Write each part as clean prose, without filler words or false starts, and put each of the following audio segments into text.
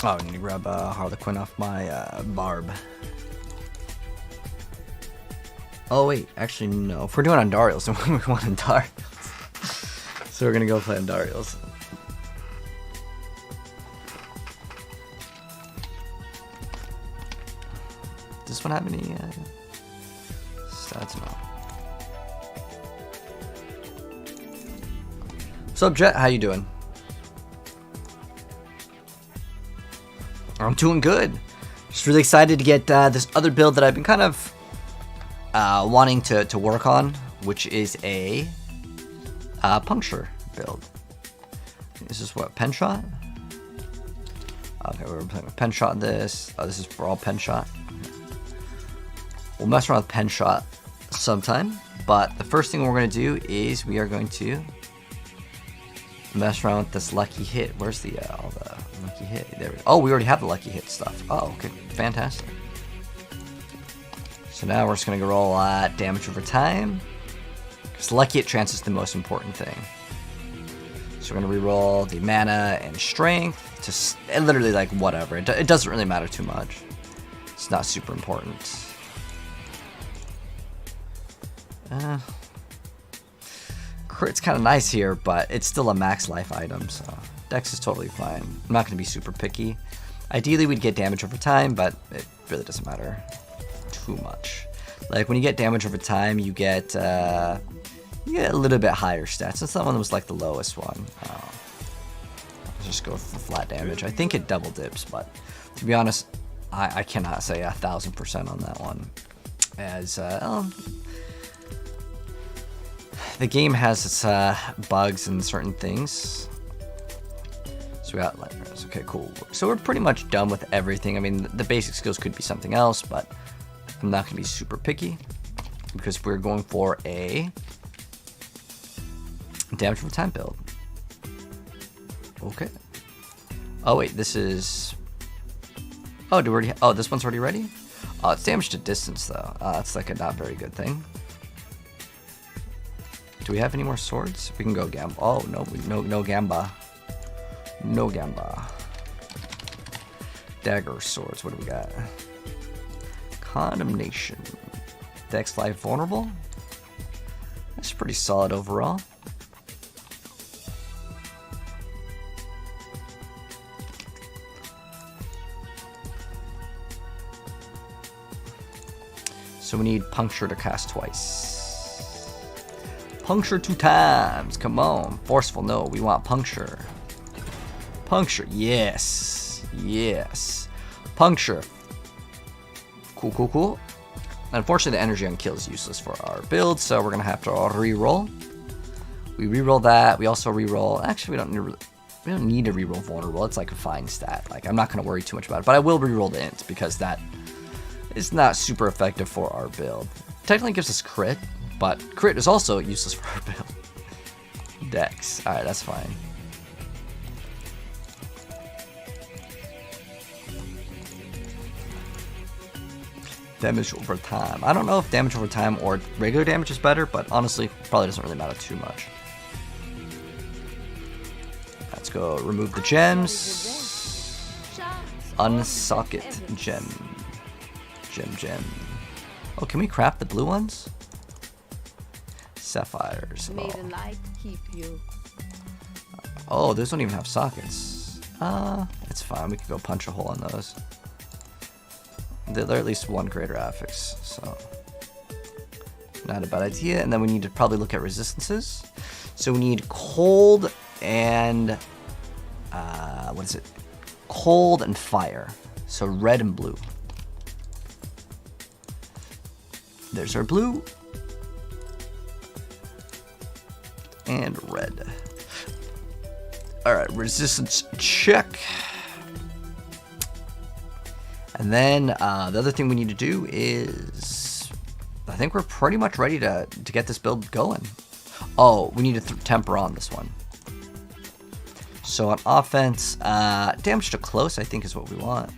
Oh, I need to grab Harlequin off my Barb. Oh wait, actually no. If we're doing Andariels, then we want Andariels. So we're gonna go play Andariels. Does this one have any stats? No. What's up, Jet? How you doing? I'm doing good. Just really excited to get this other build that I've been kind of wanting to work on, which is a puncture build. This is what, pen shot? Okay, we're playing with pen shot this. Oh, this is for all pen shot. We'll mess around with pen shot sometime, but the first thing we're going to do is we are going to mess around with this lucky hit. Where's the all the lucky hit? There we go. Oh, we already have the lucky hit stuff. Oh, okay, fantastic. So now we're just gonna go roll damage over time, because lucky hit chance is the most important thing. So we're gonna re-roll the mana and strength to literally like whatever. It doesn't really matter too much. It's not super important. Crit's kind of nice here, but it's still a max life item, so Dex is totally fine. I'm not going to be super picky. Ideally, we'd get damage over time, but it really doesn't matter too much. Like, when you get damage over time, you get a little bit higher stats. Since that one was like the lowest one. Let's just go for flat damage. I think it double dips, but to be honest, I cannot say 1000% on that one. As the game has its bugs and certain things. So we got lighters. Okay, cool. So we're pretty much done with everything. I mean, the basic skills could be something else, but I'm not going to be super picky because we're going for a damage over time build. Okay. Oh wait, this is. Oh, do we already? Oh, this one's already ready. Oh, it's damage to distance though. That's like a not very good thing. Do we have any more swords? We can go Gamba. Oh, no Gamba. No Gamba. Dagger swords. What do we got? Condemnation. Dex life vulnerable. That's pretty solid overall. So we need puncture to cast twice. Puncture 2 times. Come on. Forceful. No, we want puncture. Puncture. Yes. Yes. Puncture. Cool, cool, cool. Unfortunately, the energy on kill is useless for our build, so we're going to have to re-roll. We re-roll that. We also re-roll. Actually, we don't need to re-roll vulnerable. It's like a fine stat. Like, I'm not going to worry too much about it, but I will re-roll the int because that is not super effective for our build. Technically gives us crit, but crit is also useless for our build. Dex. Alright, that's fine. Damage over time. I don't know if damage over time or regular damage is better, but honestly, probably doesn't really matter too much. Let's go remove the gems. Unsocket gem. Gem. Oh, can we craft the blue ones? Sapphires. May the light keep you. Oh, those don't even have sockets. It's fine. We can go punch a hole in those. They're at least one greater affix, so not a bad idea. And then we need to probably look at resistances. So we need cold and what is it? Cold and fire. So red and blue. There's our blue and red. All right, resistance check. And then the other thing we need to do is, I think we're pretty much ready to get this build going. Oh, we need to temper on this one. So on offense, damage to close, I think is what we want.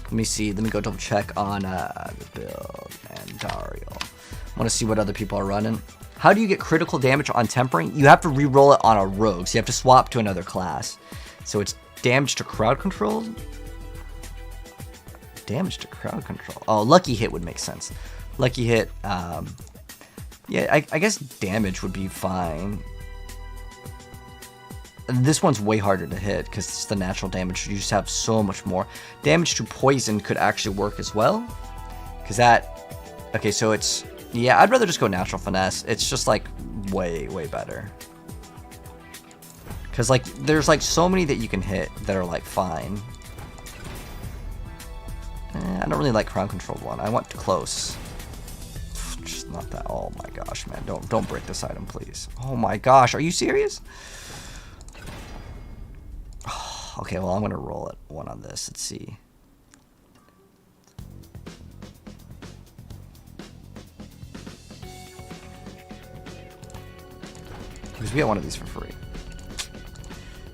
Let me see. Let me go double check on the build and Dario. I want to see what other people are running. How do you get critical damage on tempering? You have to re-roll it on a rogue, so you have to swap to another class. So it's damage to crowd control. Damage to crowd control. Oh, lucky hit would make sense. Lucky hit. Yeah, I guess damage would be fine. This one's way harder to hit because it's the natural damage. You just have so much more. Damage to poison could actually work as well. Because that... Okay, so it's... Yeah, I'd rather just go natural finesse. It's just like way, way better. Because like there's like so many that you can hit that are like fine. I don't really like crowd control one. I want close. Just not that. Oh my gosh, man. Don't break this item, please. Oh my gosh. Are you serious? Okay, well, I'm going to roll it one on this. Let's see. Because we get one of these for free.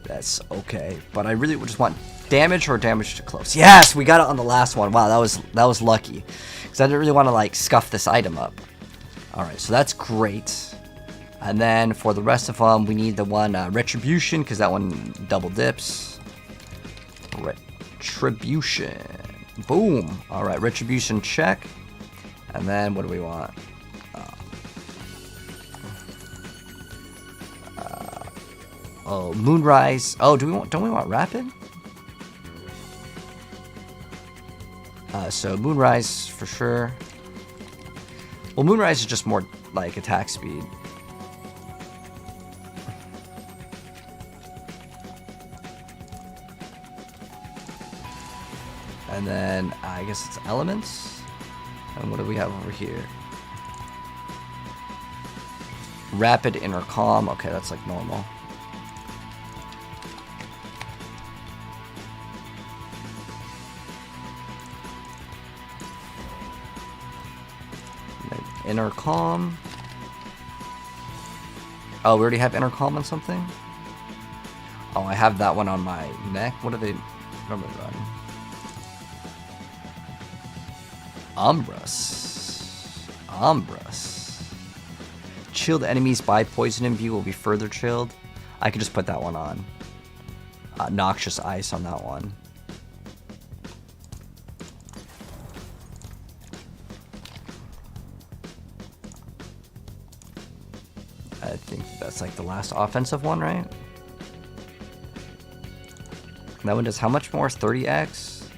That's okay. But I really just want damage or damage to close. Yes, we got it on the last one. Wow, that was lucky. Because I didn't really want to, like, scuff this item up. Alright, so that's great. And then for the rest of them, we need the one Retribution, because that one double dips. Retribution. Boom. Alright, Retribution check. And then what do we want? Oh, Moonrise. Oh, don't we want Rapid? So Moonrise for sure. Well, Moonrise is just more like attack speed. And then I guess it's Elements. And what do we have over here? Rapid Intercom. Okay, that's like normal. Intercom. Oh, we already have intercom on something? Oh, I have that one on my neck. What do they normally run? Umbras. Chilled enemies by poison imbue will be further chilled. I could just put that one on. Noxious ice on that one. I think that's like the last offensive one, right? That one does how much more? 30x?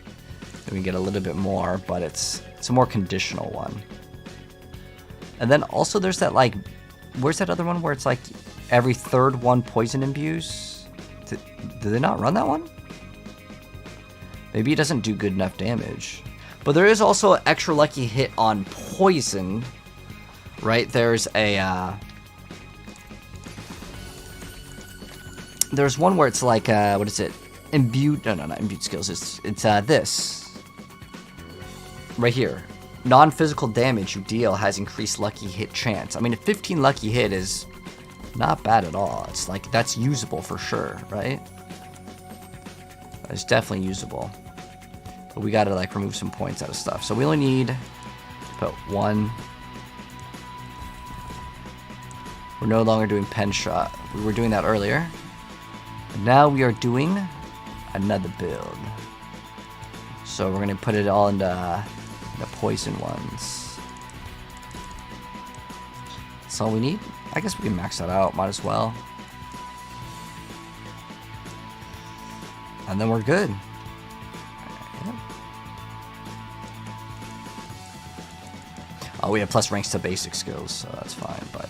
Then we get a little bit more, but it's a more conditional one. And then also there's that like, where's that other one where it's like every third one poison imbues? Do they not run that one? Maybe it doesn't do good enough damage. But there is also an extra lucky hit on poison, right? There's a, there's one where it's like, what is it? Imbued, no, not imbued skills. It's this. Right here. Non-physical damage you deal has increased lucky hit chance. I mean, a 15 lucky hit is not bad at all. It's like, that's usable for sure, right? It's definitely usable. But we gotta like remove some points out of stuff. So we only need to put one. We're no longer doing pen shot. We were doing that earlier. And now we are doing another build. So we're gonna put it all into the poison ones. That's all we need. I guess we can max that out. Might as well. And then we're good. Yeah. Oh, we have plus ranks to basic skills, so that's fine. But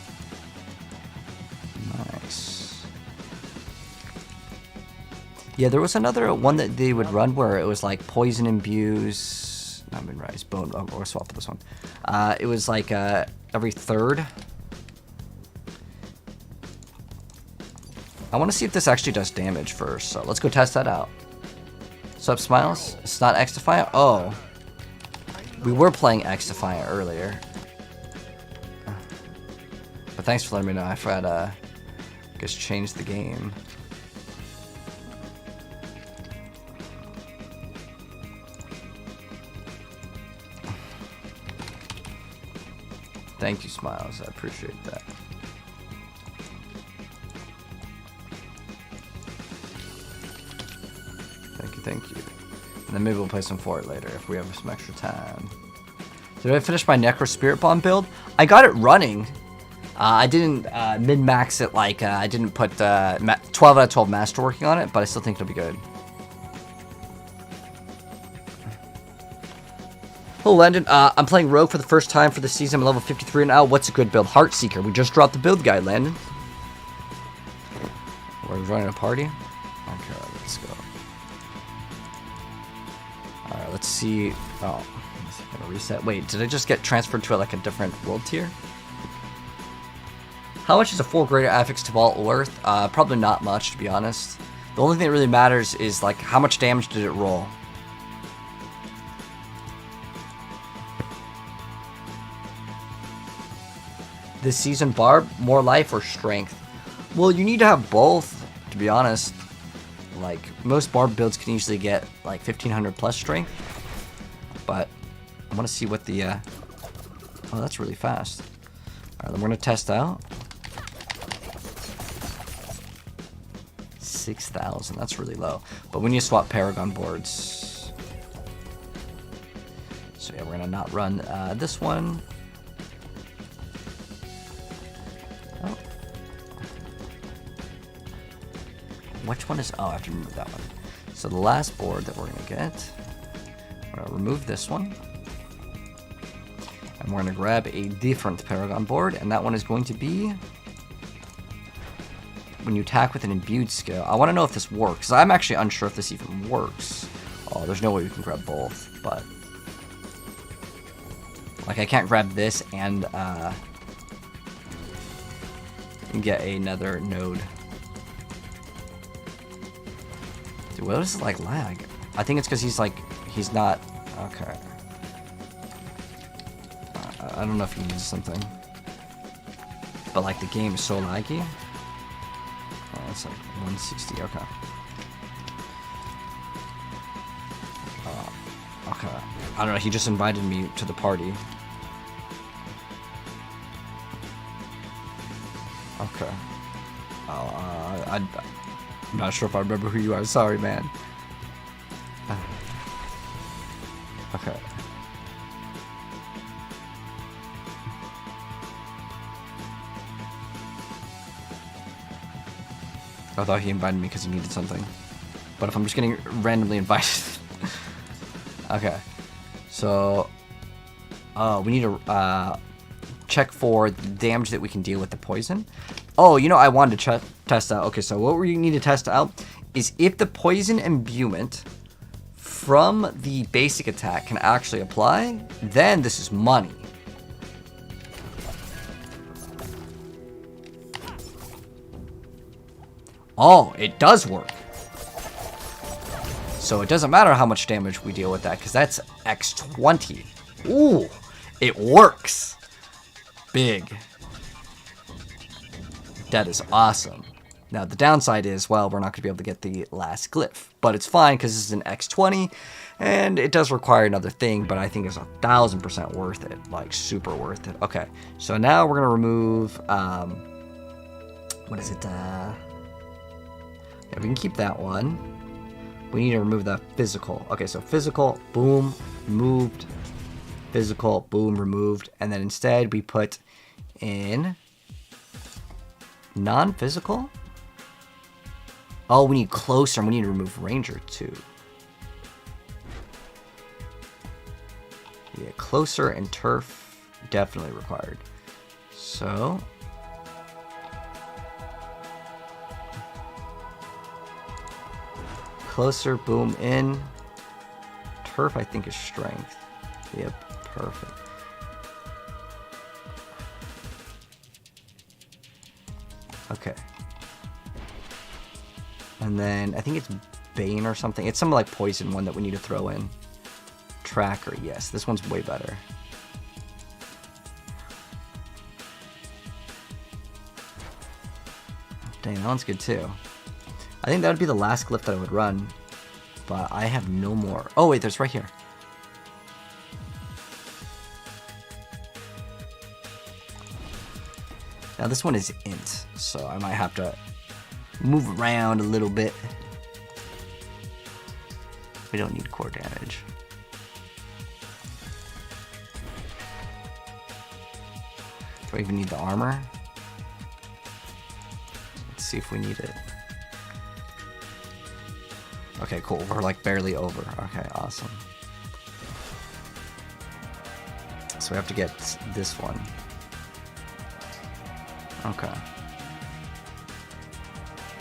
nice. Yeah, there was another one that they would run where it was like poison imbues. Not Moonrise, bone. Oh, or swap for this one. It was like every third. I want to see if this actually does damage first, so let's go test that out. Sup, Smiles? It's not X-Defiant? Oh. We were playing X-Defiant earlier. But thanks for letting me know. I forgot I guess change the game. Thank you, Smiles. I appreciate that. Thank you, thank you. And then maybe we'll play some Fort later if we have some extra time. Did I finish my Necro Spirit Bomb build? I got it running. I didn't min-max it, like, I didn't put 12 out of 12 master working on it, but I still think it'll be good. Hello, Landon. I'm playing Rogue for the first time for the season. I'm level 53 now. What's a good build? Heartseeker. We just dropped the build guide, Landon. We're joining a party? Okay, let's go. Alright, let's see. Oh, I'm gonna reset. Wait, did I just get transferred to like a different world tier? How much is a 4 greater affix to vault worth? Probably not much, to be honest. The only thing that really matters is like how much damage did it roll. This season, Barb, more life or strength? Well, you need to have both, to be honest. Like, most Barb builds can easily get like 1500 plus strength. But I want to see what the... Oh, that's really fast. Alright, then we're going to test out. 6,000, that's really low. But we need to swap Paragon boards. So yeah, we're going to not run this one. Oh. Which one is... Oh, I have to remove that one. So the last board that we're going to get... We're going to remove this one. And we're going to grab a different Paragon board. And that one is going to be... When you attack with an imbued skill. I want to know if this works. I'm actually unsure if this even works. Oh, there's no way we can grab both. But... Like, I can't grab this and get another node. Dude, what is it like lag? I think it's because he's not... Okay. I don't know if he needs something. But, like, the game is so laggy. Oh, it's like 160, okay. Okay. I don't know, he just invited me to the party. Okay. Oh, I'm not sure if I remember who you are. Sorry, man. Okay. I thought he invited me because he needed something. But if I'm just getting randomly invited... Okay. So... we need to check for the damage that we can deal with the poison. Oh, you know, I wanted to test out. Okay, so what we need to test out is if the poison imbuement from the basic attack can actually apply, then this is money. Oh, it does work. So it doesn't matter how much damage we deal with that, because that's X20. Ooh, it works. Big. That is awesome. Now, the downside is, well, we're not going to be able to get the last glyph. But it's fine, because this is an X20, and it does require another thing, but I think it's 1000% worth it. Like, super worth it. Okay, so now we're going to remove, what is it, yeah, we can keep that one. We need to remove the physical. Okay, so physical, boom, removed. Physical, boom, removed. And then instead we put in non-physical. Oh, we need closer, and we need to remove ranger too. Yeah, closer and turf definitely required. So... Closer, boom, in. Turf, I think, is strength. Yep, perfect. Okay. And then, I think it's Bane or something. It's some, like, poison one that we need to throw in. Tracker, yes. This one's way better. Dang, that one's good, too. I think that would be the last glyph that I would run, but I have no more. Oh wait, there's right here. Now this one is int, so I might have to move around a little bit. We don't need core damage. Do I even need the armor? Let's see if we need it. Okay, cool. We're like barely over. Okay, awesome. So we have to get this one. Okay. I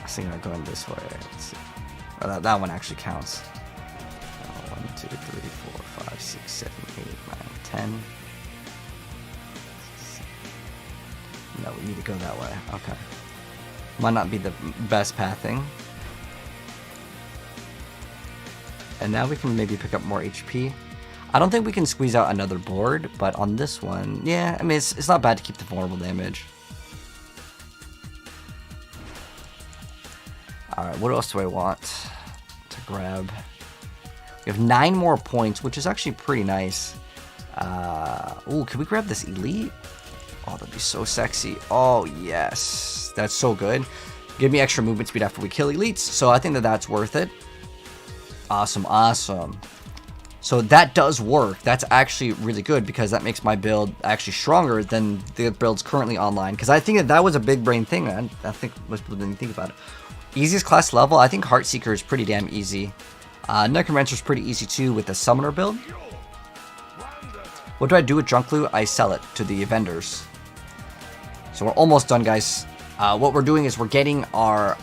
was thinking of going this way. Let's see. Oh, that one actually counts. 1, 2, 3, 4, 5, 6, 7, 8, 9, 10. No, we need to go that way. Okay. Might not be the best pathing. And now we can maybe pick up more HP. I don't think we can squeeze out another board, but on this one, yeah, I mean, it's not bad to keep the vulnerable damage. Alright, what else do I want to grab? We have 9 more points, which is actually pretty nice. Ooh, can we grab this elite? Oh, that'd be so sexy. Oh, yes. That's so good. Give me extra movement speed after we kill elites, so I think that that's worth it. Awesome, awesome. So that does work. That's actually really good because that makes my build actually stronger than the builds currently online. Because I think that was a big brain thing. I think most people didn't think about it. Easiest class level, I think Heartseeker is pretty damn easy. Necromancer is pretty easy too with the Summoner build. What do I do with Junk Loot? I sell it to the vendors. So we're almost done, guys. What we're doing is we're getting our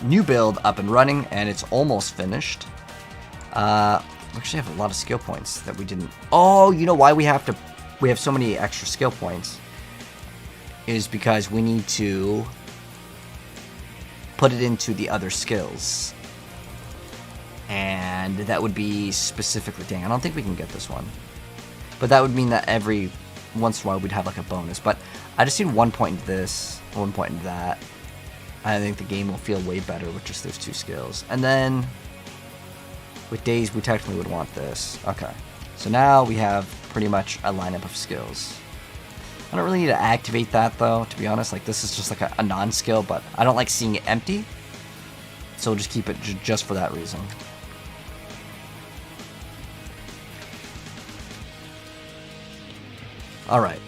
new build up and running, and it's almost finished. We actually have a lot of skill points that we didn't. Oh, you know why we have so many extra skill points? Is because we need to put it into the other skills. And that would be specifically, dang, I don't think we can get this one. But that would mean that every once in a while we'd have like a bonus. But I just need 1 point in this, 1 point in that. I think the game will feel way better with just those 2 skills. And then with Daze, we technically would want this. Okay. So now we have pretty much a lineup of skills. I don't really need to activate that though, to be honest. Like, this is just like a non-skill, but I don't like seeing it empty. So we'll just keep it just for that reason. Alright.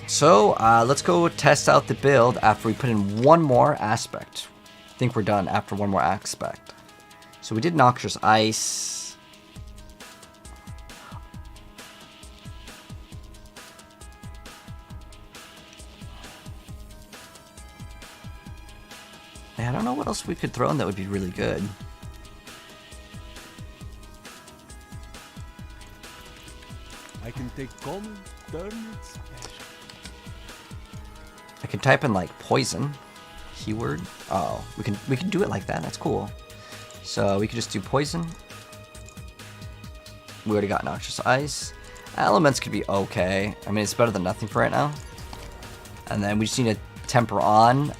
So, let's go test out the build after we put in one more aspect. I think we're done after one more aspect. So we did Noxious Ice. Yeah, I don't know what else we could throw in that would be really good. I can take common, turn it special. I can type in like poison keyword. Oh, we can do it like that. That's cool. So we could just do poison. We already got Noxious Ice. Elements could be okay. I mean, it's better than nothing for right now. And then we just need to temper on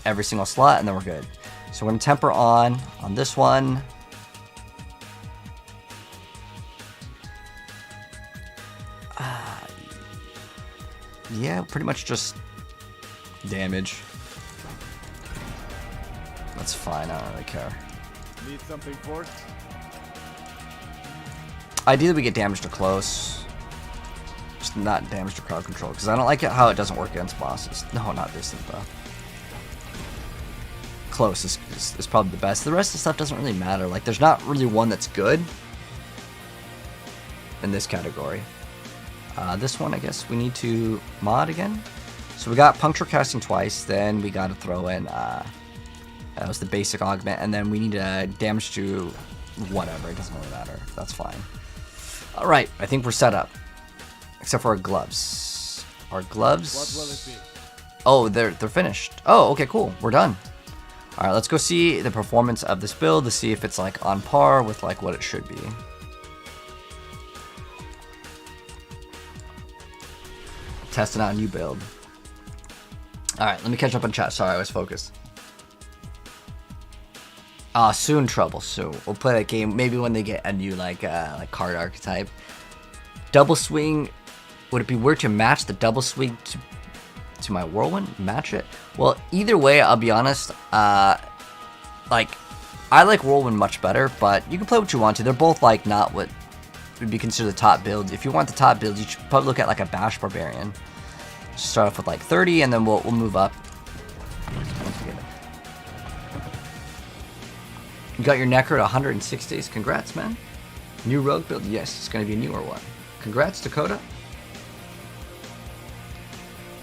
every single slot, and then we're good. So we're gonna temper on this one. Yeah, pretty much just damage. That's fine, I don't really care. Need something for it? Ideally, we get damage to close. Just not damage to crowd control, because I don't like it how it doesn't work against bosses. No, not distant, though. Close is probably the best. The rest of the stuff doesn't really matter. Like, there's not really one that's good in this category. This one, I guess, we need to mod again. So we got Puncture Casting twice, then we got to throw in, that was the basic augment, and then we need damage to whatever, it doesn't really matter, that's fine. Alright, I think we're set up. Except for our gloves. Our gloves... What will it be? Oh, they're finished. Oh, okay, cool, we're done. Alright, let's go see the performance of this build to see if it's like on par with like what it should be. Testing out a new build. Alright, let me catch up on chat. Sorry, I was focused. Soon trouble. So we'll play that game maybe when they get a new like card archetype. Double swing. Would it be weird to match the double swing to my whirlwind? Match it? Well, either way, I'll be honest. Like I like Whirlwind much better, but you can play what you want to. They're both like not what would be considered the top build. If you want the top build, you should probably look at like a Bash Barbarian. Start off with like 30, and then we'll move up. You got your Necro to 106 days. Congrats, man. New rogue build. Yes, it's going to be a newer one. Congrats, Dakota.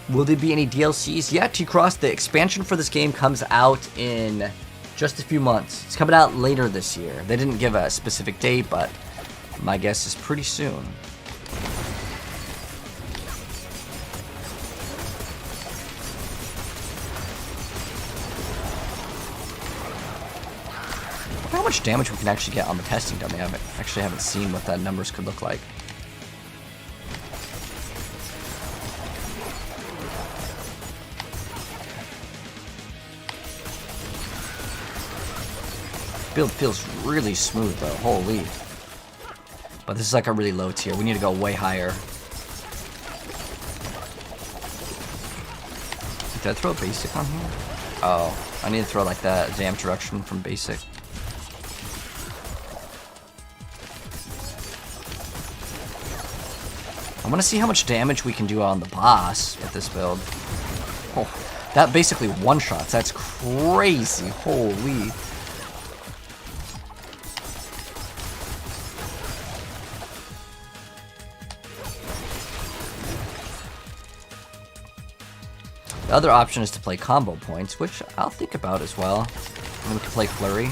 Will there be any DLCs? Yeah, T-Cross, the expansion for this game comes out in just a few months. It's coming out later this year. They didn't give a specific date, but my guess is pretty soon. How much damage we can actually get on the testing dummy? I haven't seen what that numbers could look like. Build feels really smooth though, holy. But this is like a really low tier. We need to go way higher. Did I throw a basic on here? Oh, I need to throw like that Zam direction from basic. I want to see how much damage we can do on the boss with this build. Oh, that basically one-shots. That's crazy. Holy. The other option is to play combo points, which I'll think about as well. And then we can play Flurry.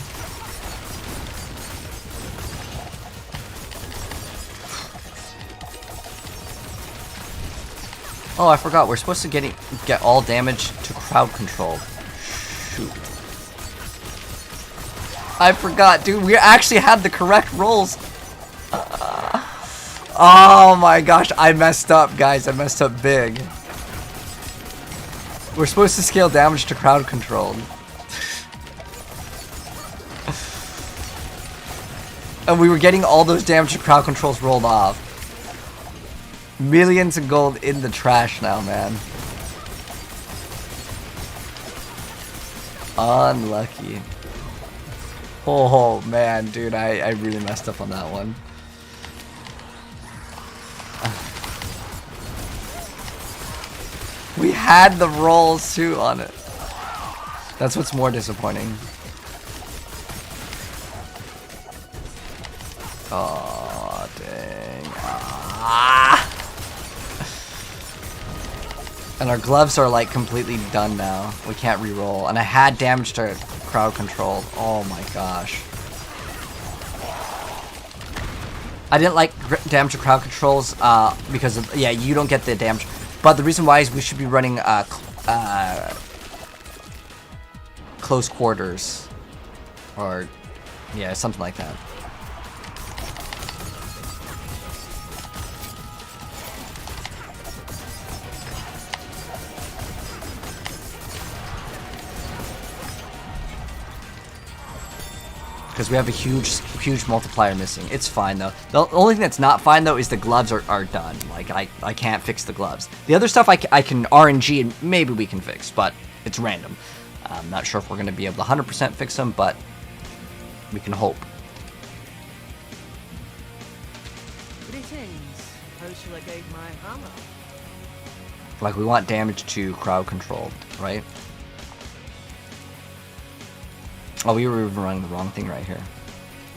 Oh, I forgot. We're supposed to get all damage to crowd control. Shoot. I forgot, dude. We actually had the correct rolls. Oh my gosh. I messed up, guys. I messed up big. We're supposed to scale damage to crowd control. And we were getting all those damage to crowd controls rolled off. Millions of gold in the trash now, man. Unlucky. Oh man, dude, I really messed up on that one. We had the rolls too on it. That's what's more disappointing. Oh dang. Ah. And our gloves are like completely done now. We can't re-roll. And I had damage to crowd control. Oh my gosh. I didn't like damage to crowd controls because of, yeah, you don't get the damage. But the reason why is we should be running close quarters. Or, yeah, something like that. Because we have a huge multiplier missing. It's fine though. The only thing that's not fine though is the gloves are done. Like I can't fix the gloves. The other stuff I can RNG and maybe we can fix, but it's random. I'm not sure if we're going to be able to 100% fix them, but we can hope. Greetings. How shall I guide my hammer? Like we want damage to crowd control, right? Oh, we were even running the wrong thing right here.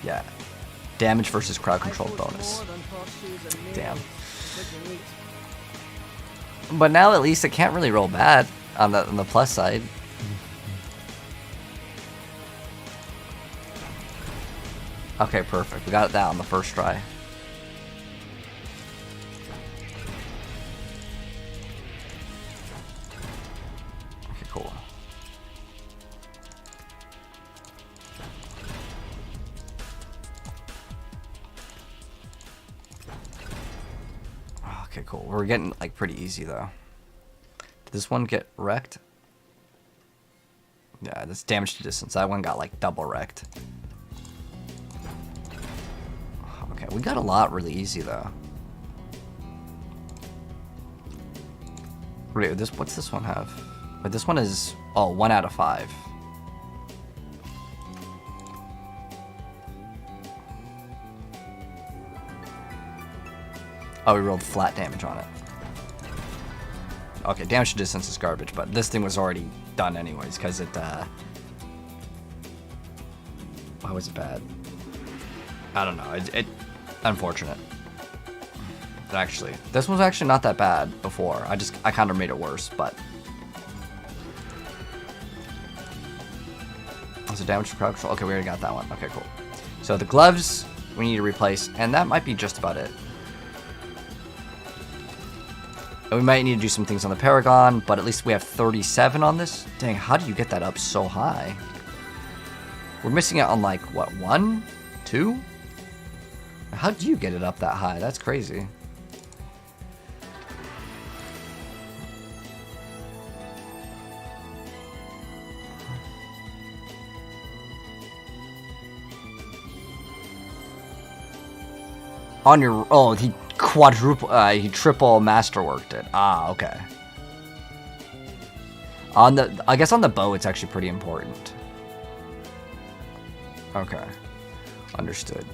Yeah. Damage versus crowd control bonus. Damn. But now at least it can't really roll bad on the plus side. Okay, perfect. We got that on the first try. Okay, cool. Okay, cool. We're getting like pretty easy though. Did this one get wrecked? Yeah, this damage to distance. That one got like double wrecked. Okay, we got a lot really easy though. Wait, what's this one have? But this one is 1 out of 5. Oh, we rolled flat damage on it. Okay, damage to distance is garbage, but this thing was already done anyways, because it, why was it bad? I don't know, it unfortunate. Actually, this was actually not that bad before. I kind of made it worse, but. Was it damage to crowd control? Okay, we already got that one. Okay, cool. So the gloves we need to replace, and that might be just about it. And we might need to do some things on the Paragon, but at least we have 37 on this. Dang, how do you get that up so high? We're missing it on like, what, 1? 2? How do you get it up that high? That's crazy. On your, oh, he triple masterworked it. Ah, okay. On the, I guess on the bow, it's actually pretty important. Okay, understood.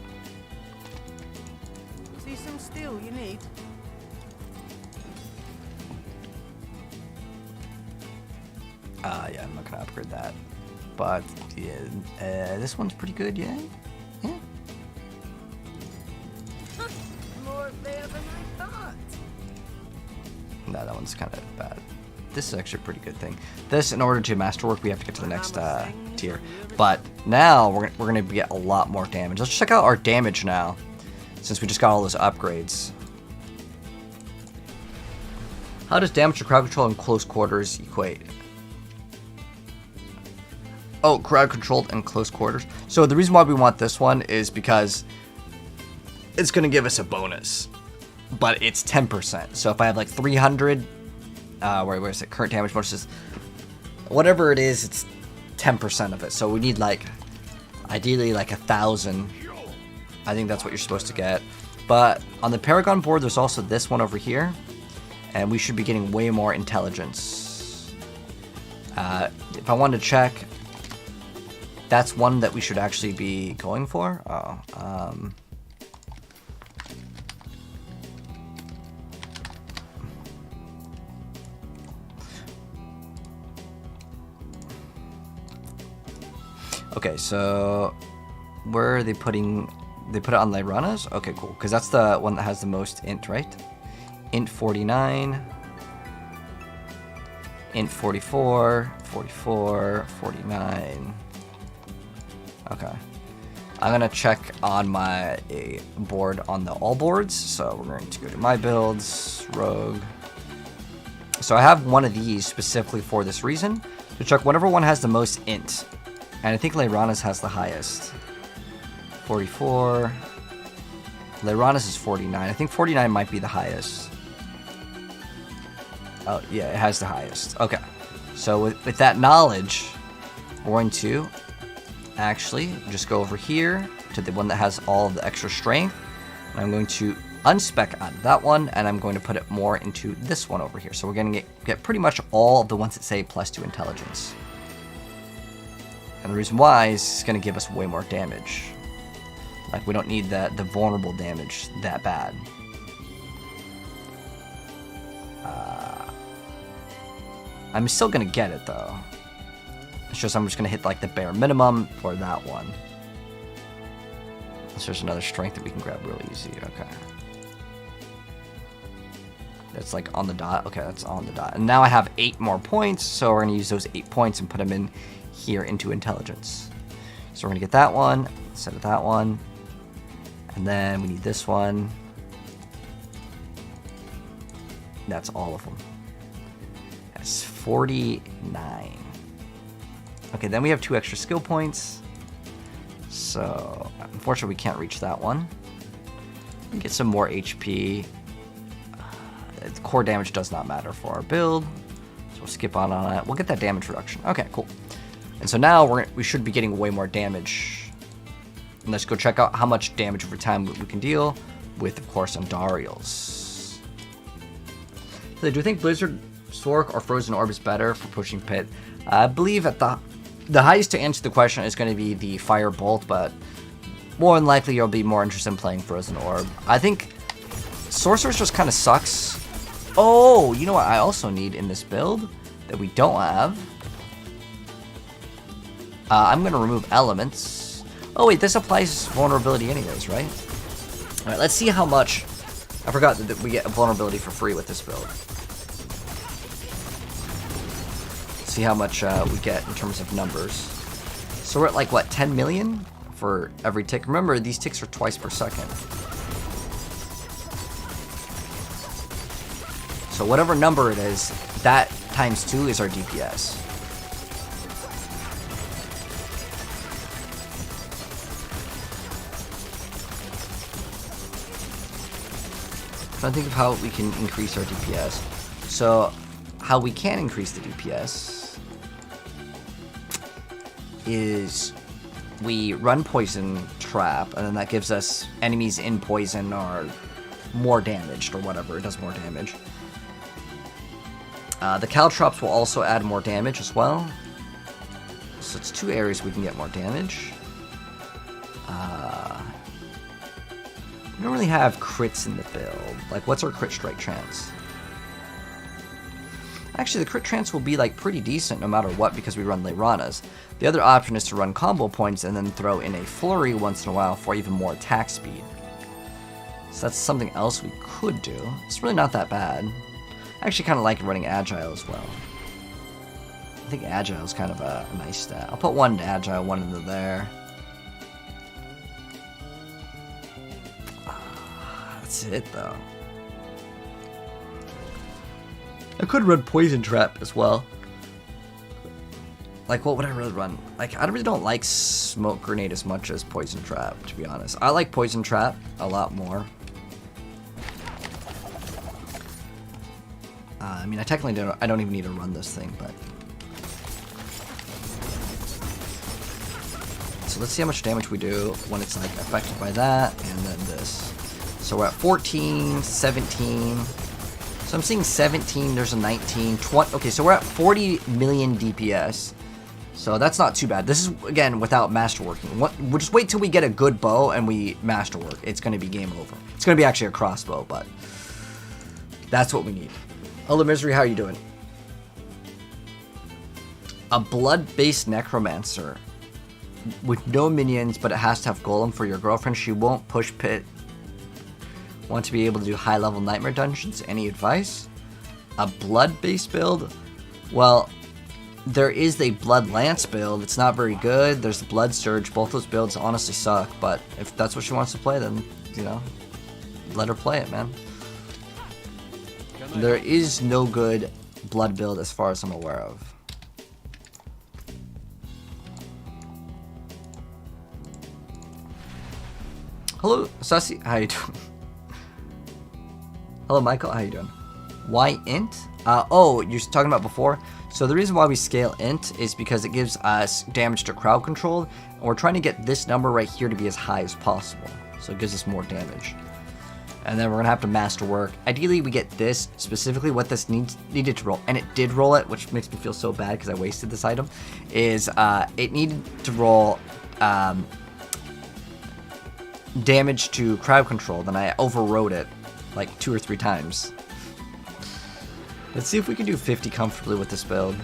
See some steel you need? Yeah, I'm not gonna upgrade that. But, yeah, this one's pretty good, yeah? Yeah. More there than I thought. No, that one's kind of bad. This is actually a pretty good thing. This, in order to masterwork, we have to get to the next tier. But now we're gonna get a lot more damage. Let's check out our damage now, since we just got all those upgrades. How does damage to crowd control in close quarters equate? Oh, crowd controlled in close quarters. So the reason why we want this one is because it's gonna give us a bonus, but it's 10%. So if I have like 300, where is it? Current damage versus whatever it is, it's 10% of it. So we need like, ideally like 1,000. I think that's what you're supposed to get. But on the Paragon board, there's also this one over here, and we should be getting way more intelligence. If I wanted to check, that's one that we should actually be going for. Oh, okay, so where are they putting? They put it on Lyrana's? Okay, cool. Because that's the one that has the most int, right? Int 49. Int 44. 44. 49. Okay. I'm going to check on my board on the all boards. So we're going to go to my builds, rogue. So I have one of these specifically for this reason. To check whatever one has the most int. And I think Lyrana's has the highest. 44. Lyrana's is 49. I think 49 might be the highest. Oh, yeah, it has the highest. Okay. So with that knowledge, we're going to actually just go over here to the one that has all of the extra strength. And I'm going to unspec out of that one, and I'm going to put it more into this one over here. So we're going to get pretty much all of the ones that say +2 intelligence. And the reason why is it's going to give us way more damage. Like, we don't need the vulnerable damage that bad. I'm still going to get it, though. It's just I'm just going to hit, like, the bare minimum for that one. So there's another strength that we can grab real easy. Okay. That's, like, on the dot. Okay, that's on the dot. And now I have 8 more points, so we're going to use those 8 points and put them in here into intelligence. So we're going to get that one instead of that one. And then we need this one. That's all of them. That's 49. Okay, then we have 2 extra skill points. So, unfortunately, we can't reach that one. Get some more HP. Core damage does not matter for our build. So we'll skip on it. We'll get that damage reduction. Okay, cool. And so now we should be getting way more damage. And let's go check out how much damage over time we can deal with, of course, Andariel's. So do you think Blizzard, Sork, or Frozen Orb is better for pushing Pit? I believe at the highest to answer the question is going to be the Fire Bolt, but more than likely you'll be more interested in playing Frozen Orb. I think Sorceress just kind of sucks. Oh, you know what I also need in this build that we don't have? I'm going to remove elements. Oh wait, this applies vulnerability anyways, right? Alright, let's see how much... I forgot that we get a vulnerability for free with this build. See how much we get in terms of numbers. So we're at like, what, 10 million for every tick? Remember, these ticks are twice per second. So whatever number it is, that times 2 is our DPS. Trying to think of how we can increase our DPS. So, how we can increase the DPS is we run Poison Trap, and then that gives us enemies in poison are more damaged or whatever. It does more damage. The Caltrops will also add more damage as well. So it's 2 areas we can get more damage. We don't really have crits in the build. Like, what's our crit strike chance? Actually, the crit chance will be, like, pretty decent no matter what because we run Leiranas. The other option is to run combo points and then throw in a flurry once in a while for even more attack speed. So that's something else we could do. It's really not that bad. I actually kind of like running Agile as well. I think Agile is kind of a nice stat. I'll put 1 into Agile, 1 into there. That's it, though. I could run Poison Trap as well. Like, what would I really run? Like, I really don't like Smoke Grenade as much as Poison Trap, to be honest. I like Poison Trap a lot more. I mean, I technically I don't even need to run this thing, but... So let's see how much damage we do when it's, like, affected by that, and then this. So we're at 14, 17... So I'm seeing 17, there's a 19, 20... Okay, so we're at 40 million DPS. So that's not too bad. This is, again, without masterworking. We'll just wait till we get a good bow and we masterwork. It's going to be game over. It's going to be actually a crossbow, but... That's what we need. Hello, Misery, how are you doing? A blood-based necromancer. With no minions, but it has to have golem for your girlfriend. She won't push pit. Want to be able to do high-level nightmare dungeons? Any advice? A blood-based build? Well, there is a blood lance build. It's not very good. There's the blood surge. Both those builds honestly suck, but if that's what she wants to play, then, you know, let her play it, man. There is no good blood build as far as I'm aware of. Hello, Sussy. How you doing? Hello, Michael. How you doing? Why int? Oh, you're talking about before? So the reason why we scale int is because it gives us damage to crowd control, and we're trying to get this number right here to be as high as possible. So it gives us more damage. And then we're gonna have to masterwork. Ideally, we get this, specifically what this needed to roll, and it did roll it, which makes me feel so bad because I wasted this item, is it needed to roll damage to crowd control, then I overrode it like 2 or 3 times. Let's see if we can do 50 comfortably with this build.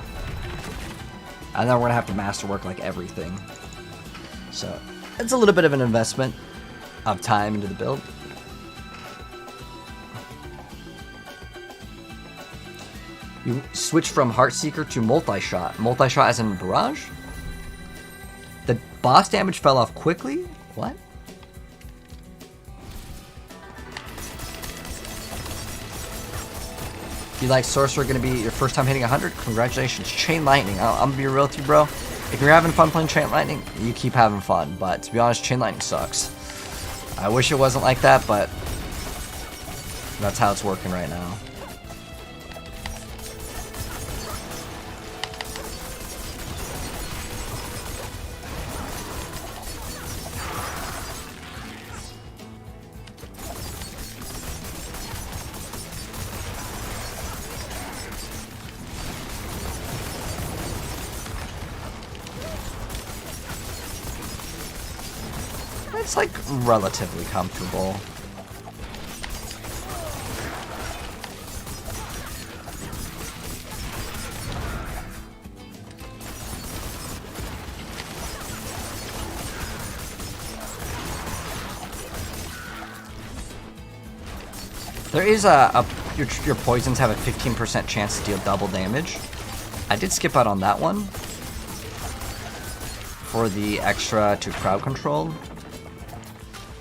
And then we're gonna have to masterwork like everything. So it's a little bit of an investment of time into the build. You switch from Heartseeker to Multi-Shot. Multi-Shot as in Barrage? The boss damage fell off quickly? What? You like Sorcerer gonna be your first time hitting 100? Congratulations. Chain Lightning. I'm gonna be real with you, bro. If you're having fun playing Chain Lightning, you keep having fun. But to be honest, Chain Lightning sucks. I wish it wasn't like that, but that's how it's working right now. It's like relatively comfortable. There is your poisons have a 15% chance to deal double damage. I did skip out on that one for the extra to crowd control.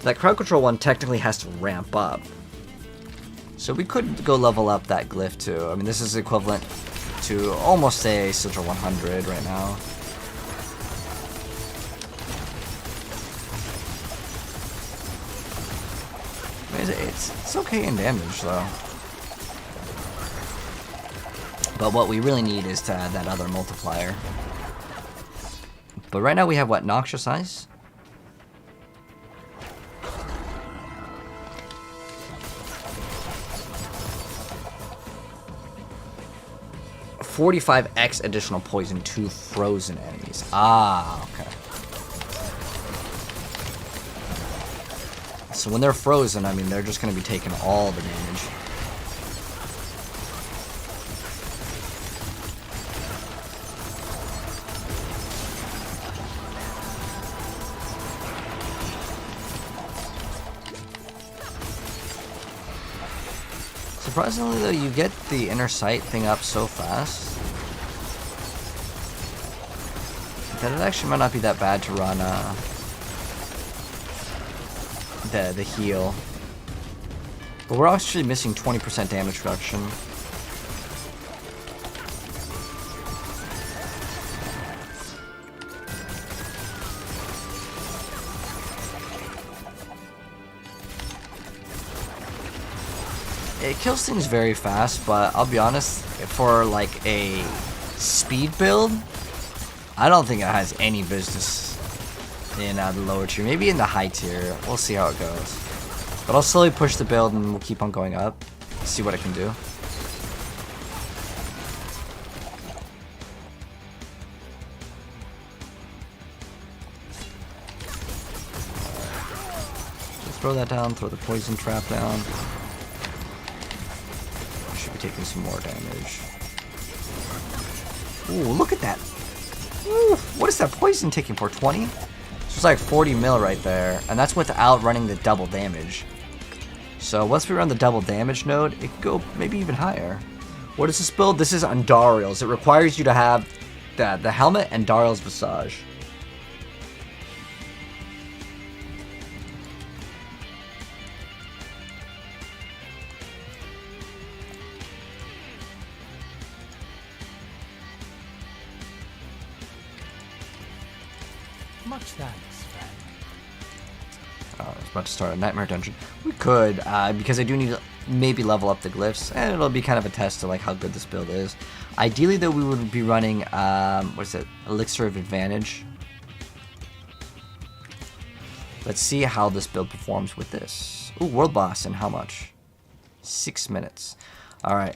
That crowd control one technically has to ramp up. So we could go level up that glyph too. I mean, this is equivalent to almost a Sigil 100 right now. I mean, it's okay in damage though. But what we really need is to add that other multiplier. But right now we have what? Noxious Ice? $45x additional poison to frozen enemies. Ah, okay. So when they're frozen, I mean, they're just going to be taking all the damage. Surprisingly though, you get the inner sight thing up so fast that it actually might not be that bad to run the heal. But we're actually missing 20% damage reduction. It kills things very fast, but I'll be honest, for like a speed build, I don't think it has any business in the lower tier. Maybe in the high tier. We'll see how it goes. But I'll slowly push the build and we'll keep on going up. See what it can do. So throw that down, throw the poison trap down. Should be taking some more damage. Ooh, look at that. Ooh, what is that poison taking for? 20? It's like 40 mil right there, and that's without running the double damage. So once we run the double damage node, it could go maybe even higher. What is this build? This is Andariel's. It requires you to have the helmet and Dariel's Visage. Much thanks, friend. I was about to start a nightmare dungeon. We could, because I do need to maybe level up the glyphs, and it'll be kind of a test to like how good this build is. Ideally, though, we would be running what's it? Elixir of Advantage. Let's see how this build performs with this. Ooh, world boss, and how much? 6 minutes. All right.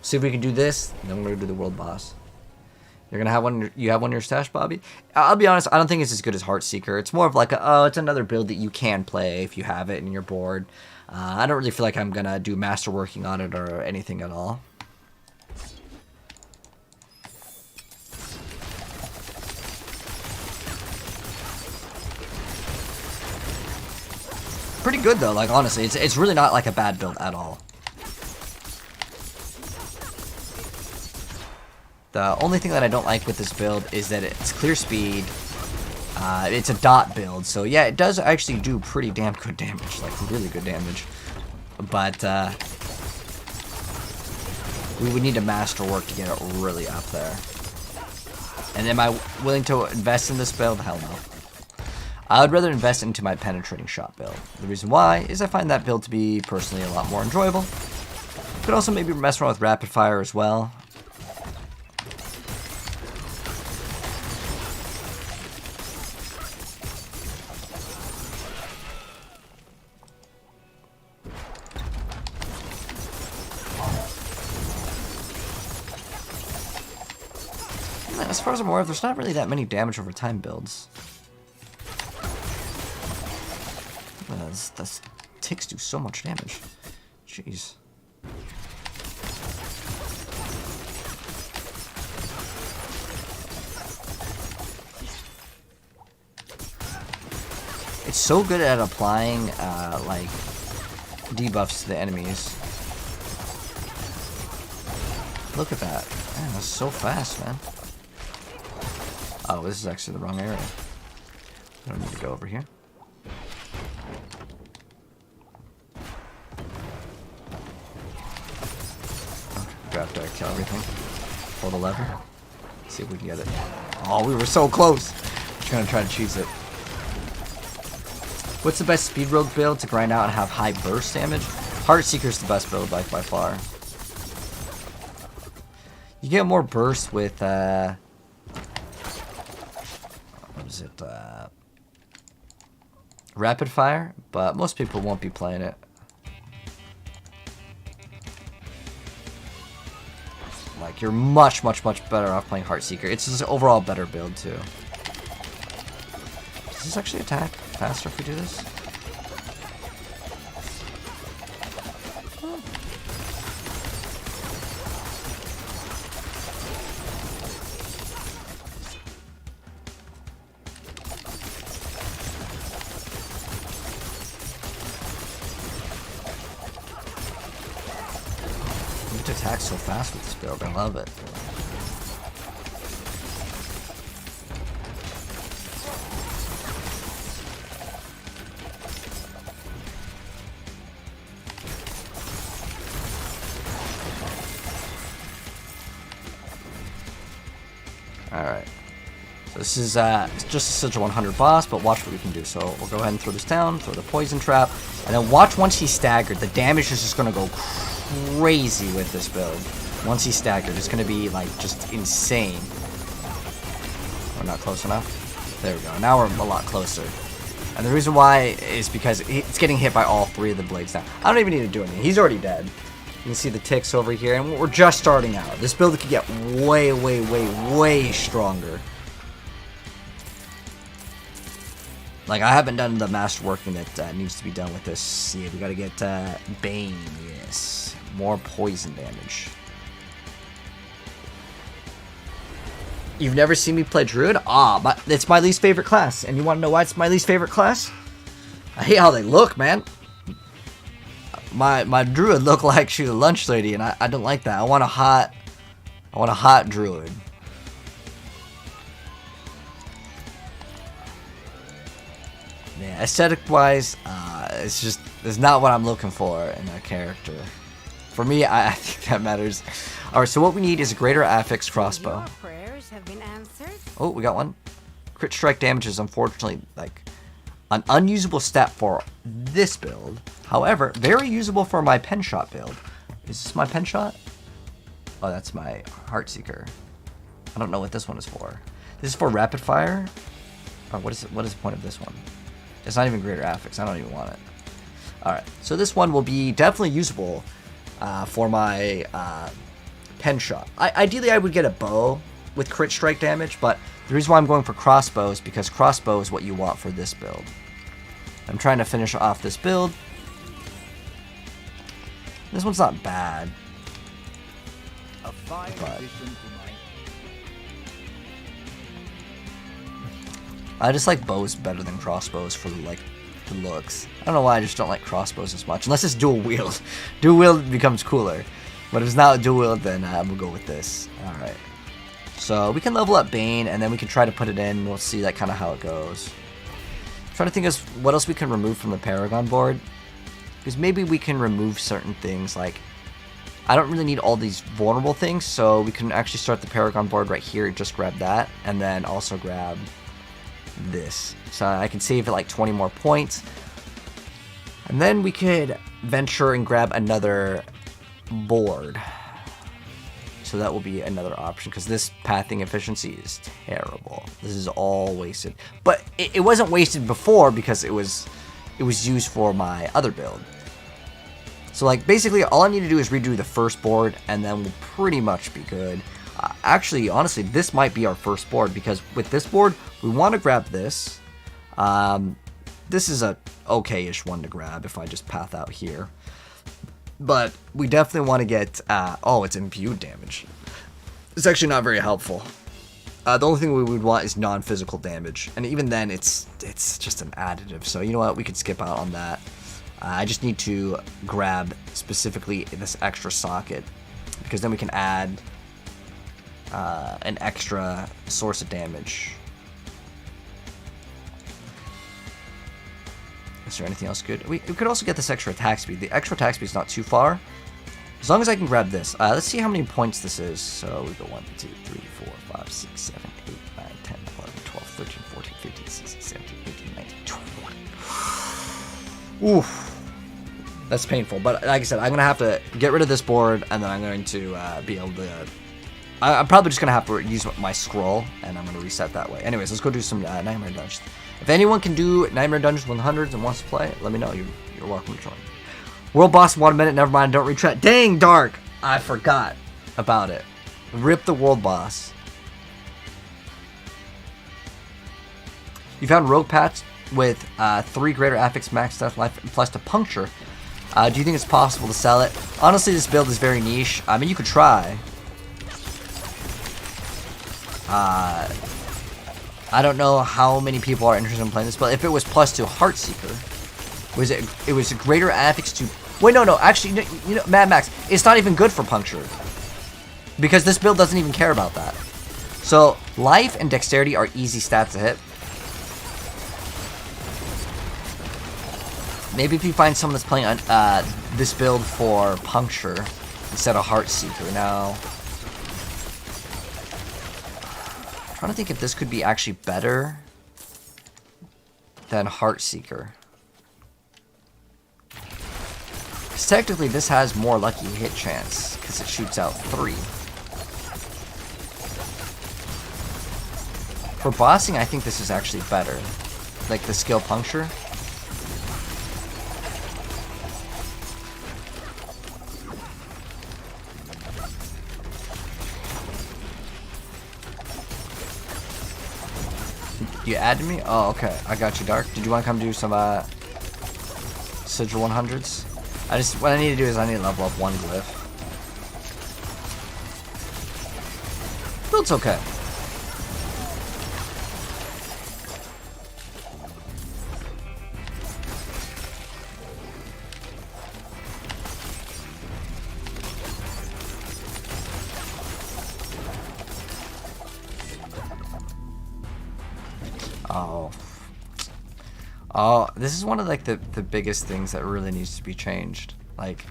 See if we can do this. Then we're gonna do the world boss. You're gonna have one. You have one in your stash, Bobby. I'll be honest. I don't think it's as good as Heartseeker. It's more of like it's another build that you can play if you have it and you're bored. I don't really feel like I'm gonna do masterworking on it or anything at all. Pretty good though. Like honestly, it's really not like a bad build at all. The only thing that I don't like with this build is that it's clear speed. It's a dot build, so yeah, it does actually do pretty damn good damage, like really good damage. But we would need to masterwork to get it really up there. And am I willing to invest in this build? Hell no. I would rather invest into my penetrating shot build. The reason why is I find that build to be personally a lot more enjoyable. Could also maybe mess around with rapid fire as well. As far as I'm aware, there's not really that many damage over time builds. That's ticks do so much damage. Jeez. It's so good at applying like debuffs to the enemies. Look at that. Man, that's so fast, man. Oh, this is actually the wrong area. I don't need to go over here. Okay, grab to kill everything. Pull the lever. See if we can get it. Oh, we were so close. Just gonna try to cheese it. What's the best speed rogue build to grind out and have high burst damage? Heartseeker's the best build by far. You get more burst with what is it? Rapid fire, but most people won't be playing it. Like, you're much better off playing Heartseeker. It's just overall better build too. Does this actually attack faster if we do this? You can attack so fast with this build. I love it. Alright. So this is just a Sigil 100 boss, but watch what we can do. So we'll go ahead and throw this down, throw the poison trap, and then watch once he's staggered. The damage is just going to go crazy with this build. Once he's staggered, it's going to be like just insane. We're not close enough. There we go. Now we're a lot closer. And the reason why is because it's getting hit by all three of the blades now. I don't even need to do anything. He's already dead. You can see the ticks over here, and we're just starting out. This build could get way stronger. Like, I haven't done the masterworking that needs to be done with this. See, we gotta get Bane, yes. More poison damage. You've never seen me play Druid? Ah, it's my least favorite class. And you wanna know why it's my least favorite class? I hate how they look, man. My druid look like she's a lunch lady, and I don't like that. I want a hot druid. Yeah, aesthetic wise, it's not what I'm looking for in a character. For me, I think that matters. Alright, so what we need is a greater affix crossbow. Your prayers have been answered. Oh, we got one. Crit strike damage is unfortunately like an unusable stat for this build. However, very usable for my pen shot build. Is this my pen shot? Oh, that's my Heartseeker. I don't know what this one is for. This is for rapid fire. Oh, what is it? What is the point of this one? It's not even greater affix. I don't even want it. All right, so this one will be definitely usable for my pen shot. Ideally, I would get a bow with crit strike damage, but the reason why I'm going for crossbow is because crossbow is what you want for this build. I'm trying to finish off this build. This one's not bad. But I just like bows better than crossbows for like the looks. I don't know why I just don't like crossbows as much. Unless it's dual wield. Dual wield becomes cooler. But if it's not dual wield, then we'll go with this. Alright. So we can level up Bane, and then we can try to put it in. We'll see like kind of how it goes. I'm trying to think of what else we can remove from the Paragon board. Because maybe we can remove certain things. Like, I don't really need all these vulnerable things, so we can actually start the Paragon board right here. Just grab that, and then also grab this. So I can save it like 20 more points. And then we could venture and grab another board. So that will be another option, because this pathing efficiency is terrible. This is all wasted. But it wasn't wasted before because it was used for my other build. So like basically all I need to do is redo the first board, and then we'll pretty much be good. Actually, honestly, this might be our first board, because with this board, we want to grab this. This is a okay-ish one to grab if I just path out here. But we definitely want to get, oh, it's imbued damage. It's actually not very helpful. The only thing we would want is non-physical damage. And even then, it's just an additive. So you know what, we could skip out on that. I just need to grab specifically this extra socket, because then we can add an extra source of damage. Is there anything else good? We could also get this extra attack speed. The extra attack speed is not too far, as long as I can grab this. Let's see how many points this is. So we go 1, 2, 3, 4, 5, 6, 7, 8, 9, 10, 11, 12, 13, 14, 15, 16, 17, 18, 19, 20. Oof. That's painful. But like I said, I'm going to have to get rid of this board, and then I'm going to be able to... I'm probably just going to have to use my scroll, and I'm going to reset that way. Anyways, let's go do some Nightmare Dungeons. If anyone can do Nightmare Dungeons 100s and wants to play, let me know. You're welcome to join. World boss in 1 minute. Never mind. Don't retreat. Dang, Dark. I forgot about it. Rip the world boss. You found rogue patch with 3 greater affix, max death, life, plus to puncture. Do you think it's possible to sell it? Honestly, this build is very niche. I mean, you could try. I don't know how many people are interested in playing this, but if it was plus to Heartseeker, it was a greater affix to... Wait, no, actually, you know, Mad Max, it's not even good for puncture, because this build doesn't even care about that. So, life and dexterity are easy stats to hit. Maybe if you find someone that's playing this build for puncture instead of Heartseeker. Now, I'm trying to think if this could be actually better than Heartseeker. Because technically this has more lucky hit chance, because it shoots out 3. For bossing, I think this is actually better. Like the skill puncture. You added me? Oh, okay. I got you, Dark. Did you want to come do some Sigil 100s? What I need to do is I need to level up 1 glyph. Build's okay. Oh, this is one of like the biggest things that really needs to be changed. Like,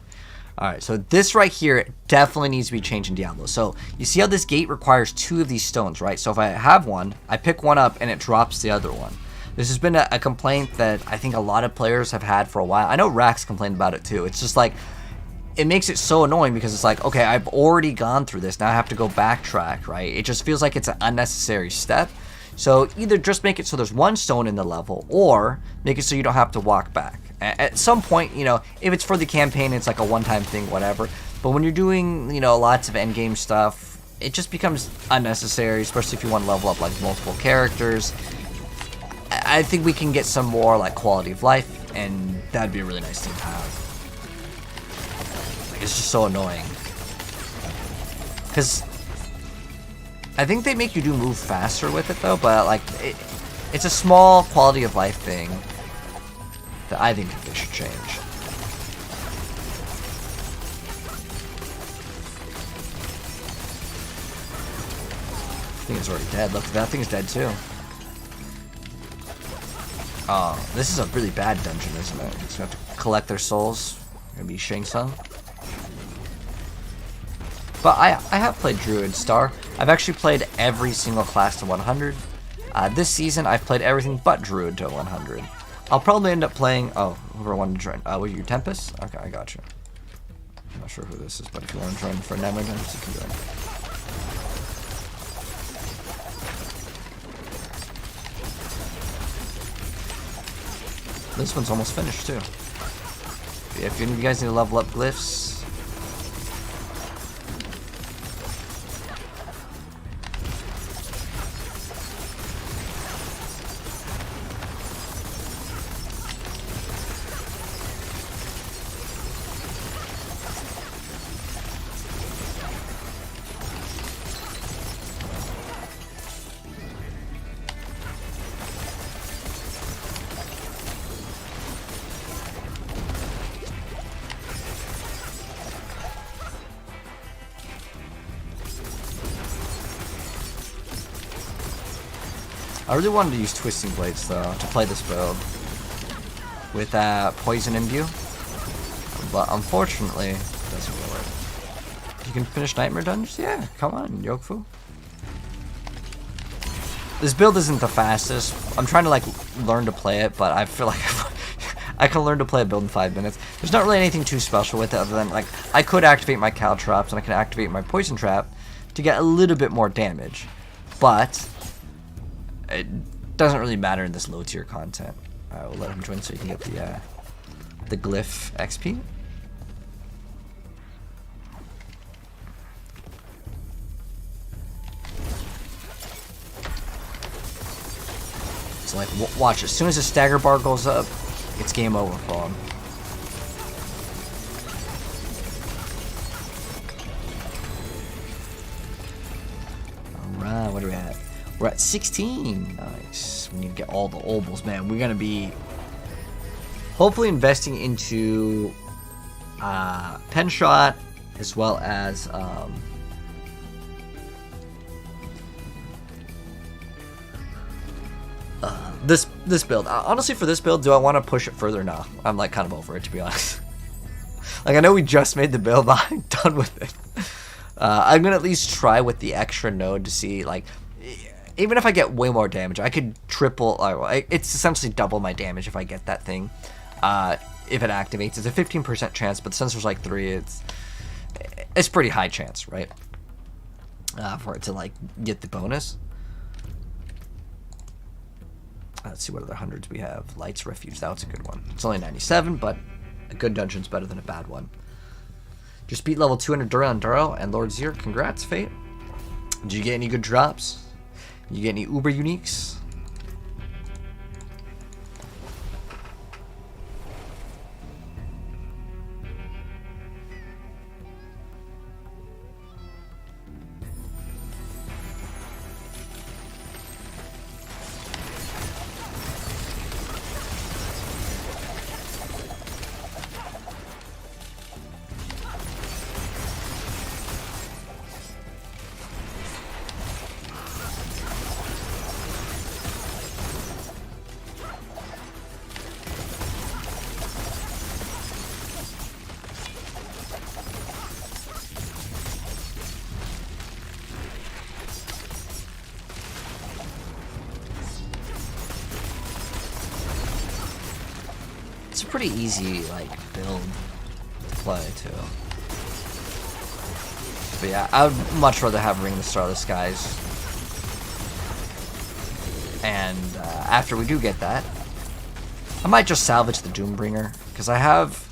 alright, so this right here definitely needs to be changed in Diablo. So, you see how this gate requires 2 of these stones, right? So if I have one, I pick one up and it drops the other one. This has been a complaint that I think a lot of players have had for a while. I know Rax complained about it too. It's just like, it makes it so annoying because it's like, okay, I've already gone through this. Now I have to go backtrack, right? It just feels like it's an unnecessary step. So either just make it so there's 1 stone in the level, or make it so you don't have to walk back. At some point, you know, if it's for the campaign, it's like a one-time thing, whatever. But when you're doing, you know, lots of endgame stuff, it just becomes unnecessary, especially if you want to level up like multiple characters. I think we can get some more like quality of life, and that'd be a really nice thing to have. Like, it's just so annoying. Because I think they make you do move faster with it though, but like it's a small quality of life thing that I think they should change. I think it's already dead. Look, that thing's dead too. Oh, this is a really bad dungeon, isn't it? Because you have to collect their souls. Gonna be Shang Tsung. But I have played Druid Star. I've actually played every single class to 100. This season, I've played everything but Druid to 100. I'll probably end up playing... Oh, whoever wanted to join. Were you Tempest? Okay, I got you. I'm not sure who this is, but if you want to join for Nightmare Dungeons, you can join. This one's almost finished, too. If any of you guys need to level up glyphs... I really wanted to use Twisting Blades though to play this build with Poison Imbue, but unfortunately it doesn't really work. You can finish Nightmare Dungeons? Yeah, come on, Yokefu. This build isn't the fastest. I'm trying to like learn to play it, but I feel like I can learn to play a build in 5 minutes. There's not really anything too special with it other than like I could activate my Caltrops and I can activate my Poison Trap to get a little bit more damage, but it doesn't really matter in this low tier content. I will let him join so you can get the glyph XP. So like, watch, as soon as the stagger bar goes up, it's game over for him. Alright, what are we at? We're at 16. Nice. We need to get all the obols, man. We're gonna be hopefully investing into pen shot as well as this build. Honestly, for this build, do I want to push it further? No, I'm like kind of over it, to be honest. Like, I know we just made the build, but I'm done with it. I'm gonna at least try with the extra node to see, like, even if I get way more damage, I could triple. It's essentially double my damage if I get that thing. If it activates, it's a 15% chance, but since there's like 3, it's pretty high chance, right? For it to like get the bonus. Let's see what other hundreds we have. Light's Refuge, that was a good one. It's only 97, but a good dungeon's better than a bad one. Just beat level 200 Duro on Duro and Lord Zir. Congrats, Fate. Did you get any good drops? You get any Uber uniques? It's a pretty easy, like, build to play, too. But yeah, I would much rather have Ring the Starless Skies. And after we do get that, I might just salvage the Doombringer, because I have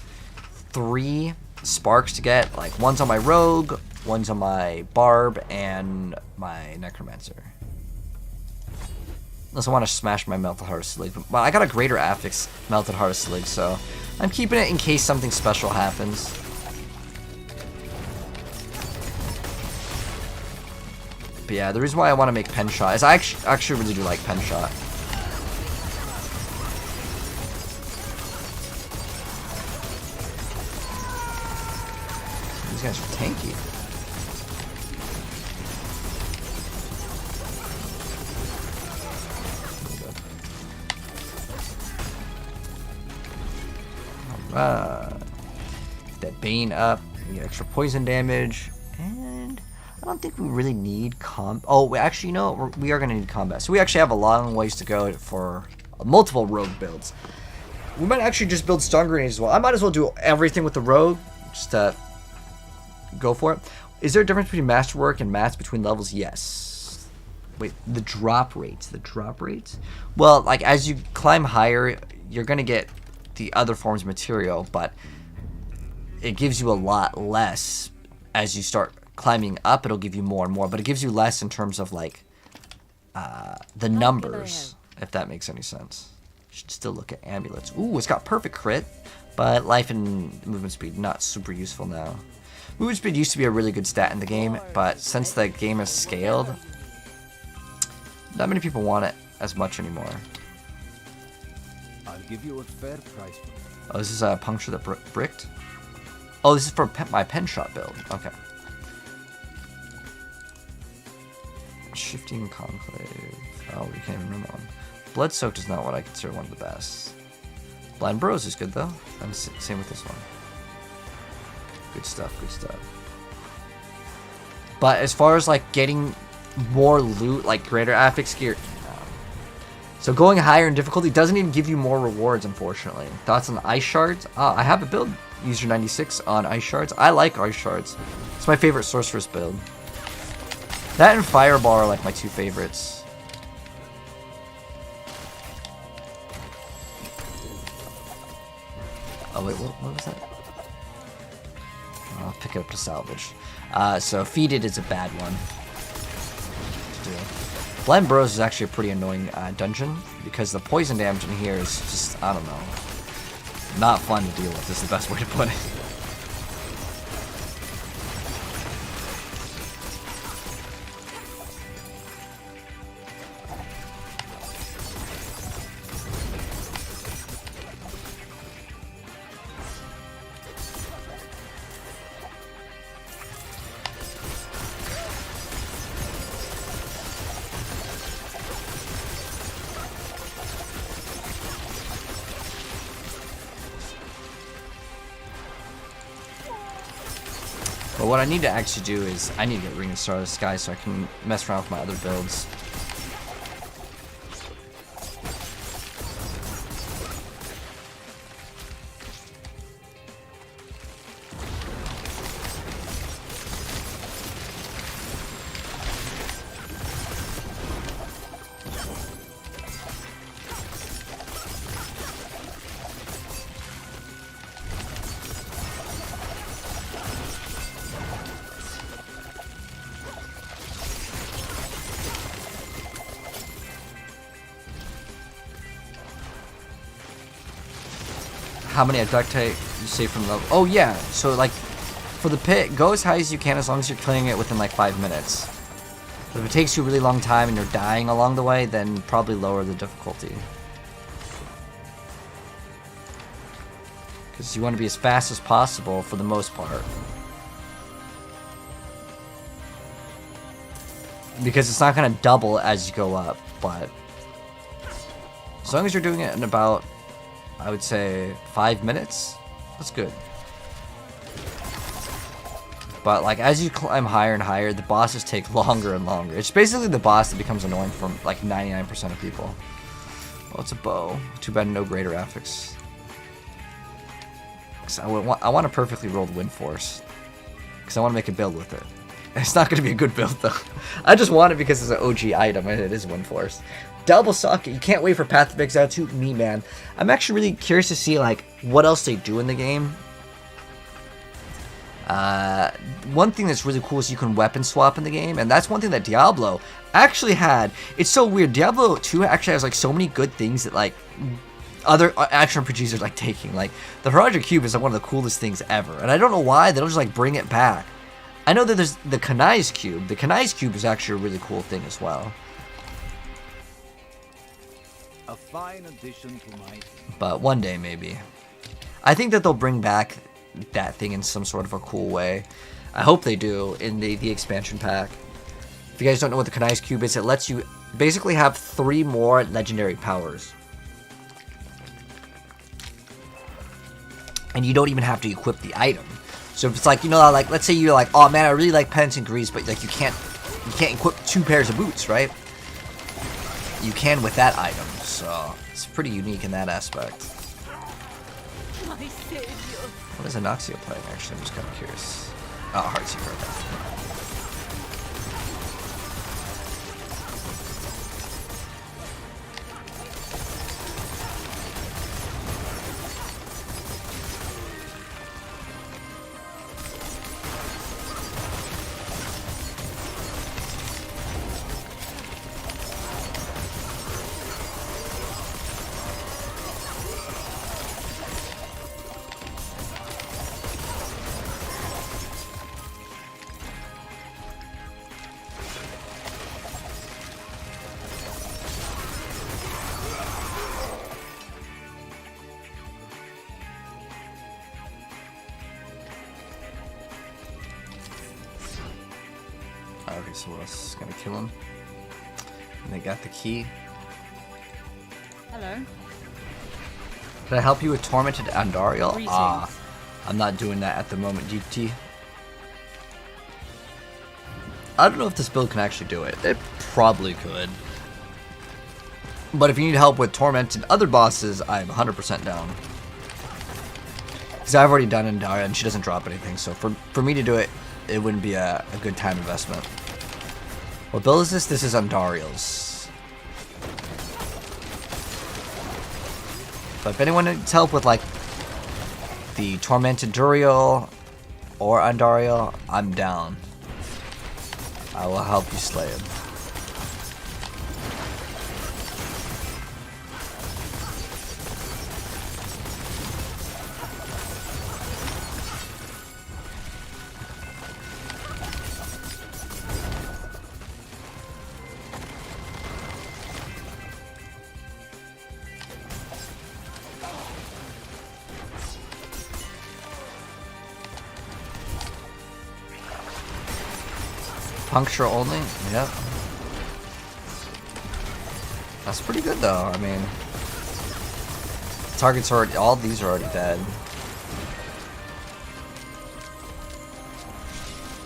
3 sparks to get. Like, one's on my Rogue, one's on my Barb, and my Necromancer. Unless I want to smash my Melted Heart of Slig. But I got a greater affix Melted Heart of Slig, so I'm keeping it in case something special happens. But yeah, the reason why I want to make Pen Shot is I actually really do like Pen Shot. These guys are tanky. That Bane up, we get extra poison damage, and I don't think we really need oh, actually, you know, we are going to need combat. So we actually have a long ways to go for multiple rogue builds. We might actually just build stun grenades as well. I might as well do everything with the rogue, just to go for it. Is there a difference between masterwork and mats between levels? Yes. Wait, the drop rates. Well, like, as you climb higher, you're going to get the other forms of material, but it gives you a lot less. As you start climbing up, it'll give you more and more, but it gives you less in terms of like the numbers, if that makes any sense. You should still look at amulets. Ooh, it's got perfect crit, but life and movement speed not super useful now. Movement speed used to be a really good stat in the game, but since the game has scaled, not many people want it as much anymore. I'll give you a fair price. Oh, this is a puncture that bricked? Oh, this is for my Pen Shot build. Okay. Shifting Conclave. Oh, we can't even remember one. Blood Soaked is not what I consider one of the best. Blind Burrows is good though. And same with this one. Good stuff, good stuff. But as far as like getting more loot, like greater affix gear, no. So going higher in difficulty doesn't even give you more rewards, unfortunately. Thoughts on Ice Shards? I have a build, User 96, on Ice Shards. I like Ice Shards. It's my favorite Sorceress build. That and Fireball are like my two favorites. Oh wait, what was that? I'll pick it up to salvage. So Feeded is a bad one to do. Blind Burrows is actually a pretty annoying dungeon because the poison damage in here is just, I don't know, not fun to deal with is the best way to put it. But what I need to actually do is I need to get Ring of Star of the Sky so I can mess around with my other builds. How many abductite you save from level? Oh yeah, so like for the pit, go as high as you can as long as you're clearing it within like 5 minutes. But if it takes you a really long time and you're dying along the way, then probably lower the difficulty. Because you want to be as fast as possible for the most part. Because it's not going to double as you go up, but as long as you're doing it in about, I would say, 5 minutes, that's good. But like as you climb higher and higher, the bosses take longer and longer. It's basically the boss that becomes annoying for like 99% of people. Well, it's a bow. Too bad no greater affix. Cause I want a perfectly rolled Wind Force. Because I want to make a build with it. It's not going to be a good build though. I just want it because it's an OG item and it is Wind Force. Double socket. You can't wait for Path of Exile 2. Me, man. I'm actually really curious to see like what else they do in the game. One thing that's really cool is you can weapon swap in the game, and that's one thing that Diablo actually had. It's so weird. Diablo 2 actually has like so many good things that like other action RPGs are like taking. Like the Horadric Cube is like one of the coolest things ever, and I don't know why they don't just like bring it back. I know that there's the Kanai's Cube. The Kanai's Cube is actually a really cool thing as well. A fine addition to my... But one day maybe. I think that they'll bring back that thing in some sort of a cool way. I hope they do in the expansion pack. If you guys don't know what the Kanai's Cube is, it lets you basically have 3 more legendary powers. And you don't even have to equip the item. So if it's like, you know, like let's say you're like, oh man, I really like Penitent Greaves, but like you can't equip 2 pairs of boots, right? You can with that item, so it's pretty unique in that aspect. My savior. What is Anoxia playing, actually? I'm just kind of curious. Oh, Heartseeker, okay. Okay, so what else is gonna kill him? They got the key. Hello. Can I help you with Tormented Andariel? Greetings. I'm not doing that at the moment, GT. I don't know if this build can actually do it. It probably could. But if you need help with Tormented other bosses, I'm 100% down. Because I've already done Andariel and she doesn't drop anything. So for me to do it, it wouldn't be a good time investment. What build is this? This is Andariel's. But if anyone needs help with like the Tormented Duriel or Andariel, I'm down. I will help you slay him. Puncture only? Yep. That's pretty good though, I mean. Targets are already, all these are already dead.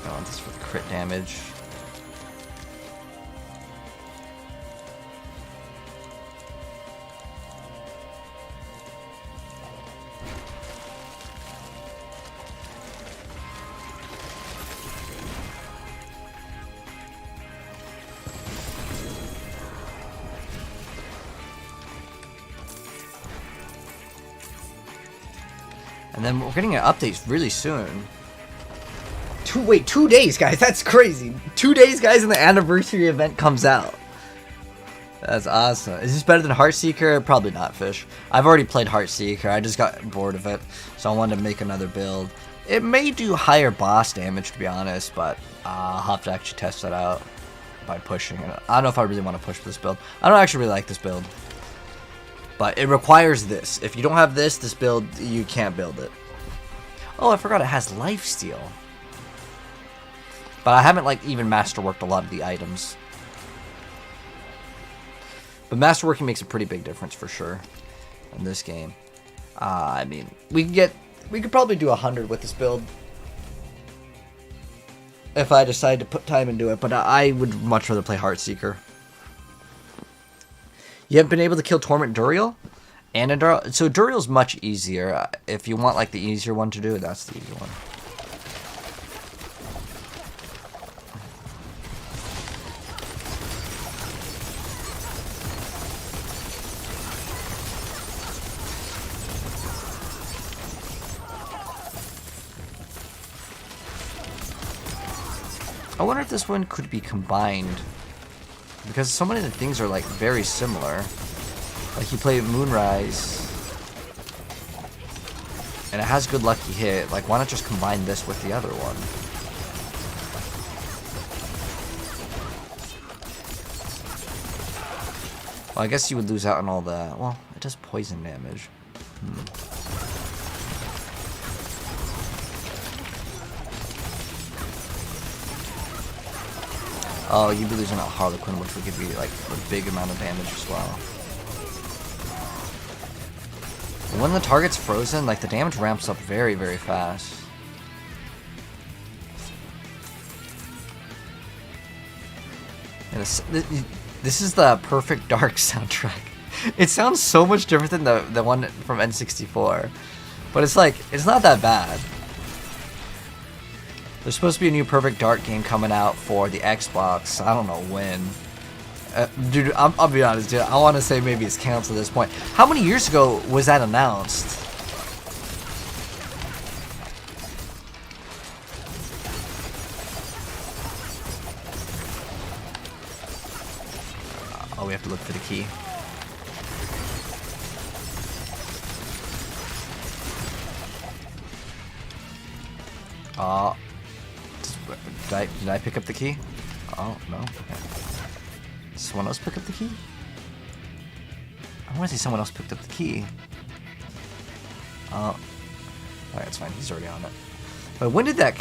I want this for the crit damage. And then we're getting an update really soon. 2 days, guys. That's crazy. 2 days, guys, and the anniversary event comes out. That's awesome. Is this better than Heartseeker? Probably not, Fish. I've already played Heartseeker. I just got bored of it, so I wanted to make another build. It may do higher boss damage, to be honest, but I'll have to actually test that out by pushing it. I don't know if I really want to push this build. I don't actually really like this build. But it requires this. If you don't have this build, you can't build it. Oh, I forgot it has lifesteal. But I haven't like even masterworked a lot of the items. But masterworking makes a pretty big difference for sure in this game. I mean, we could probably do 100 with this build if I decide to put time into it. But I would much rather play Heartseeker. You haven't been able to kill Torment Duriel? And Andariel? So Duriel's much easier. If you want like the easier one to do, that's the easy one. I wonder if this one could be combined. Because so many of the things are like very similar. Like you play Moonrise and it has good lucky hit. Like why not just combine this with the other one? Well, I guess you would lose out on all the... Well, it does poison damage. Oh, you'd be losing out Harlequin, which would give you like a big amount of damage as well. When the target's frozen, like the damage ramps up very, very fast. And this is the Perfect Dark soundtrack. It sounds so much different than the one from N64, but it's like it's not that bad. There's supposed to be a new Perfect Dark game coming out for the Xbox. I don't know when. Dude, I'll be honest, dude. I want to say maybe it's canceled at this point. How many years ago was that announced? Oh, we have to look for the key. Did I pick up the key? Oh, no. Okay. Did someone else pick up the key? I want to say someone else picked up the key. Oh. Alright, it's fine. He's already on it. But when did that...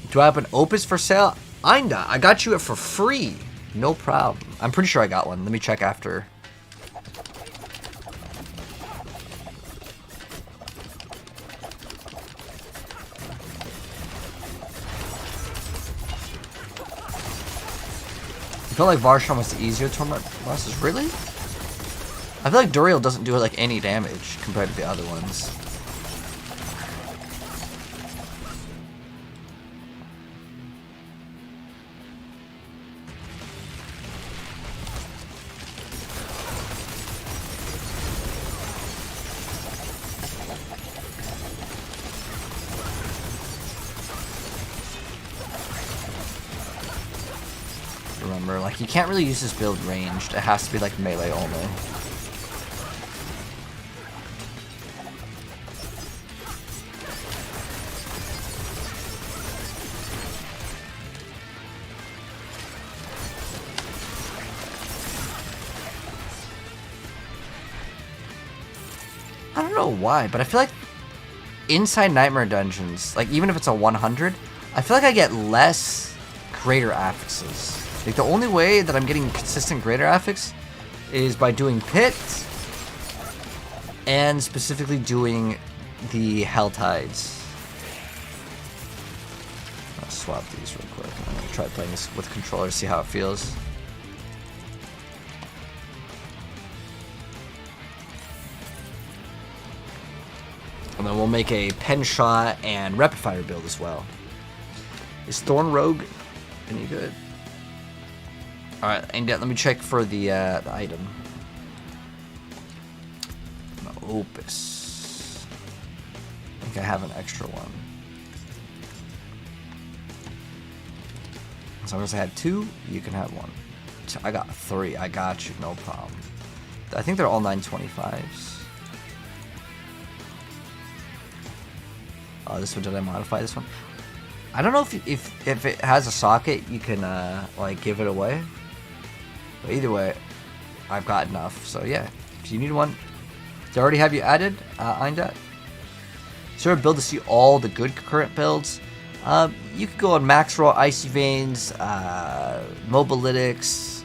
Do I have an Opus for sale? Ainda, I got you it for free. No problem. I'm pretty sure I got one. Let me check after. I feel like Varsham was the easier tournament bosses. Really? I feel like Duriel doesn't do like any damage compared to the other ones. Remember, like, you can't really use this build ranged. It has to be like melee only. I don't know why, but I feel like inside Nightmare Dungeons, like even if it's a 100, I feel like I get less greater affixes. Like the only way that I'm getting consistent greater affix is by doing pit and specifically doing the Hell Tides. I'll swap these real quick. I'm gonna try playing this with controller, see how it feels. And then we'll make a pen shot and rapid fire build as well. Is Thorn Rogue any good? Alright, and let me check for the item. Opus. I think I have an extra one. As long as I had 2, you can have 1. I got 3. I got you, no problem. I think they're all 925s. Oh, this one, did I modify this one? I don't know if it has a socket, you can like give it away. But either way, I've got enough. So yeah, if you need one, do I already have you added, Eindat? Sort of build to see all the good current builds. You could go on Max Roll, Icy Veins, Mobilytics,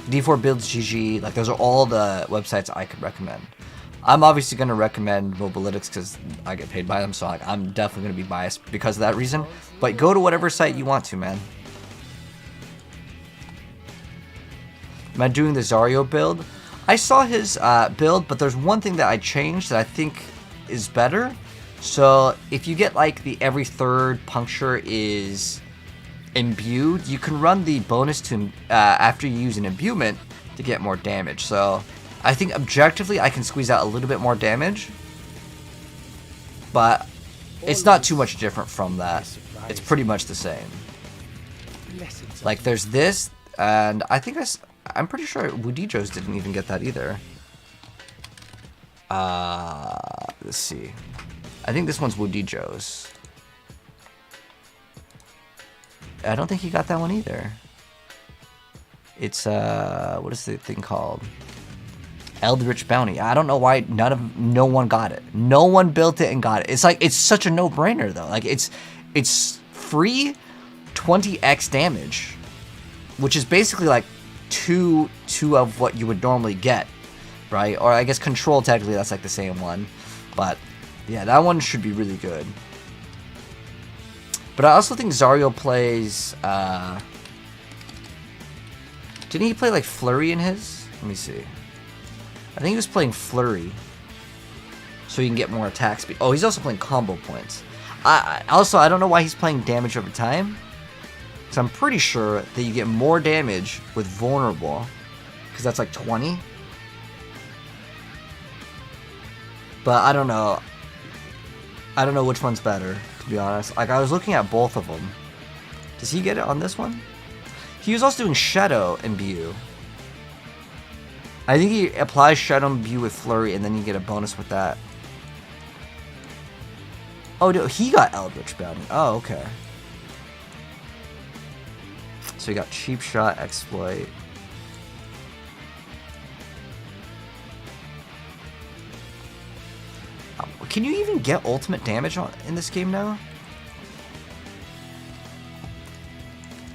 D4 Builds GG. Like those are all the websites I could recommend. I'm obviously going to recommend Mobilytics because I get paid by them, so like, I'm definitely going to be biased because of that reason. But go to whatever site you want to, man. Am I doing the Zario build? I saw his build, but there's one thing that I changed that I think is better. So if you get like the every third puncture is imbued, you can run the bonus to after you use an imbuement to get more damage. So I think objectively I can squeeze out a little bit more damage, but it's not too much different from that. It's pretty much the same. Like there's this, and I think I'm pretty sure Wudijo's didn't even get that either. Let's see. I think this one's Wudijo's. I don't think he got that one either. It's what is the thing called? Eldritch Bounty. I don't know why no one got it. No one built it and got it. It's like it's such a no-brainer though. Like it's free 20x damage, which is basically like two of what you would normally get, right? Or I guess Control technically that's like the same one, but yeah, that one should be really good. But I also think Zario plays. Didn't he play like Flurry in his? Let me see. I think he was playing Flurry, so you can get more attack speed. Oh, he's also playing combo points. I don't know why he's playing damage over time, because I'm pretty sure that you get more damage with vulnerable, because that's like 20. But I don't know. I don't know which one's better, to be honest. Like I was looking at both of them. Does he get it on this one? He was also doing Shadow Imbue. I think he applies Shadow Imbue with Flurry, and then you get a bonus with that. Oh, no, he got Eldritch Bounty. Oh, okay. So you got Cheap Shot, Exploit. Can you even get ultimate damage in this game now?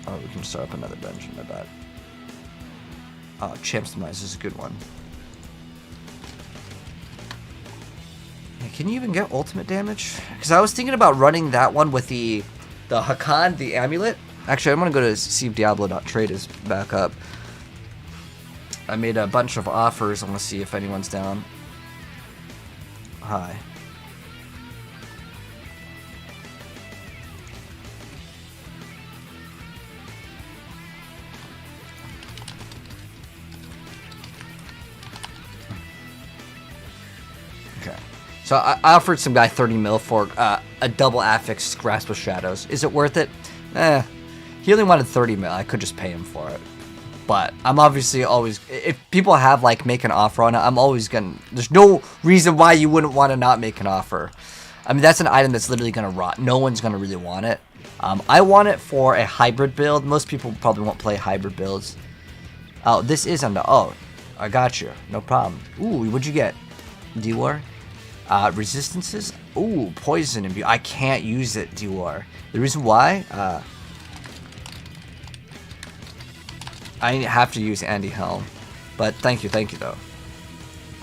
Oh, we can start up another dungeon, my bad. Oh, Champ's Demise is a good one. Yeah, can you even get ultimate damage? Because I was thinking about running that one with the Hakan, the amulet. Actually, I'm going to go to see if Diablo.trade is back up. I made a bunch of offers. I want to see if anyone's down. Hi. Okay. So I offered some guy 30 mil for a double affix Grasp of Shadows. Is it worth it? He only wanted 30 mil. I could just pay him for it. But I'm obviously always, if people have like make an offer on it, I'm always gonna, there's no reason why you wouldn't want to not make an offer. I mean, that's an item that's literally gonna rot. No one's gonna really want it. I want it for a hybrid build. Most people probably won't play hybrid builds. Oh, this is under, oh, I got you. No problem. Ooh, what'd you get? D-War? Resistances? Ooh, poison and I can't use it, D-War. The reason why, I have to use Andy Helm, but thank you though.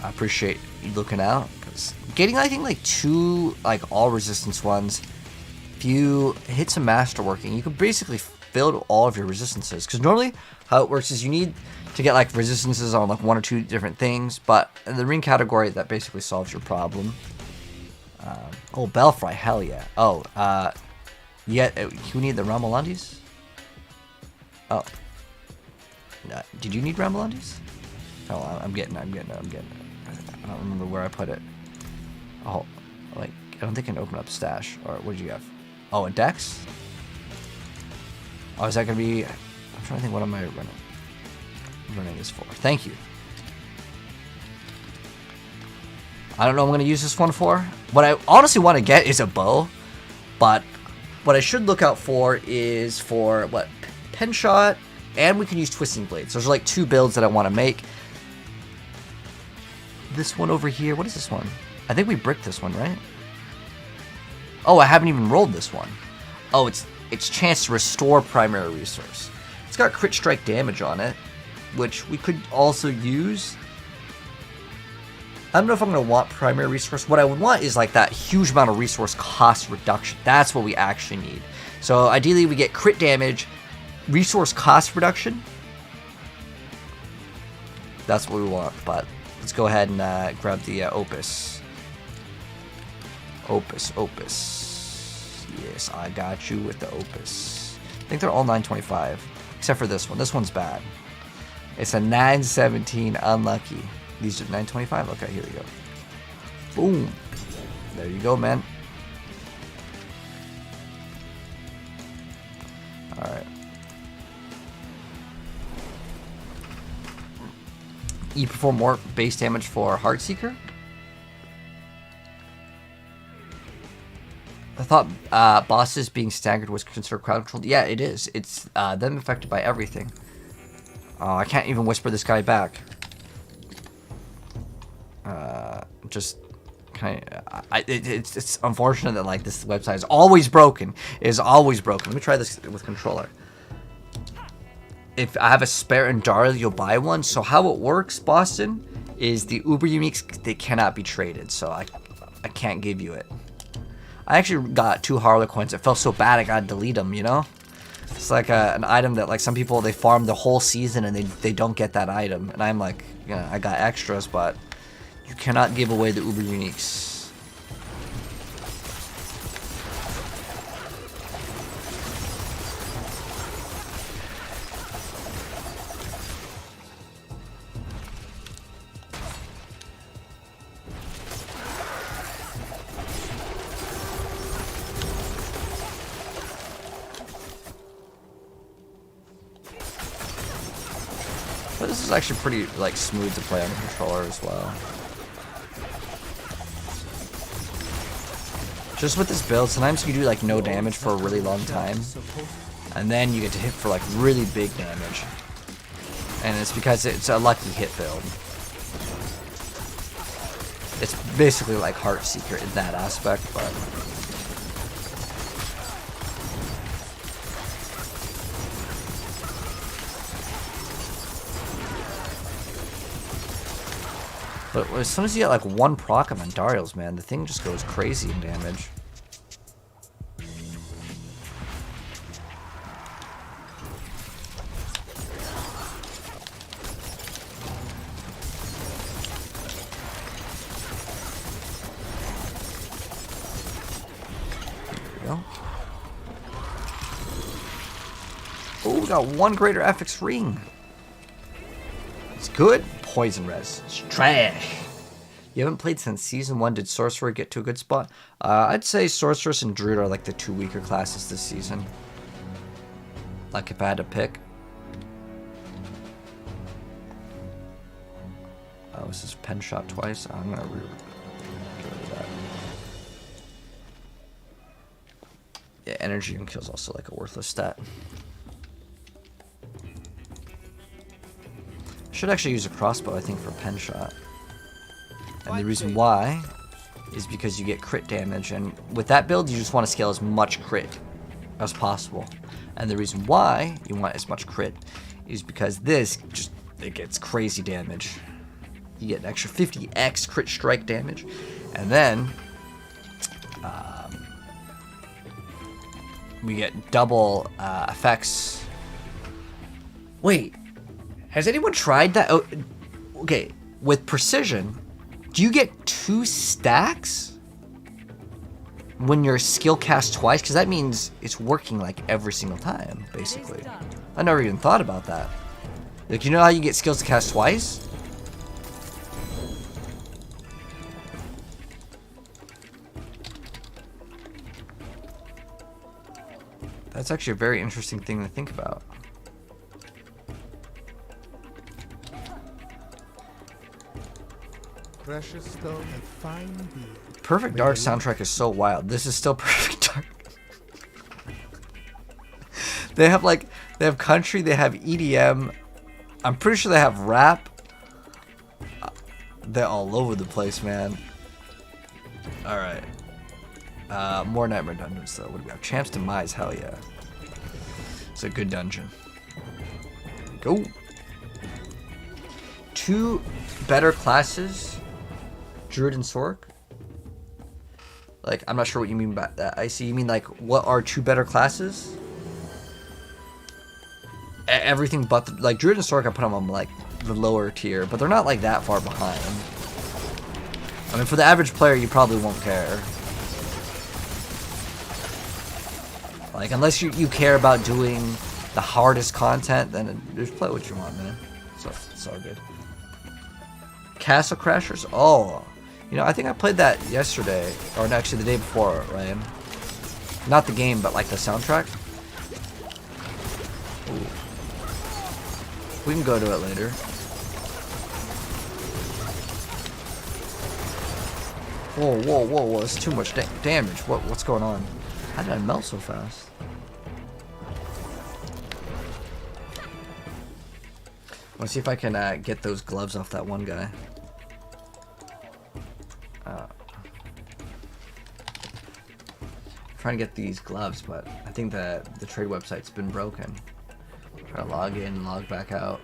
I appreciate you looking out. Cause getting I think like 2 like all resistance ones. If you hit some masterworking, you can basically build all of your resistances. Because normally how it works is you need to get like resistances on like 1 or 2 different things, but in the ring category that basically solves your problem. Oh, Belfry, hell yeah. Oh, yeah, you need the Ramelandis? Oh. Did you need Ramelandis? Oh, I'm getting it. I don't remember where I put it. Oh, like, I don't think I can open up stash. Or what did you have? Oh, a Dex? Oh, is that going to be... I'm trying to think, what am I running this for? Thank you. I don't know what I'm going to use this one for. What I honestly want to get is a bow. But what I should look out for is for, what, pen shot... And we can use Twisting Blades. Those are like 2 builds that I want to make. This one over here. What is this one? I think we bricked this one, right? Oh, I haven't even rolled this one. Oh, it's chance to restore primary resource. It's got crit strike damage on it, which we could also use. I don't know if I'm going to want primary resource. What I would want is like that huge amount of resource cost reduction. That's what we actually need. So ideally we get crit damage, resource cost reduction. That's what we want, but let's go ahead and grab the Opus. Opus. Yes, I got you with the Opus. I think they're all 925, except for this one. This one's bad. It's a 917, unlucky. These are 925? Okay, here we go. Boom. There you go, man. Alright. You perform more base damage for Heartseeker? I thought bosses being staggered was considered crowd controlled. Yeah, it is. It's them affected by everything. Oh, I can't even whisper this guy back. Just kind of... It's unfortunate that like this website is always broken. It is always broken. Let me try this with controller. If I have a spare Endara, you'll buy one. So how it works, Boston, is the Uber Uniques, they cannot be traded. So I can't give you it. I actually got 2 Harlequins. It felt so bad I gotta delete them, you know? It's like an item that like some people, they farm the whole season and they don't get that item. And I'm like, yeah, I got extras, but you cannot give away the Uber Uniques. But this is actually pretty like smooth to play on the controller as well. Just with this build, sometimes you do like no damage for a really long time, and then you get to hit for like really big damage. And it's because it's a lucky hit build. It's basically like Heartseeker in that aspect, but But as soon as you get like one proc on Darius, man, the thing just goes crazy in damage. Oh, we got one greater FX ring. It's good. Poison res. It's trash. You haven't played since season 1. Did Sorcerer get to a good spot? I'd say Sorceress and Druid are like the 2 weaker classes this season. Like if I had to pick. Oh, this is pen shot twice. I'm gonna get rid of that. Yeah, energy and kill is also like a worthless stat. Should actually use a crossbow, I think, for pen shot. And the reason why is because you get crit damage, and with that build, you just want to scale as much crit as possible. And the reason why you want as much crit is because this just, it gets crazy damage. You get an extra 50x crit strike damage, and then we get double effects. Wait. Has anyone tried that? Oh, okay, with precision, do you get 2 stacks when you're skill cast twice? Because that means it's working like every single time, basically. I never even thought about that. Like, you know how you get skills to cast twice? That's actually a very interesting thing to think about. Precious stone and fine bead. Perfect Dark soundtrack is so wild. This is still Perfect Dark. They have country, they have EDM. I'm pretty sure they have rap. They're all over the place, man. Alright. More Nightmare Dungeons, though. What do we have? Champs Demise, hell yeah. It's a good dungeon. Go. 2 better classes. Druid and Sork. Like, I'm not sure what you mean by that. I see you mean like, what are 2 better classes? Everything but the, like Druid and Sork, I put them on like the lower tier, but they're not like that far behind. I mean, for the average player, you probably won't care. Like, unless you care about doing the hardest content, then just play what you want, man. So it's all good. Castle Crashers? Oh, you know, I think I played that yesterday, or actually the day before, Ryan. Not the game, but like the soundtrack. Ooh. We can go to it later. Whoa, whoa, whoa, whoa! It's too much damage. What's going on? How did I melt so fast? Let's see if I can get those gloves off that one guy. Trying to get these gloves, but I think the trade website's been broken. Try to log in, log back out.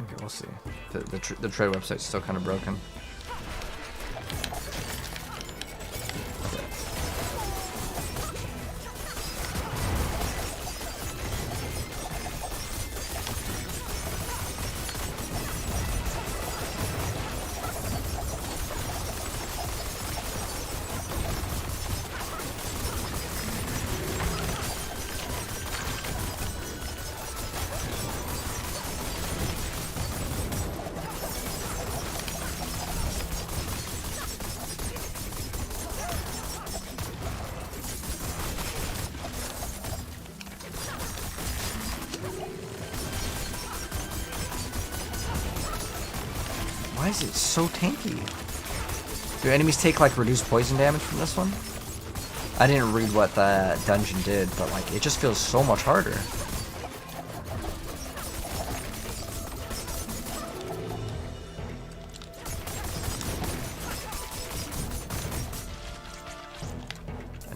Okay, we'll see. The trade website's still kind of broken. Why is it so tanky? Do enemies take like reduced poison damage from this one? I didn't read what the dungeon did, but like it just feels so much harder.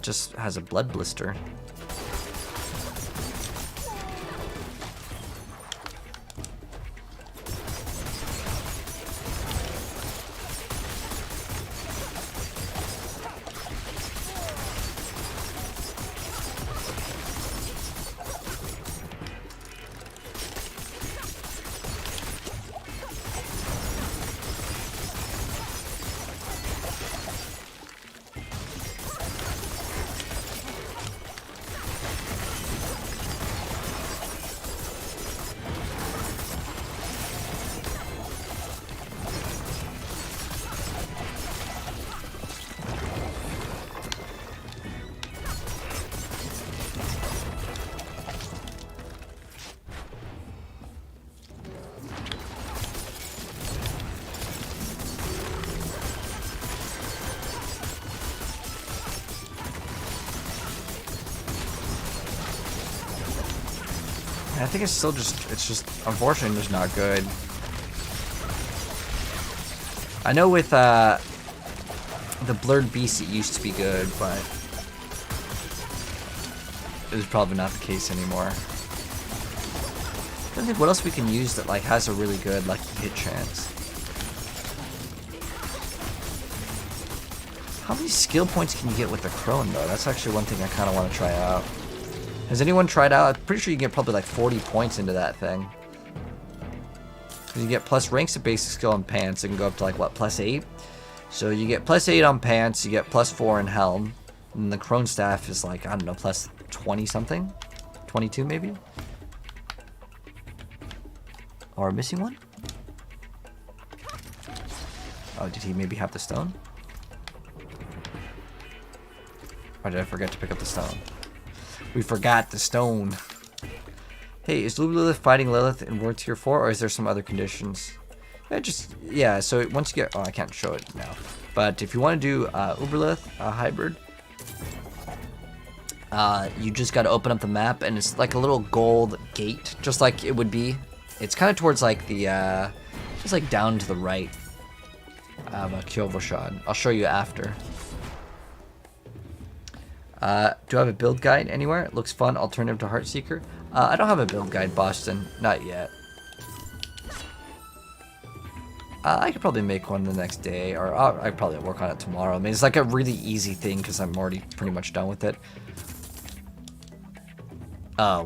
just has a blood blister. I think it's still just unfortunately just not good. I know with the Blurred Beast it used to be good, but it was probably not the case anymore. I don't think what else we can use that like has a really good like hit chance. How many skill points can you get with the Crone though? That's actually one thing I kind of want to try out. Has anyone tried out? I'm pretty sure you can get probably like 40 points into that thing. Because you get plus ranks of basic skill on pants. It can go up to like what, plus 8? So you get plus 8 on pants, you get plus 4 in helm. And the Crone staff is like, I don't know, plus 20 something? 22 maybe? Or missing one? Oh, did he maybe have the stone? Or did I forget to pick up the stone? We forgot the stone. Hey, is Lilith fighting Lilith in World Tier 4, or is there some other conditions? Yeah, so once you get... Oh, I can't show it now. But if you want to do Uberlith hybrid, you just got to open up the map, and it's like a little gold gate, just like it would be. It's kind of towards like the... just like down to the right of Kyovoshad. I'll show you after. Do I have a build guide anywhere? It looks fun. Alternative to Heartseeker. I don't have a build guide, Boston. Not yet. I could probably make one the next day, or I probably work on it tomorrow. I mean, it's like a really easy thing because I'm already pretty much done with it.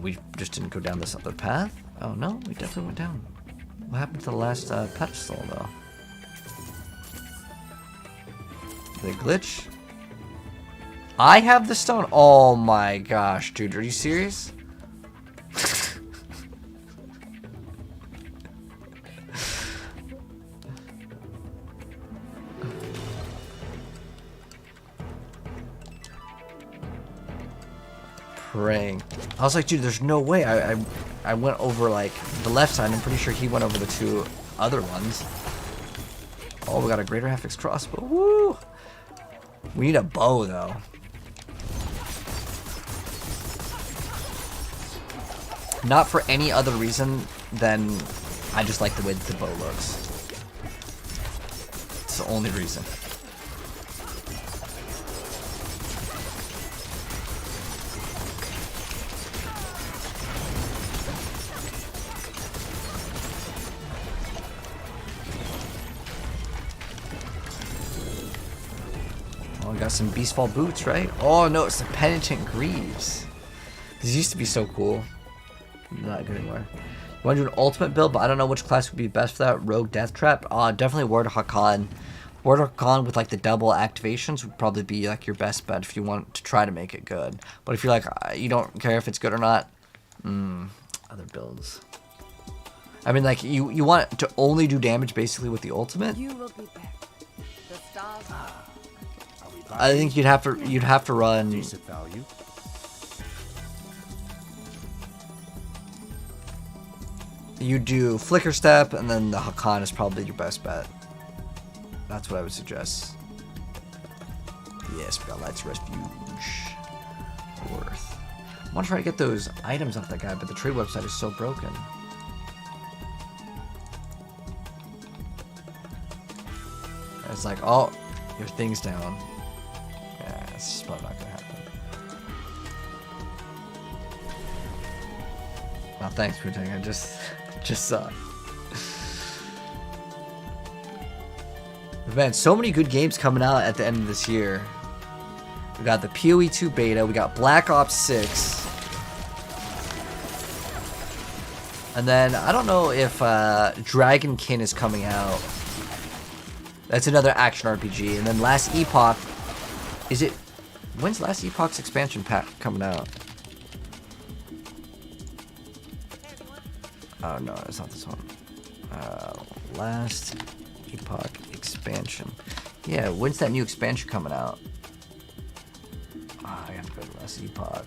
We just didn't go down this other path. Oh no, we definitely went down. What happened to the last pedestal though? Did they glitch? I have the stone. Oh my gosh, dude, are you serious? Praying. I was like, dude, there's no way. I went over like the left side. I'm pretty sure he went over the two other ones. Oh, we got a greater half-fixed crossbow. Woo! We need a bow though. Not for any other reason than I just like the way that the bow looks. It's the only reason. Oh, we got some Beastfall boots, right? Oh no, it's the Penitent Greaves. These used to be so cool. Not good anymore. You want to do an ultimate build, but I don't know which class would be best for that. Rogue Death Trap? Definitely Ward Hakan. Ward Hakan with like the double activations would probably be like your best bet if you want to try to make it good. But if you're like, you don't care if it's good or not, other builds. I mean, like, you want to only do damage basically with the ultimate? You will be back. The stars I think you'd have to run... Decent value. You do Flicker Step, and then the Hakan is probably your best bet. That's what I would suggest. Yes, we got Light's Refuge. Worth. I want to try to get those items off that guy, but the trade website is so broken. It's like, oh, your thing's down. Yeah, it's probably not going to happen. Oh, thanks, Putang. I just saw it. Man, so many good games coming out at the end of this year. We got the PoE 2 beta. We got Black Ops 6. And then, I don't know if Dragonkin is coming out. That's another action RPG. And then Last Epoch. Is it... When's Last Epoch's expansion pack coming out? Oh, no, it's not this one. Last Epoch expansion. Yeah, when's that new expansion coming out? I gotta go to Last Epoch.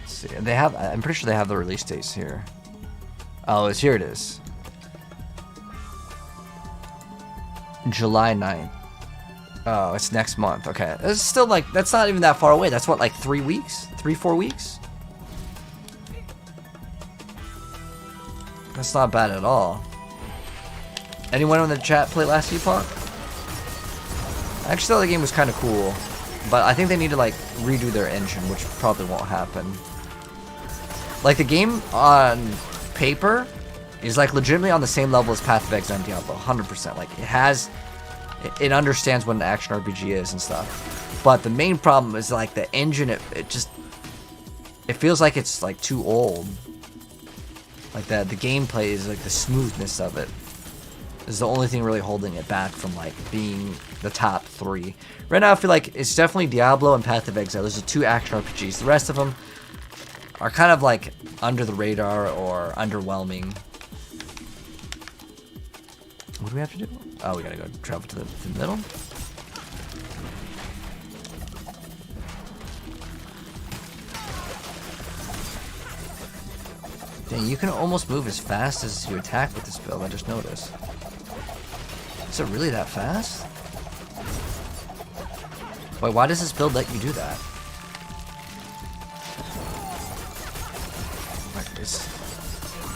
Let's see. They have. I'm pretty sure they have the release dates here. Oh, here it is. July 9th. Oh, it's next month. Okay. It's still like, that's not even that far away. That's what, like 3 weeks? 4 weeks? That's not bad at all. Anyone in the chat play Last Epoch? I actually thought the game was kind of cool. But I think they need to like redo their engine, which probably won't happen. Like the game on paper is like legitimately on the same level as Path of Exile and Diablo, 100%. Like it understands what an action RPG is and stuff. But the main problem is like the engine. It feels like it's like too old. Like the gameplay is like the smoothness of it is the only thing really holding it back from like being the top 3. Right now I feel like it's definitely Diablo and Path of Exile. Those are 2 action RPGs. The rest of them are kind of like under the radar or underwhelming. What do we have to do? Oh, we gotta go travel to the middle. Dang, you can almost move as fast as you attack with this build, I just noticed. Is it really that fast? Wait, why does this build let you do that?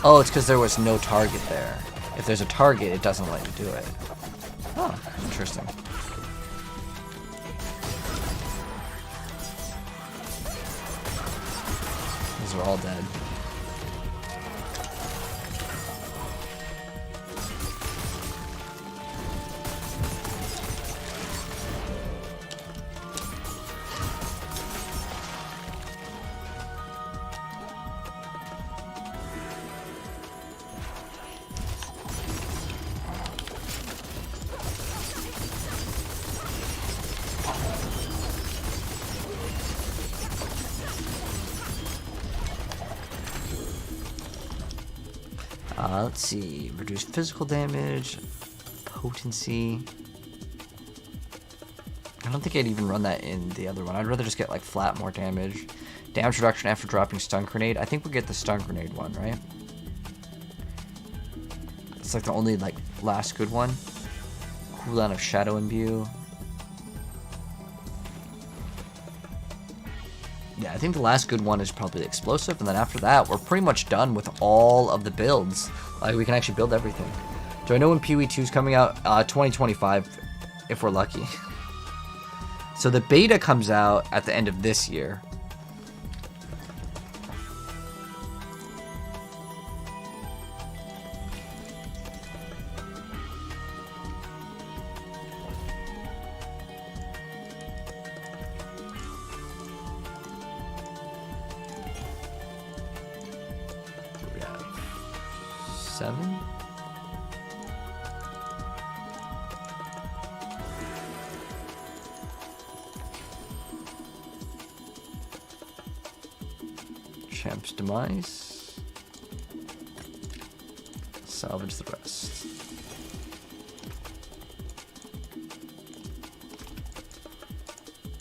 Oh, it's because there was no target there. If there's a target, it doesn't let you do it. Oh, interesting. These are all dead. Let's see. Reduce physical damage, potency. I don't think I'd even run that in the other one. I'd rather just get like flat more damage. Damage reduction after dropping stun grenade. I think we'll get the stun grenade one, right? It's like the only like last good one. Cooldown of shadow imbue. Yeah, I think the last good one is probably explosive, and then after that, we're pretty much done with all of the builds. Like, we can actually build everything. Do I know when PoE 2 is coming out? 2025, if we're lucky. So the beta comes out at the end of this year. We have 7. Champ's demise. Salvage the rest.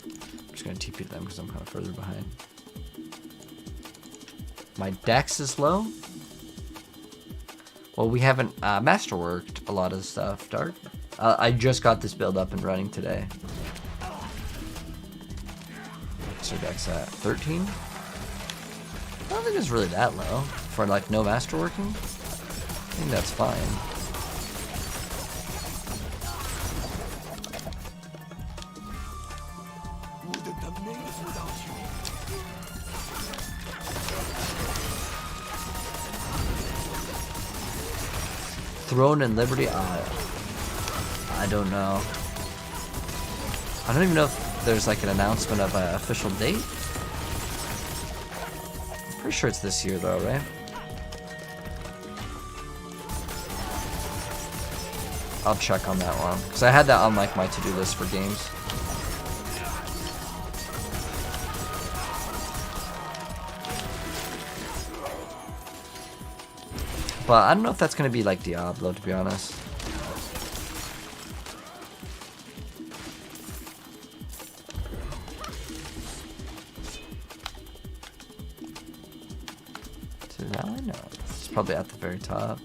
I'm just gonna TP to them because I'm kind of further behind. My dex is low. Well, we haven't masterworked a lot of stuff, Dark. I just got this build up and running today. What's our dex at? 13? I don't think it's really that low for like no masterworking. I think that's fine. Throne and Liberty? I don't know. I don't even know if there's like an announcement of an official date. I'm pretty sure it's this year though, right? I'll check on that one. Because I had that on like my to-do list for games. But I don't know if that's going to be like Diablo, to be honest. To that one? No. It's probably at the very top.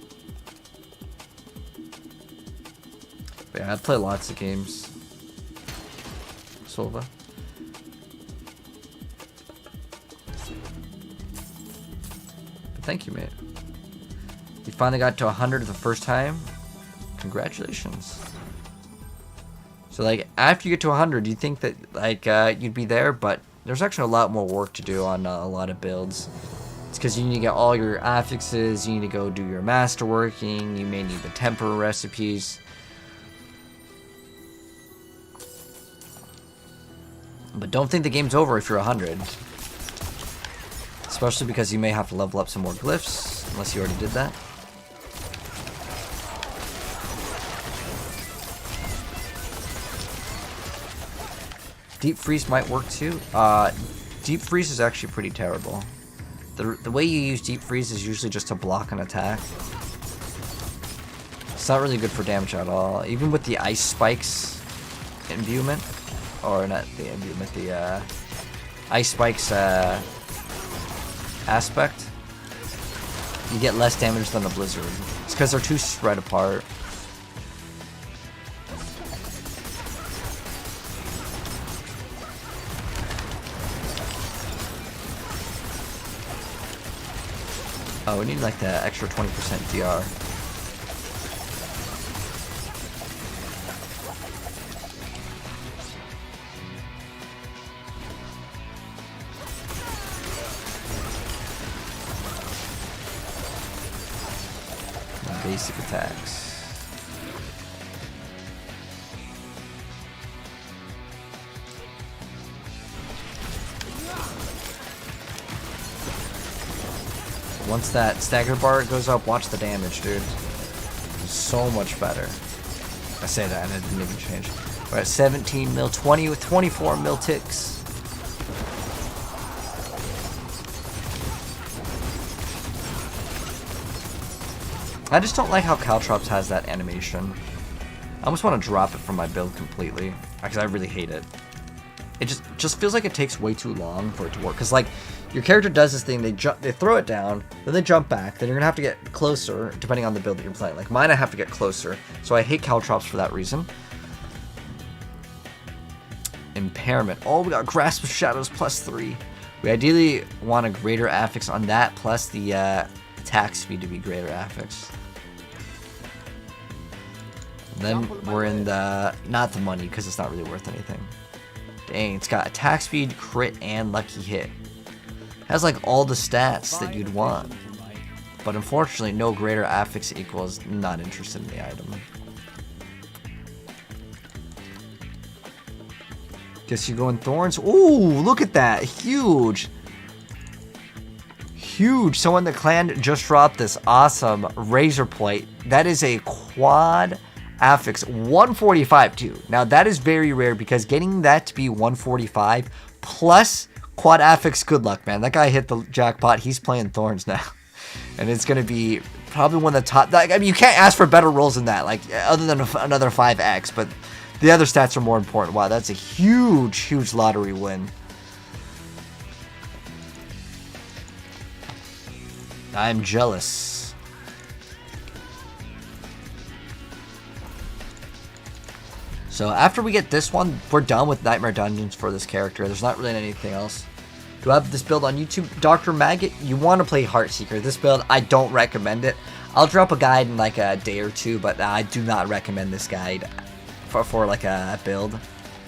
But yeah, I play lots of games. Silva. But thank you, mate. You finally got to 100 the first time. Congratulations. So like after you get to 100, you think that like you'd be there, but there's actually a lot more work to do on a lot of builds. It's because you need to get all your affixes, you need to go do your masterworking, you may need the temper recipes. But don't think the game's over if you're 100. Especially because you may have to level up some more glyphs, unless you already did that. Deep freeze might work too. Deep freeze is actually pretty terrible. The way you use deep freeze is usually just to block an attack. It's not really good for damage at all. Even with the ice spikes imbuement, or not the imbuement, the ice spikes aspect, you get less damage than a blizzard. It's because they're too spread apart. Oh, we need like the extra 20% DR. Basic attacks. Once that stagger bar goes up, watch the damage, dude. It's so much better. I say that and it didn't even change. We're at 17 mil, 20 with 24 mil ticks. I just don't like how Caltrops has that animation. I almost want to drop it from my build completely, because I really hate it. It just feels like it takes way too long for it to work. Because like your character does this thing, they throw it down, then they jump back, then you're gonna have to get closer depending on the build that you're playing. Like mine, I have to get closer, so I hate Caltrops for that reason. Impairment. Oh, we got Grasp of Shadows +3. We ideally want a greater affix on that, plus the attack speed to be greater affix. Then we're in the not the money because it's not really worth anything. Dang, it's got attack speed, crit, and lucky hit. It has like all the stats that you'd want. But unfortunately, no greater affix equals not interested in the item. Guess you're going Thorns. Ooh, look at that. Huge. Huge. Someone in the clan just dropped this awesome razor plate. That is a quad affix 145 too. Now that is very rare because getting that to be 145 plus quad affix, good luck, man. That guy hit the jackpot. He's playing Thorns now. And it's going to be probably one of the top. Like, I mean, you can't ask for better rolls than that, like other than another 5x, but the other stats are more important. Wow, that's a huge, huge lottery win. I'm jealous. So after we get this one, we're done with Nightmare Dungeons for this character. There's not really anything else. Do I have this build on YouTube? Dr. Maggot, you want to play Heartseeker. This build, I don't recommend it. I'll drop a guide in like a day or two, but I do not recommend this guide for like a build,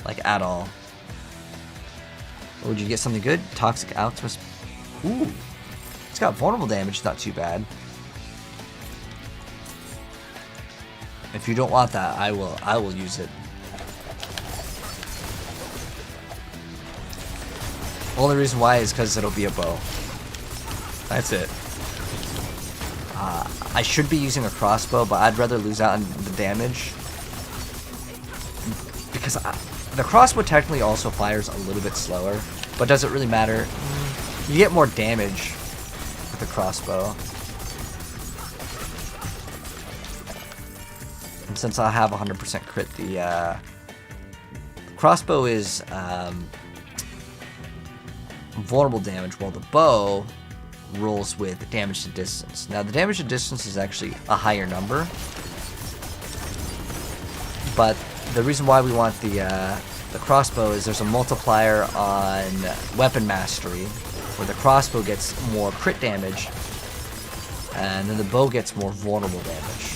like at all. Or would you get something good? Toxic Optimus. Ooh. It's got vulnerable damage, not too bad. If you don't want that, I will use it. Only reason why is because it'll be a bow. That's it. I should be using a crossbow, but I'd rather lose out on the damage. Because the crossbow technically also fires a little bit slower, but does it really matter? You get more damage with the crossbow. And since I have 100% crit, the crossbow is vulnerable damage, while the bow rolls with damage to distance. Now, the damage to distance is actually a higher number, but the reason why we want the crossbow is there's a multiplier on weapon mastery, where the crossbow gets more crit damage, and then the bow gets more vulnerable damage.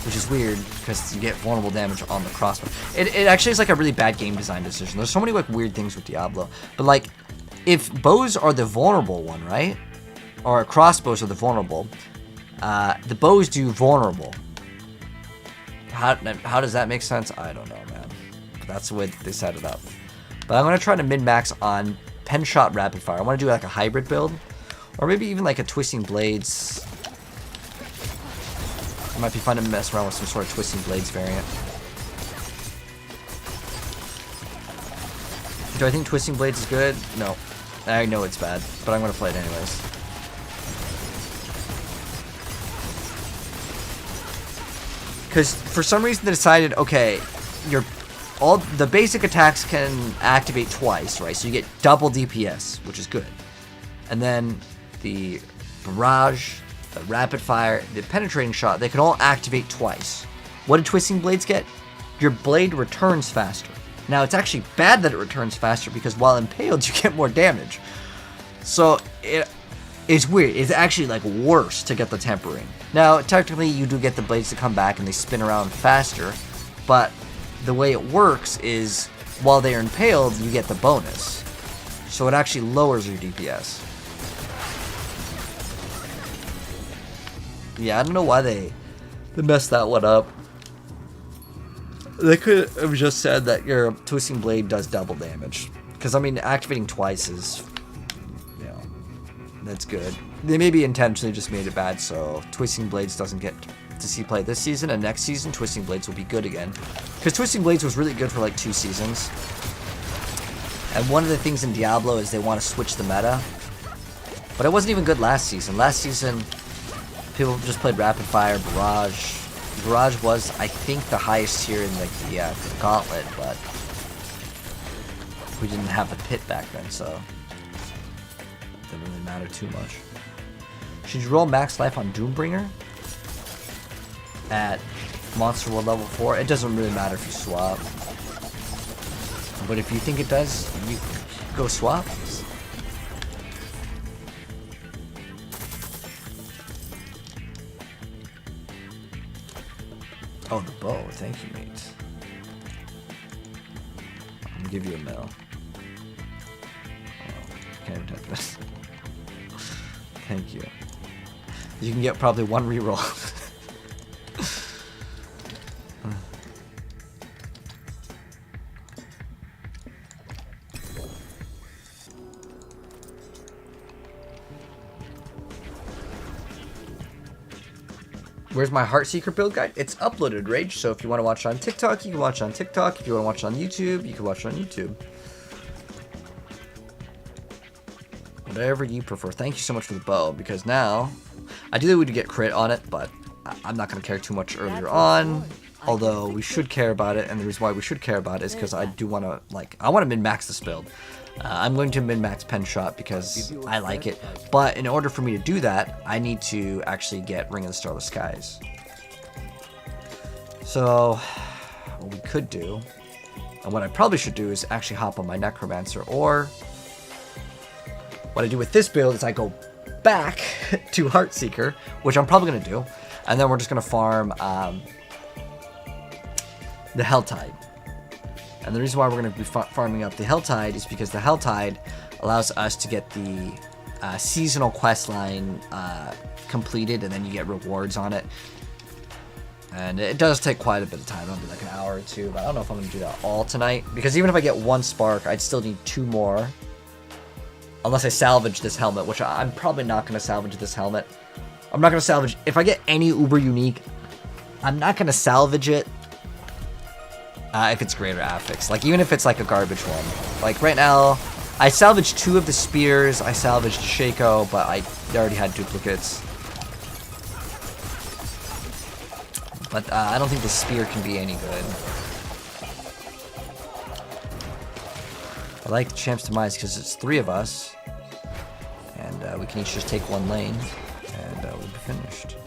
Which is weird, because you get vulnerable damage on the crossbow. It actually is like a really bad game design decision. There's so many like weird things with Diablo. But like, if bows are the vulnerable one, right? Or crossbows are the vulnerable, the bows do vulnerable. How does that make sense? I don't know, man. But that's the way they set it up. But I'm going to try to min-max on pen shot rapid fire. I want to do like a hybrid build. Or maybe even like a twisting blades. It might be fun to mess around with some sort of twisting blades variant. Do I think twisting blades is good? No. I know it's bad, but I'm going to play it anyways. Because for some reason they decided, okay, all the basic attacks can activate twice, right? So you get double DPS, which is good. And then the barrage, the rapid fire, the penetrating shot, they can all activate twice. What did twisting blades get? Your blade returns faster. Now, it's actually bad that it returns faster because while impaled, you get more damage. So, it's weird. It's actually, like, worse to get the tempering. Now, technically, you do get the blades to come back and they spin around faster. But the way it works is, while they're impaled, you get the bonus. So, it actually lowers your DPS. Yeah, I don't know why they messed that one up. They could have just said that your twisting blade does double damage. Because, I mean, activating twice is, you know, that's good. They maybe intentionally just made it bad so twisting blades doesn't get to see play this season. And next season, twisting blades will be good again. Because twisting blades was really good for like 2 seasons. And one of the things in Diablo is they want to switch the meta. But it wasn't even good last season. Last season, people just played rapid fire, barrage. Barrage was, I think, the highest tier in like the gauntlet, but we didn't have the pit back then, so it didn't really matter too much. Should you roll max life on Doombringer at Monster World level 4? It doesn't really matter if you swap, but if you think it does, you go swap. Oh, the bow. Thank you, mate. I'm gonna give you a medal. Oh, can't even touch this. Thank you. You can get probably 1 reroll. Where's my Heartseeker build guide? It's uploaded, Rage, so if you want to watch it on TikTok, you can watch it on TikTok. If you want to watch it on YouTube, you can watch it on YouTube. Whatever you prefer. Thank you so much for the bow, because now, ideally we'd get crit on it, but I'm not going to care too much earlier on, although we should care about it, and the reason why we should care about it is because I do want to, like, I want to min-max this build. I'm going to min-max pen shot because I like it, but in order for me to do that, I need to actually get Ring of the Starless Skies. So, what we could do, and what I probably should do, is actually hop on my Necromancer, or what I do with this build is I go back to Heartseeker, which I'm probably going to do, and then we're just going to farm the Helltide. And the reason why we're going to be farming up the Helltide is because the Helltide allows us to get the seasonal quest line completed, and then you get rewards on it. And it does take quite a bit of time. It'll be like an hour or two, but I don't know if I'm going to do that all tonight. Because even if I get 1 spark, I'd still need 2 more. Unless I salvage this helmet, which I'm probably not going to salvage this helmet. I'm not going to salvage... If I get any uber unique, I'm not going to salvage it if it's greater affix. Like, even if it's like a garbage one. Like, right now, I salvaged 2 of the spears. I salvaged Shaco, but they already had duplicates. But I don't think the spear can be any good. I like the Champ's Demise because it's 3 of us. And we can each just take 1 lane. And we'll be finished.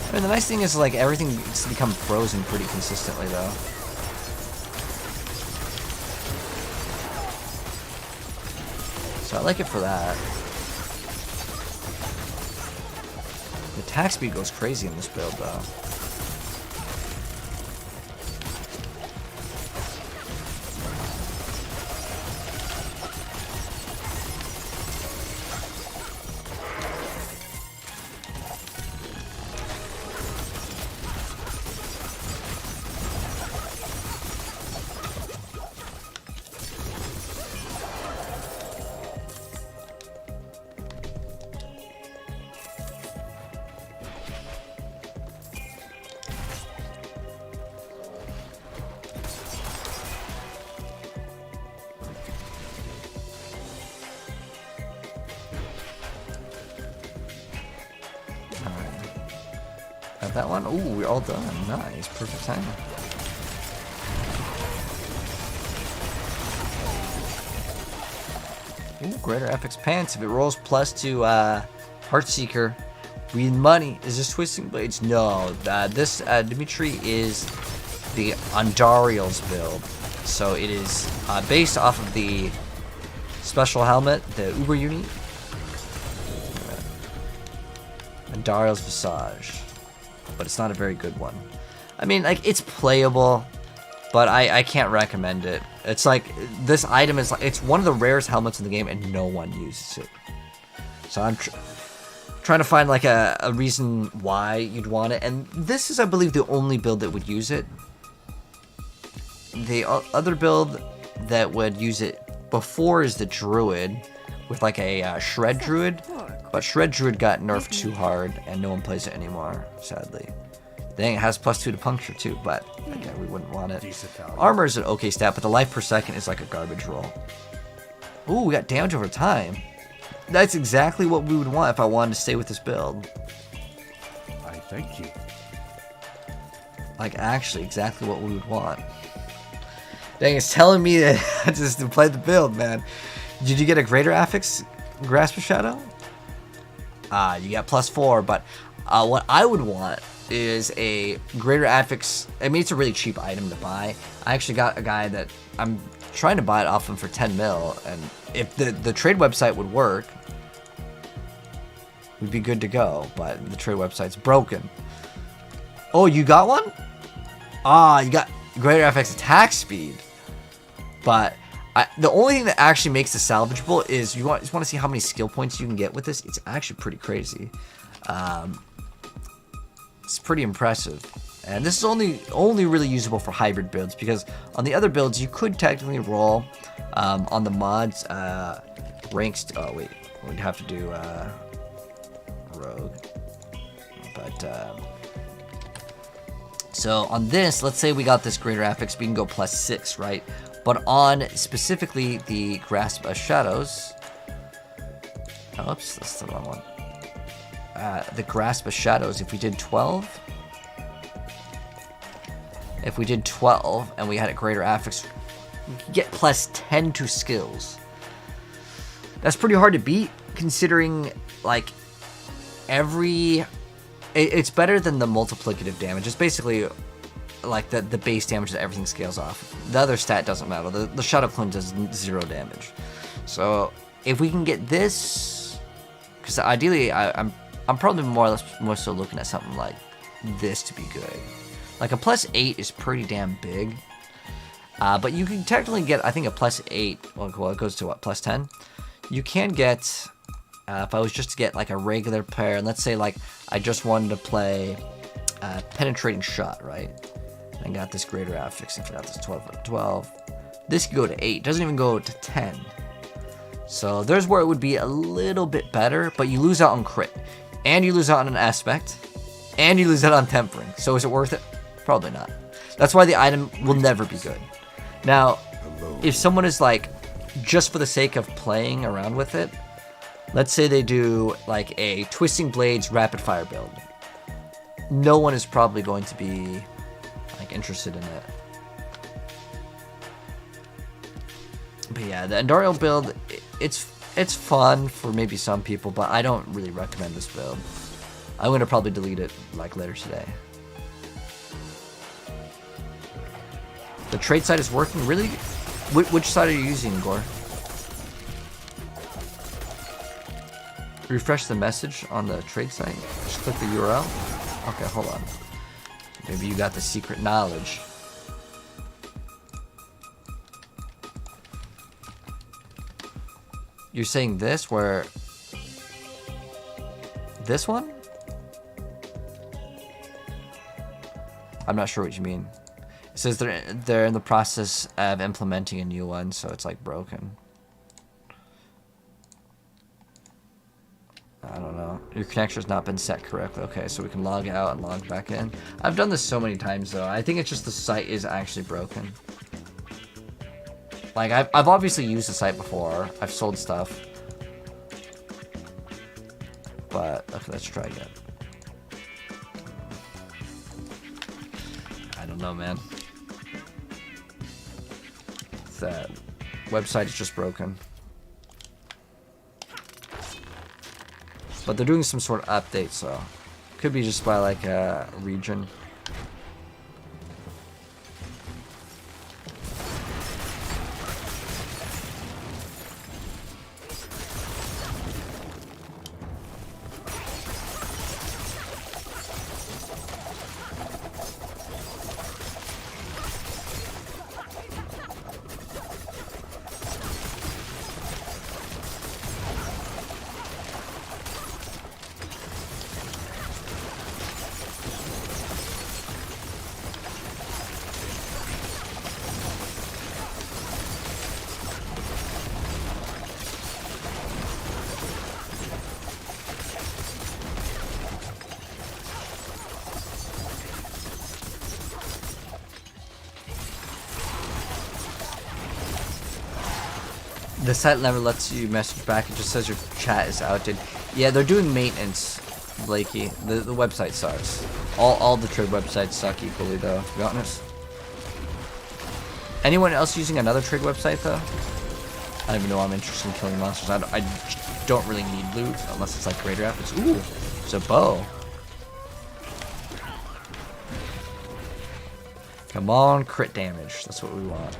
I mean, the nice thing is, like, everything needs to become frozen pretty consistently, though. So I like it for that. The attack speed goes crazy in this build, though. That one? Ooh, we're all done. Nice. Perfect timing. Ooh, greater FX Pants. If it rolls plus to Heartseeker, we win money. Is this Twisting Blades? No. This Dimitri is the Andariel's build. So it is based off of the special helmet, the Uber Uni. Andariel's Visage. But it's not a very good one. I mean, like, it's playable, but I can't recommend it. It's like, this item is like, it's one of the rarest helmets in the game and no one uses it. So I'm trying to find like a reason why you'd want it. And this is, I believe, the only build that would use it. The other build that would use it before is the Druid with like a Shred Druid. But Shred Druid got nerfed too hard, and no one plays it anymore, sadly. Dang, it has +2 to puncture too, but again, we wouldn't want it. Armor is an okay stat, but the life per second is like a garbage roll. Ooh, we got damage over time. That's exactly what we would want if I wanted to stay with this build. I thank you. Like, actually, exactly what we would want. Dang, it's telling me that just to play the build, man. Did you get a greater affix Grasp of Shadow? You got +4, but what I would want is a greater affix. I mean, it's a really cheap item to buy. I actually got a guy that I'm trying to buy it off him for 10 mil, and if the trade website would work, we'd be good to go, but the trade website's broken. Oh, you got one? You got greater FX attack speed, but the only thing that actually makes this salvageable is you just want to see how many skill points you can get with this. It's actually pretty crazy. It's pretty impressive. And this is only really usable for hybrid builds, because on the other builds you could technically roll on the mods ranks. Oh wait, we'd have to do rogue. But so on this, let's say we got this greater affix, we can go +6, right? But on specifically the Grasp of Shadows, oops, that's the wrong one. The Grasp of Shadows, if we did 12, and we had a greater affix, we could get +10 to skills. That's pretty hard to beat, considering, like, it's better than the multiplicative damage. It's basically like the base damage that everything scales off. The other stat doesn't matter. The Shadow Clone does 0 damage. So if we can get this, because ideally I'm probably more so looking at something like this to be good. Like a +8 is pretty damn big. But you can technically get, I think, a +8. Well, it goes to what, +10? You can get, if I was just to get like a regular pair, and let's say like I just wanted to play Penetrating Shot, right? And got this greater affix, and got this 12. This could go to 8. Doesn't even go to 10. So there's where it would be a little bit better, but you lose out on crit, and you lose out on an aspect, and you lose out on tempering. So is it worth it? Probably not. That's why the item will never be good. Now, if someone is like, just for the sake of playing around with it, let's say they do like a Twisting Blades rapid fire build. No one is probably going to be like interested in it. But yeah, the Endario build, it's fun for maybe some people, but I don't really recommend this build. I'm gonna probably delete it like later today. The trade site is working really. Which side are you using, Gore? Refresh the message on the trade site. Just click the URL. Okay, hold on. Maybe you got the secret knowledge. You're saying this, where this one? I'm not sure what you mean. It says they're in the process of implementing a new one, so it's like broken. I don't know. Your connector's not been set correctly. Okay, so we can log out and log back in. I've done this so many times though. I think it's just the site is actually broken. Like I've obviously used the site before. I've sold stuff. But okay, let's try again. I don't know, man. That website is just broken. But they're doing some sort of update, so could be just by like a region. The site never lets you message back. It just says your chat is outed. Yeah, they're doing maintenance, Blakey. The website sucks. All the trade websites suck equally, though, to be honest. Anyone else using another trade website, though? I don't even know why I'm interested in killing monsters. I don't really need loot, unless it's like Greater Rapids. Ooh, it's a bow. Come on, crit damage. That's what we want.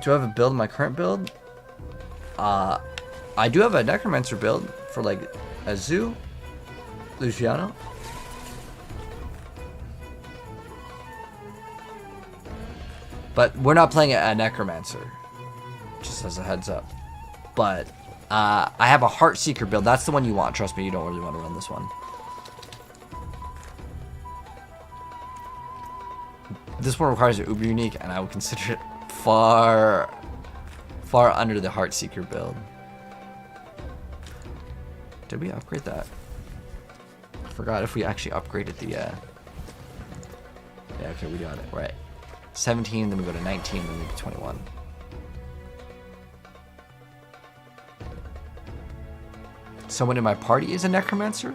Do I have a build in my current build? I do have a Necromancer build for like a zoo, Luciano. But we're not playing a Necromancer, just as a heads up. But I have a Heartseeker build. That's the one you want. Trust me, you don't really want to run this one. This one requires an uber unique, and I would consider it far under the Heartseeker build. Did we upgrade that? I forgot if we actually upgraded the yeah, okay, we got it. Right. 17, then we go to 19, then we go to 21. Someone in my party is a Necromancer.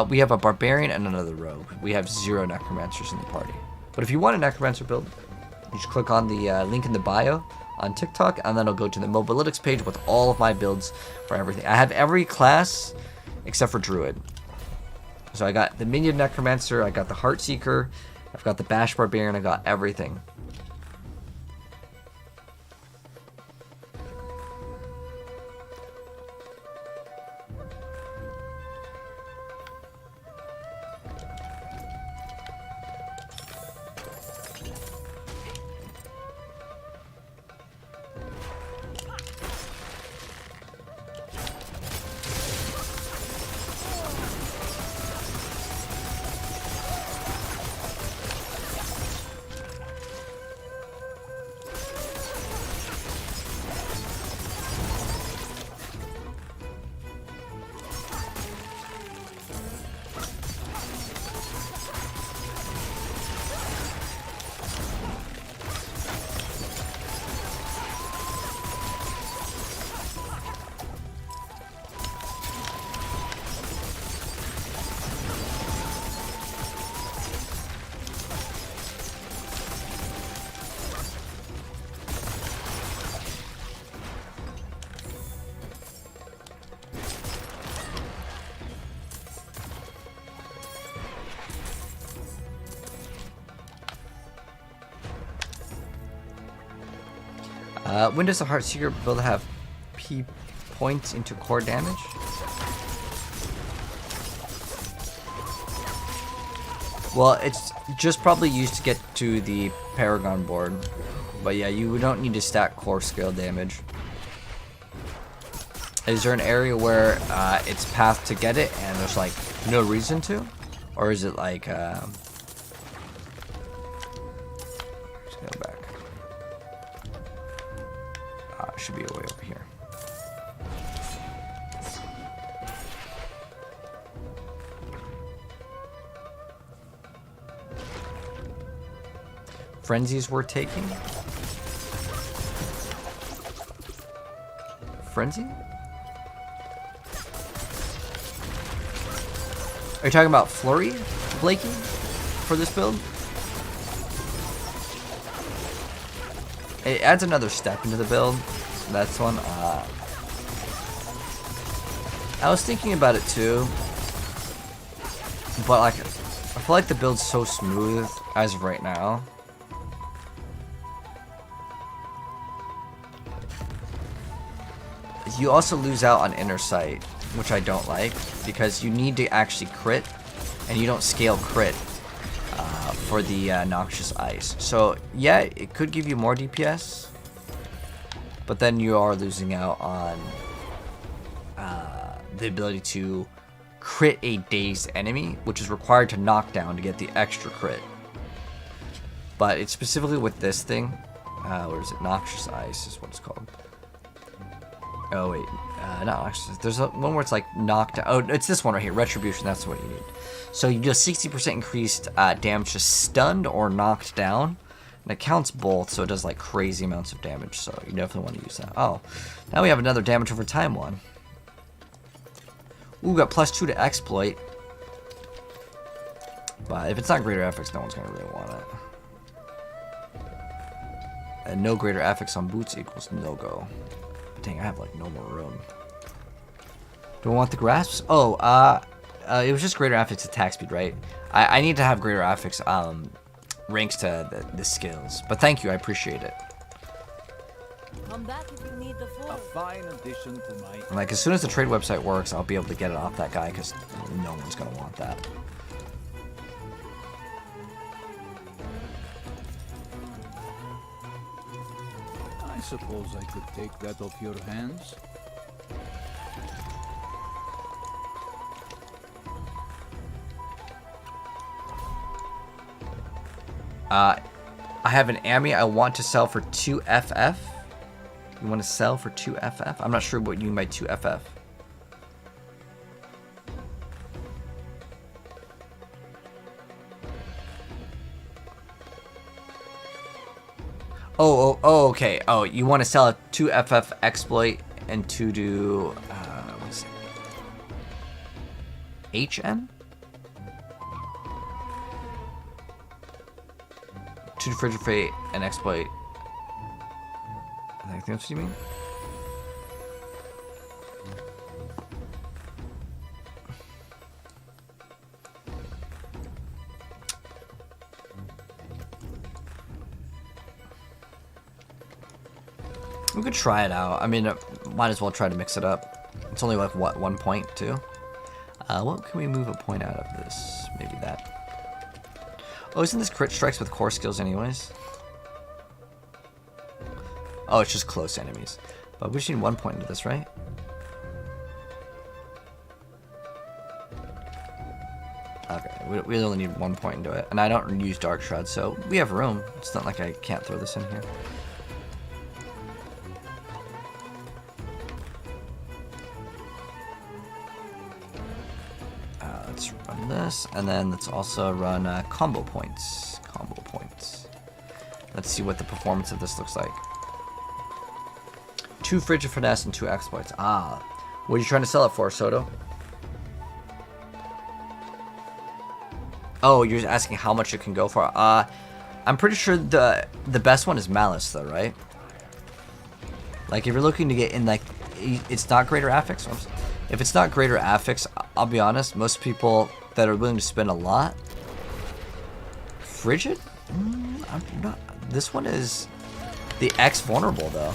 We have a Barbarian and another Rogue. We have 0 Necromancers in the party. But if you want a Necromancer build, you just click on the link in the bio on TikTok, and then it'll go to the Mobalytics page with all of my builds for everything. I have every class except for Druid. So I got the Minion Necromancer, I got the Heartseeker, I've got the Bash Barbarian, I got everything. When does the Heartseeker build have P points into core damage? Well, it's just probably used to get to the Paragon board. But yeah, you don't need to stack core scale damage. Is there an area where it's path to get it and there's like no reason to? Or is it like... let's go back. Should be a way over here. Frenzies we're taking? Frenzy? Are you talking about Flurry, Blakey, for this build? It adds another step into the build. That's one. I was thinking about it too, but like, I feel like the build's so smooth as of right now. You also lose out on Inner Sight, which I don't like, because you need to actually crit, and you don't scale crit for the Noxious Ice. So yeah, it could give you more DPS, but then you are losing out on the ability to crit a dazed enemy, which is required to knock down to get the extra crit. But it's specifically with this thing. What is it? Noxious Ice is what it's called. Oh wait, not actually. There's one where it's like knocked out. Oh, it's this one right here, Retribution. That's what you need. So you do a 60% increased damage to stunned or knocked down. And it counts both, so it does like crazy amounts of damage. So you definitely want to use that. Oh, now we have another damage over time one. Ooh, we got +2 to exploit. But if it's not greater effics, no one's gonna really want it. And no greater effics on boots equals no go. Dang, I have like no more room. Do I want the grasps? Oh, it was just greater affix attack speed, right? I need to have greater affix ranks to the skills. But thank you, I appreciate it. Come back if you need the A force. fine addition to my... And like as soon as the trade website works, I'll be able to get it off that guy because no one's gonna want that. I suppose I could take that off your hands. I have an Ami I want to sell for 2 FF. You want to sell for 2 FF? I'm not sure what you mean by 2 FF. Oh, okay. Oh, you want to sell a 2 FF exploit and to do what is it? HM? To refrigerate and exploit. I think that's what you mean. We could try it out. I mean, might as well try to mix it up. It's only like, what, 1 point too? What can we move a point out of this? Maybe that. Oh, isn't this crit strikes with core skills anyways? Oh, it's just close enemies. But we just need 1 point into this, right? Okay, we only need 1 point into it. And I don't use Dark Shroud, so we have room. It's not like I can't throw this in here. Let's run this, and then let's also run combo points. Combo points. Let's see what the performance of this looks like. 2 Frigid Finesse and 2 Exploits. Ah, what are you trying to sell it for, Soto? Oh, you're asking how much it can go for. I'm pretty sure the best one is Malice, though, right? Like, if you're looking to get in, like, it's not Greater Affix. If it's not Greater Affix, I'll be honest, most people that are willing to spend a lot. Frigid? I'm not. This one is the X vulnerable, though.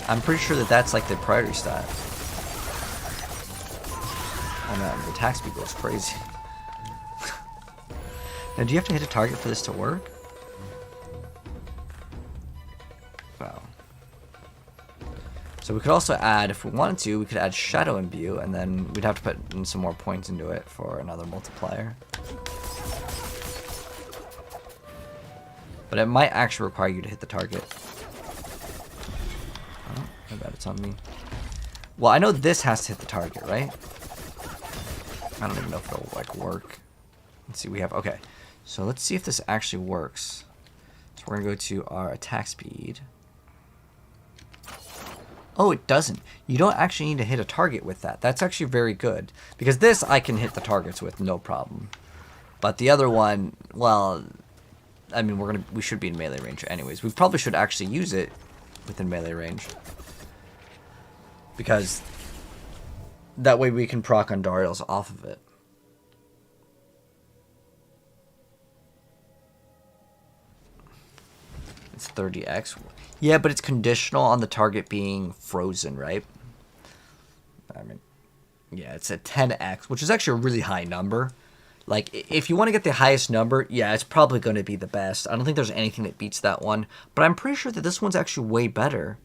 I'm pretty sure that that's like the priority stat. Oh man, the attack speed goes crazy. Now, do you have to hit a target for this to work? Wow. So we could also add, if we wanted to, we could add Shadow Imbue, and then we'd have to put in some more points into it for another multiplier. But it might actually require you to hit the target. Oh, I bet it's on me. Well, I know this has to hit the target, right? I don't even know if it'll, like, work. Let's see, we have, okay. So let's see if this actually works. So we're gonna go to our attack speed. Oh, it doesn't. You don't actually need to hit a target with that. That's actually very good. Because this I can hit the targets with no problem. But the other one, well, I mean, we should be in melee range anyways. We probably should actually use it within melee range. Because that way we can proc on Dariel's off of it. It's 30x. Yeah, but it's conditional on the target being frozen, right? I mean, yeah, it's a 10x, which is actually a really high number. Like, if you want to get the highest number, yeah, it's probably going to be the best. I don't think there's anything that beats that one. But I'm pretty sure that this one's actually way better.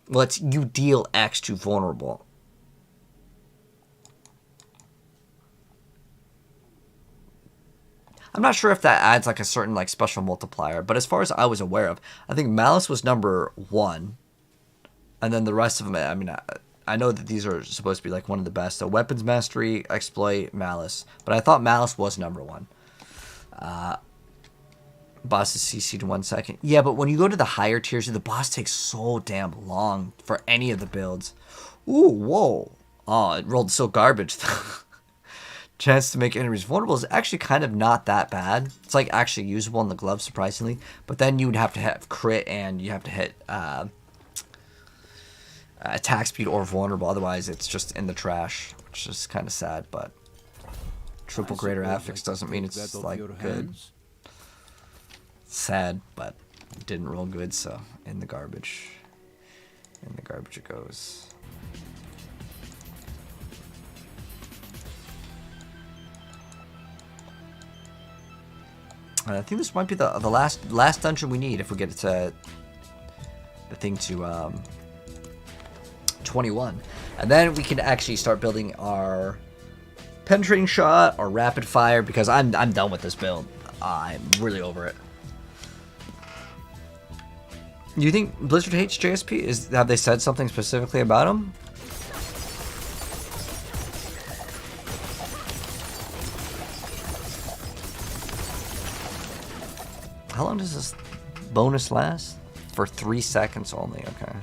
Well, it's you deal X to vulnerable. I'm not sure if that adds like a certain like special multiplier, but as far as I was aware of, I think Malice was number 1, and then the rest of them, I mean, I know that these are supposed to be like one of the best. So Weapons Mastery, Exploit, Malice, but I thought Malice was number 1. Boss is CC'd in 1 second. Yeah, but when you go to the higher tiers, the boss takes so damn long for any of the builds. Ooh, whoa. Oh, it rolled so garbage. Chance to make enemies vulnerable is actually kind of not that bad. It's like actually usable in the glove, surprisingly. But then you would have to have crit and you have to hit attack speed or vulnerable. Otherwise, it's just in the trash, which is kind of sad. But triple greater affix doesn't mean it's like good. Sad, but it didn't roll good, so in the garbage. In the garbage it goes. I think this might be the last dungeon we need if we get it to the thing to 21, and then we can actually start building our penetrating shot or rapid fire, because I'm done with this build. I'm really over it. Do you think Blizzard hates JSP? Have they said something specifically about him? How long does this bonus last? For 3 seconds only, okay.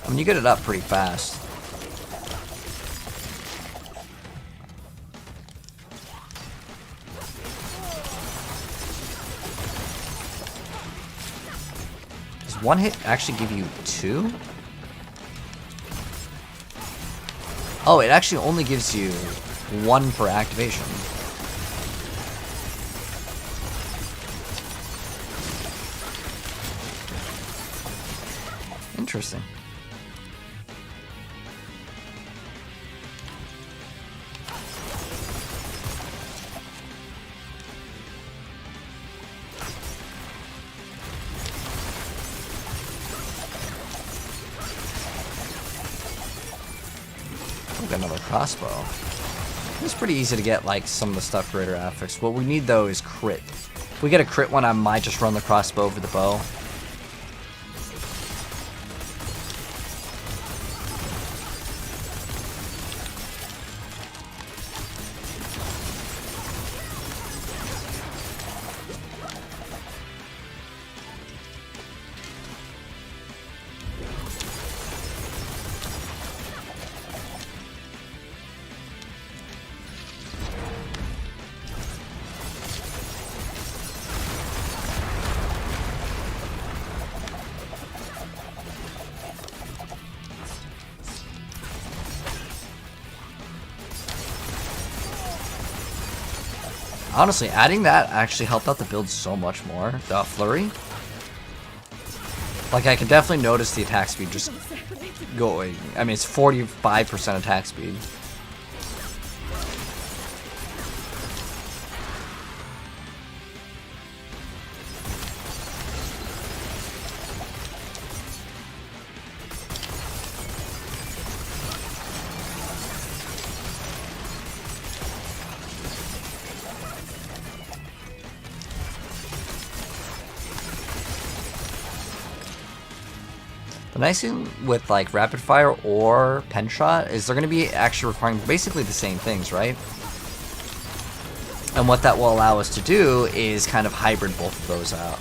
I mean, you get it up pretty fast. Does one hit actually give you 2? Oh, it actually only gives you 1 per activation. Interesting. Got another crossbow. It's pretty easy to get like some of the stuff greater affix. What we need though is crit. If we get a crit one, I might just run the crossbow over the bow. Honestly, adding that actually helped out the build so much more. The flurry. Like, I can definitely notice the attack speed just going. I mean, it's 45% attack speed. The nice thing with like rapid fire or pen shot is they're going to be actually requiring basically the same things, right? And what that will allow us to do is kind of hybrid both of those out.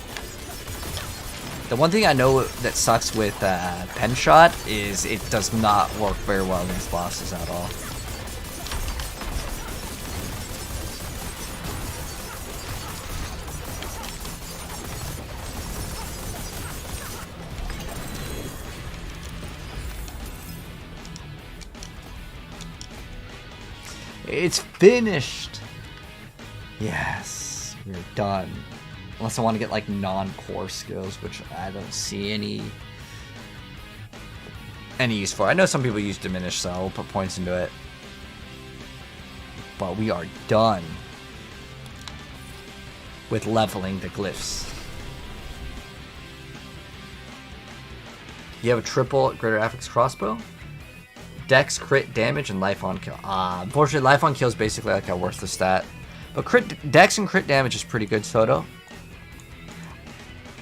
The one thing I know that sucks with pen shot is it does not work very well against bosses at all. It's finished! Yes, we're done. Unless I want to get like non-core skills, which I don't see any use for. I know some people use diminish, so I'll put points into it. But we are done with leveling the glyphs. You have a triple greater affix crossbow? Dex, crit, damage, and life on kill. Unfortunately, life on kill is basically like a worthless stat. But Dex and crit damage is pretty good, Soto.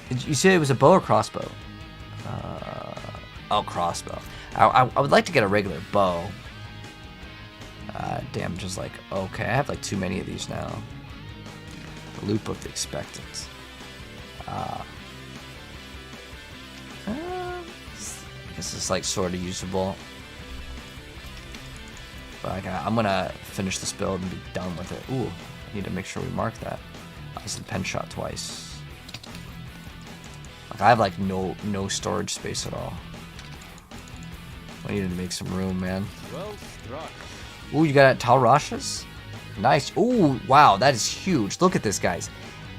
You said it was a bow or crossbow? Oh, crossbow. I would like to get a regular bow. Damage is like, okay, I have like too many of these now. The loop of the expectant. I guess it's like sort of usable. But I'm gonna finish this build and be done with it. Ooh, I need to make sure we mark that. I said pen shot twice. Like I have like no storage space at all. I needed to make some room, man. Well struck. Ooh, you got Tal Rashas? Nice. Ooh, wow, that is huge. Look at this, guys.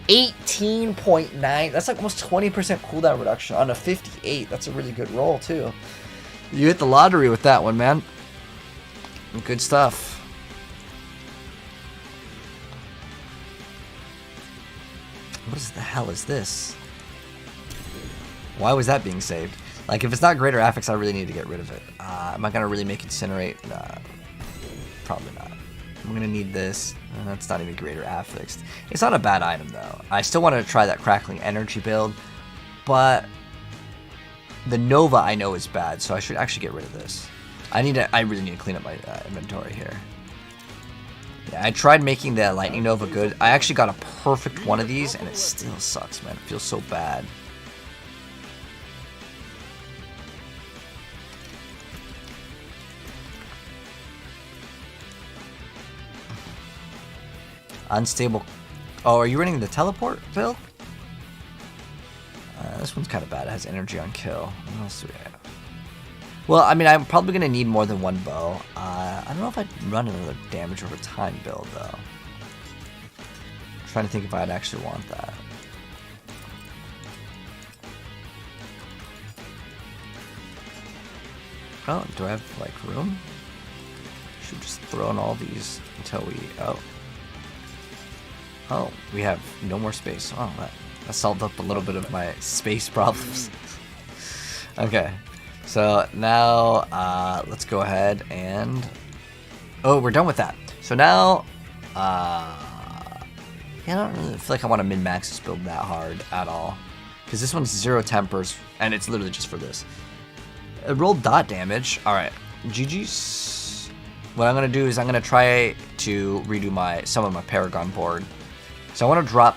18.9. That's like almost 20% cooldown reduction on a 58. That's a really good roll too. You hit the lottery with that one, man. Good stuff. What the hell is this? Why was that being saved? Like, if it's not greater affix, I really need to get rid of it. Am I gonna really make incinerate? Probably not. I'm gonna need this. That's not even greater affixed. It's not a bad item though. I still want to try that crackling energy build, but the Nova I know is bad, so I should actually get rid of this. I really need to clean up my inventory here. Yeah, I tried making the Lightning Nova good. I actually got a perfect one of these, and it still sucks, man. It feels so bad. Unstable. Oh, are you running the teleport build? This one's kind of bad. It has energy on kill. What else do we have? Well, I mean, I'm probably going to need more than one bow. I don't know if I'd run another damage over time build, though. I'm trying to think if I'd actually want that. Oh, do I have like room? Should just throw in all these until we oh, we have no more space. Oh, that solved up a little bit of my space problems. Okay, so now let's go ahead and we're done with that. So now I don't really feel like I want to min-max this build that hard at all, because this one's 0 tempers and it's literally just for this. It rolled dot damage. All right, GG's. What I'm gonna do is I'm gonna try to redo some of my Paragon board. So I want to drop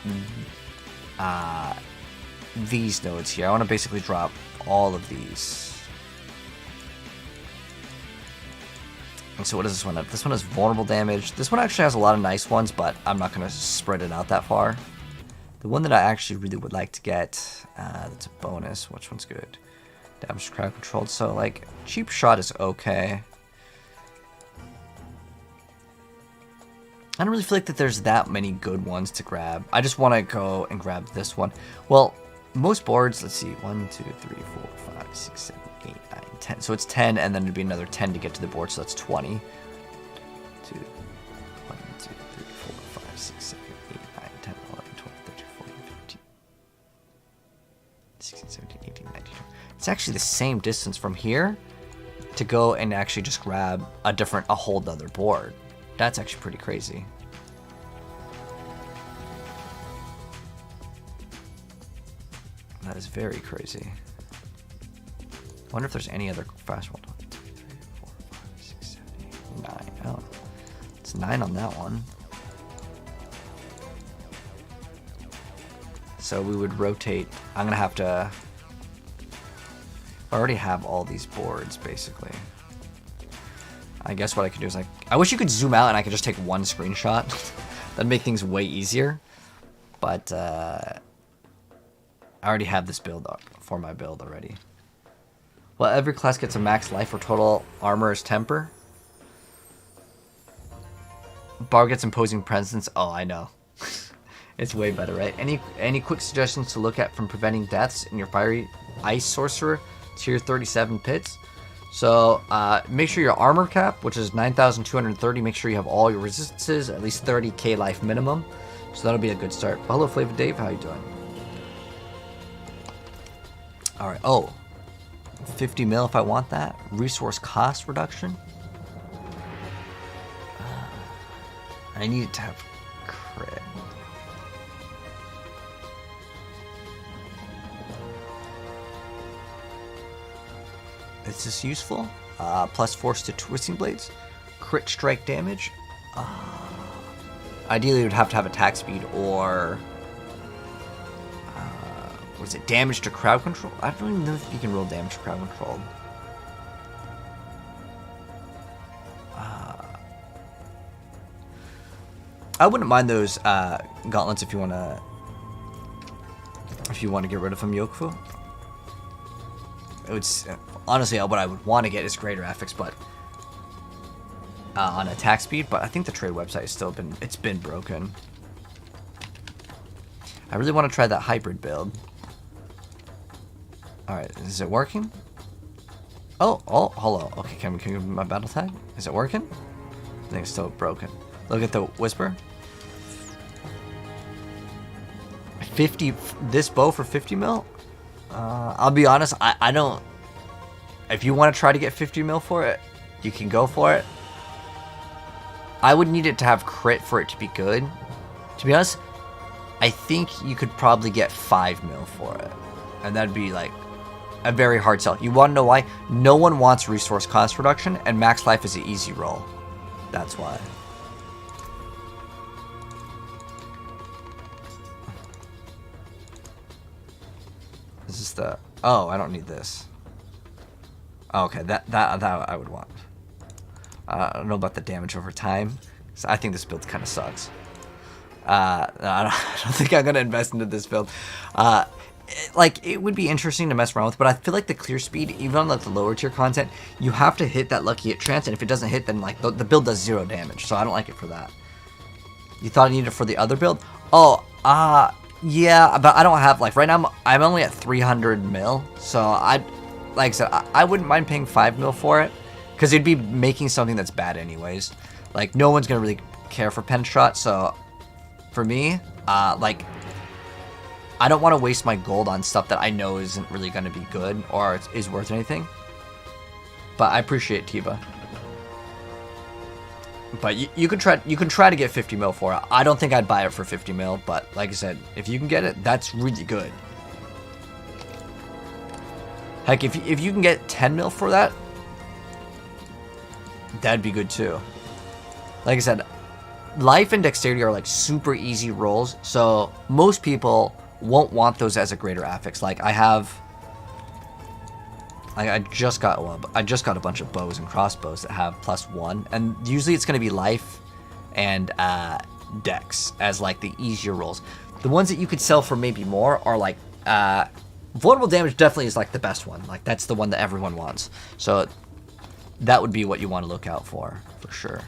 these nodes here. I want to basically drop all of these. And so what does this one have? This one has vulnerable damage. This one actually has a lot of nice ones, but I'm not going to spread it out that far. The one that I actually really would like to get, that's a bonus. Which one's good? Damage crowd controlled. So like cheap shot is okay. I don't really feel like that there's that many good ones to grab. I just want to go and grab this one. Well, most boards, let's see, 1, 2, 3, 4, 5, 6, 7, 8, 9, 10. So it's 10, and then it'd be another 10 to get to the board, so that's 20. 1, 2, 3, 4, 5, 6, 7, 8, 9, 10, 11, 12, 13, 14, 15, 16, 17, 18, 19, 20. It's actually the same distance from here to go and actually just grab a whole other board. That's actually pretty crazy. That is very crazy. Wonder if there's any other fast one. 1, 2, 3, 4, 5, 6, 7, 8, 9. Oh, it's 9 on that one. So we would rotate. I'm gonna have to. I already have all these boards basically. I guess what I could do is I wish you could zoom out and I could just take one screenshot. That'd make things way easier. But I already have this build up for my build already. Well, every class gets a max life or total armor as temper. Bar gets imposing presence. Oh, I know. It's way better, right? Any quick suggestions to look at from preventing deaths in your fiery ice sorcerer tier 37 pits? So make sure your armor cap, which is 9,230, make sure you have all your resistances, at least 30k life minimum. So that'll be a good start. Hello, Flavor Dave, how you doing? All right. Oh, 50 mil if I want that. Resource cost reduction. I need it to have crit. Is this useful? Plus force to twisting blades. Crit strike damage. Ideally, it would have to have attack speed or... what is it? Damage to crowd control? I don't even know if you can roll damage to crowd control. I wouldn't mind those gauntlets if you want to get rid of them, Yokufu. It would, honestly, what I would want to get is greater affix, but on attack speed. But I think the trade website has still been broken. I really want to try that hybrid build. All right, is it working? Oh, hello. Okay, can we give my battle tag? Is it working? I think it's still broken. Look at the whisper. 50. This bow for 50 mil. I'll be honest, I don't... If you want to try to get 50 mil for it, you can go for it. I would need it to have crit for it to be good. To be honest, I think you could probably get 5 mil for it. And that'd be like a very hard sell. You want to know why? No one wants resource cost reduction, and max life is an easy roll. That's why. Is this the... Oh, I don't need this. Oh, okay, that I would want. I don't know about the damage over time. So I think this build kind of sucks. I don't think I'm going to invest into this build. It would be interesting to mess around with, but I feel like the clear speed, even on the lower tier content, you have to hit that lucky hit trance, and if it doesn't hit, then like the build does 0 damage, so I don't like it for that. You thought I needed it for the other build? Oh, yeah, but I don't have, like, right now I'm only at 300 mil, so like I said, I wouldn't mind paying 5 mil for it, because it'd be making something that's bad anyways. Like, no one's gonna really care for pen shot, so for me, like, I don't want to waste my gold on stuff that I know isn't really gonna be good or is worth anything. But I appreciate Tiva. But you can try to get 50 mil for it. I don't think I'd buy it for 50 mil, but like I said, if you can get it, that's really good. Heck, if you can get 10 mil for that, that'd be good too. Like I said, life and dexterity are like super easy rolls, so most people won't want those as a greater affix. Like I just got a bunch of bows and crossbows that have +1, and usually it's going to be life and dex as like the easier rolls. The ones that you could sell for maybe more are like vulnerable damage. Definitely is like the best one. Like that's the one that everyone wants. So that would be what you want to look out for sure.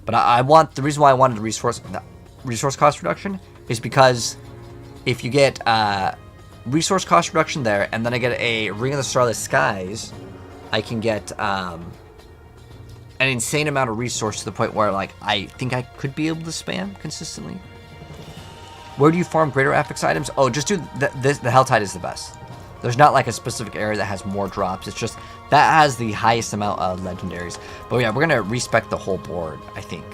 But I want, the reason why I wanted the resource cost reduction is because if you get resource cost reduction there, and then I get a Ring of the Starless Skies, I can get an insane amount of resource to the point where like I think I could be able to spam consistently. Where do you farm greater affix items? Oh, just do the Helltide is the best. There's not like a specific area that has more drops. It's just that has the highest amount of legendaries. But yeah, we're gonna respec the whole board, I think.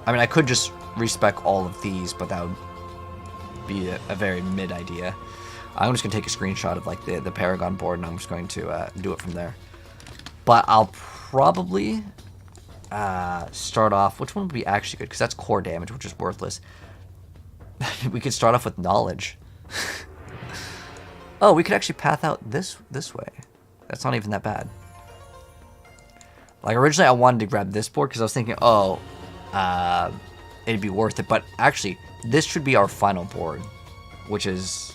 I mean, I could just respec all of these, but that would be a very mid idea. I'm just going to take a screenshot of like the Paragon board, and I'm just going to do it from there. But I'll probably start off... Which one would be actually good? Because that's core damage, which is worthless. We could start off with knowledge. Oh, we could actually path out this way. That's not even that bad. Like, originally I wanted to grab this board because I was thinking, oh, it'd be worth it. But actually, this should be our final board, which is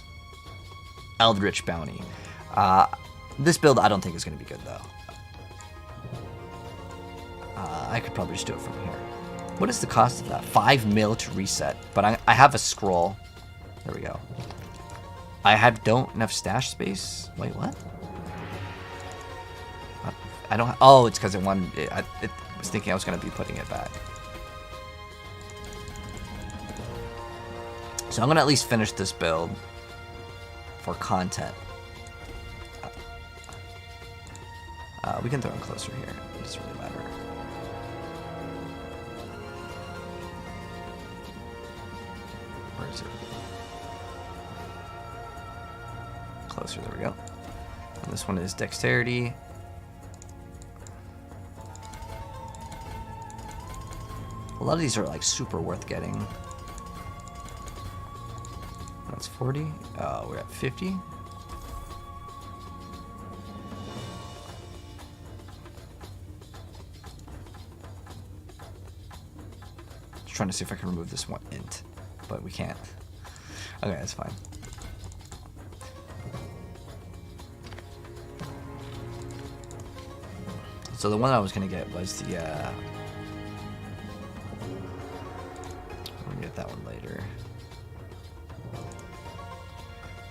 Eldritch Bounty. This build I don't think is going to be good, though. I could probably just do it from here. What is the cost of that? 5 mil to reset. But I have a scroll. There we go. I don't enough stash space. Wait, what? I don't. Oh, it's because it wanted. I was thinking I was going to be putting it back. So I'm going to at least finish this build for content. We can throw him closer here. It doesn't really matter. Where is it? Closer, there we go. And this one is dexterity. A lot of these are like super worth getting. That's 40. We're at 50. Just trying to see if I can remove this one int, but we can't. Okay, that's fine. So the one I was gonna get was the we're gonna get that one later.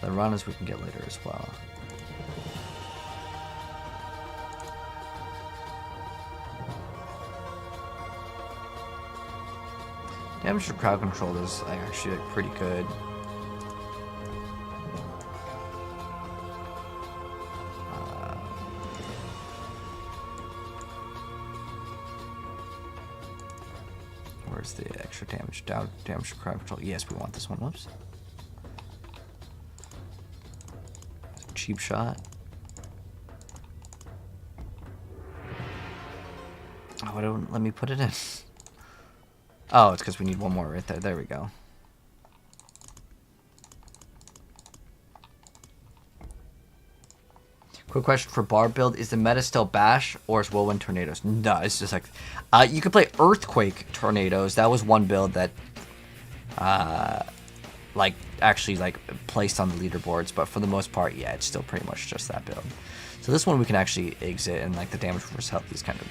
The Ranas we can get later as well. Damage to crowd control is actually like pretty good. Where's the extra damage? Damage to crowd control. Yes, we want this one. Whoops. Cheap shot. Oh, it don't let me put it in. Oh, it's because we need one more right there. There we go. Quick question for bar build. Is the meta still Bash or is Whirlwind Tornadoes? No, it's just like... you could play Earthquake Tornadoes. That was one build that... like actually like placed on the leaderboards, but for the most part, yeah, it's still pretty much just that build. So this one we can actually exit, and like the damage versus health is kind of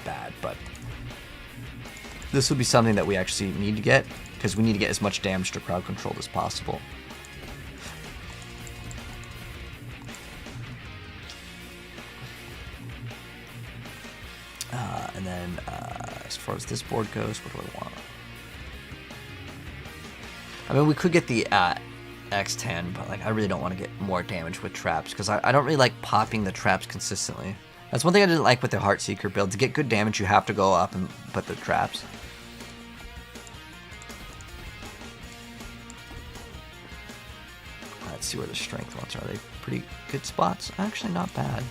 bad, but this would be something that we actually need to get because we need to get as much damage to crowd control as possible. then as far as this board goes, what do I want? I mean, we could get the X10, but like I really don't want to get more damage with traps because I don't really like popping the traps consistently. That's one thing I didn't like with the Heartseeker build. To get good damage, you have to go up and put the traps. Let's see where the strength ones are. Are they pretty good spots? Actually, not bad.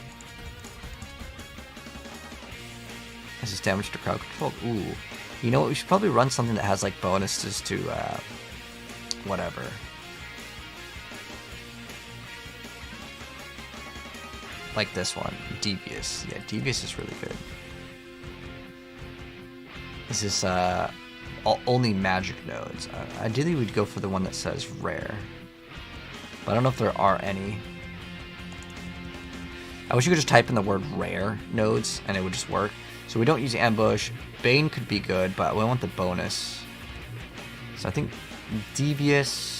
This is damage to crowd control. Ooh. You know what? We should probably run something that has like bonuses to whatever. Like this one, Devious. Yeah, Devious is really good. This is only magic nodes. Ideally, we'd go for the one that says rare, but I don't know if there are any. I wish you could just type in the word rare nodes and it would just work. So we don't use ambush. Bane could be good, but we want the bonus. So I think Devious.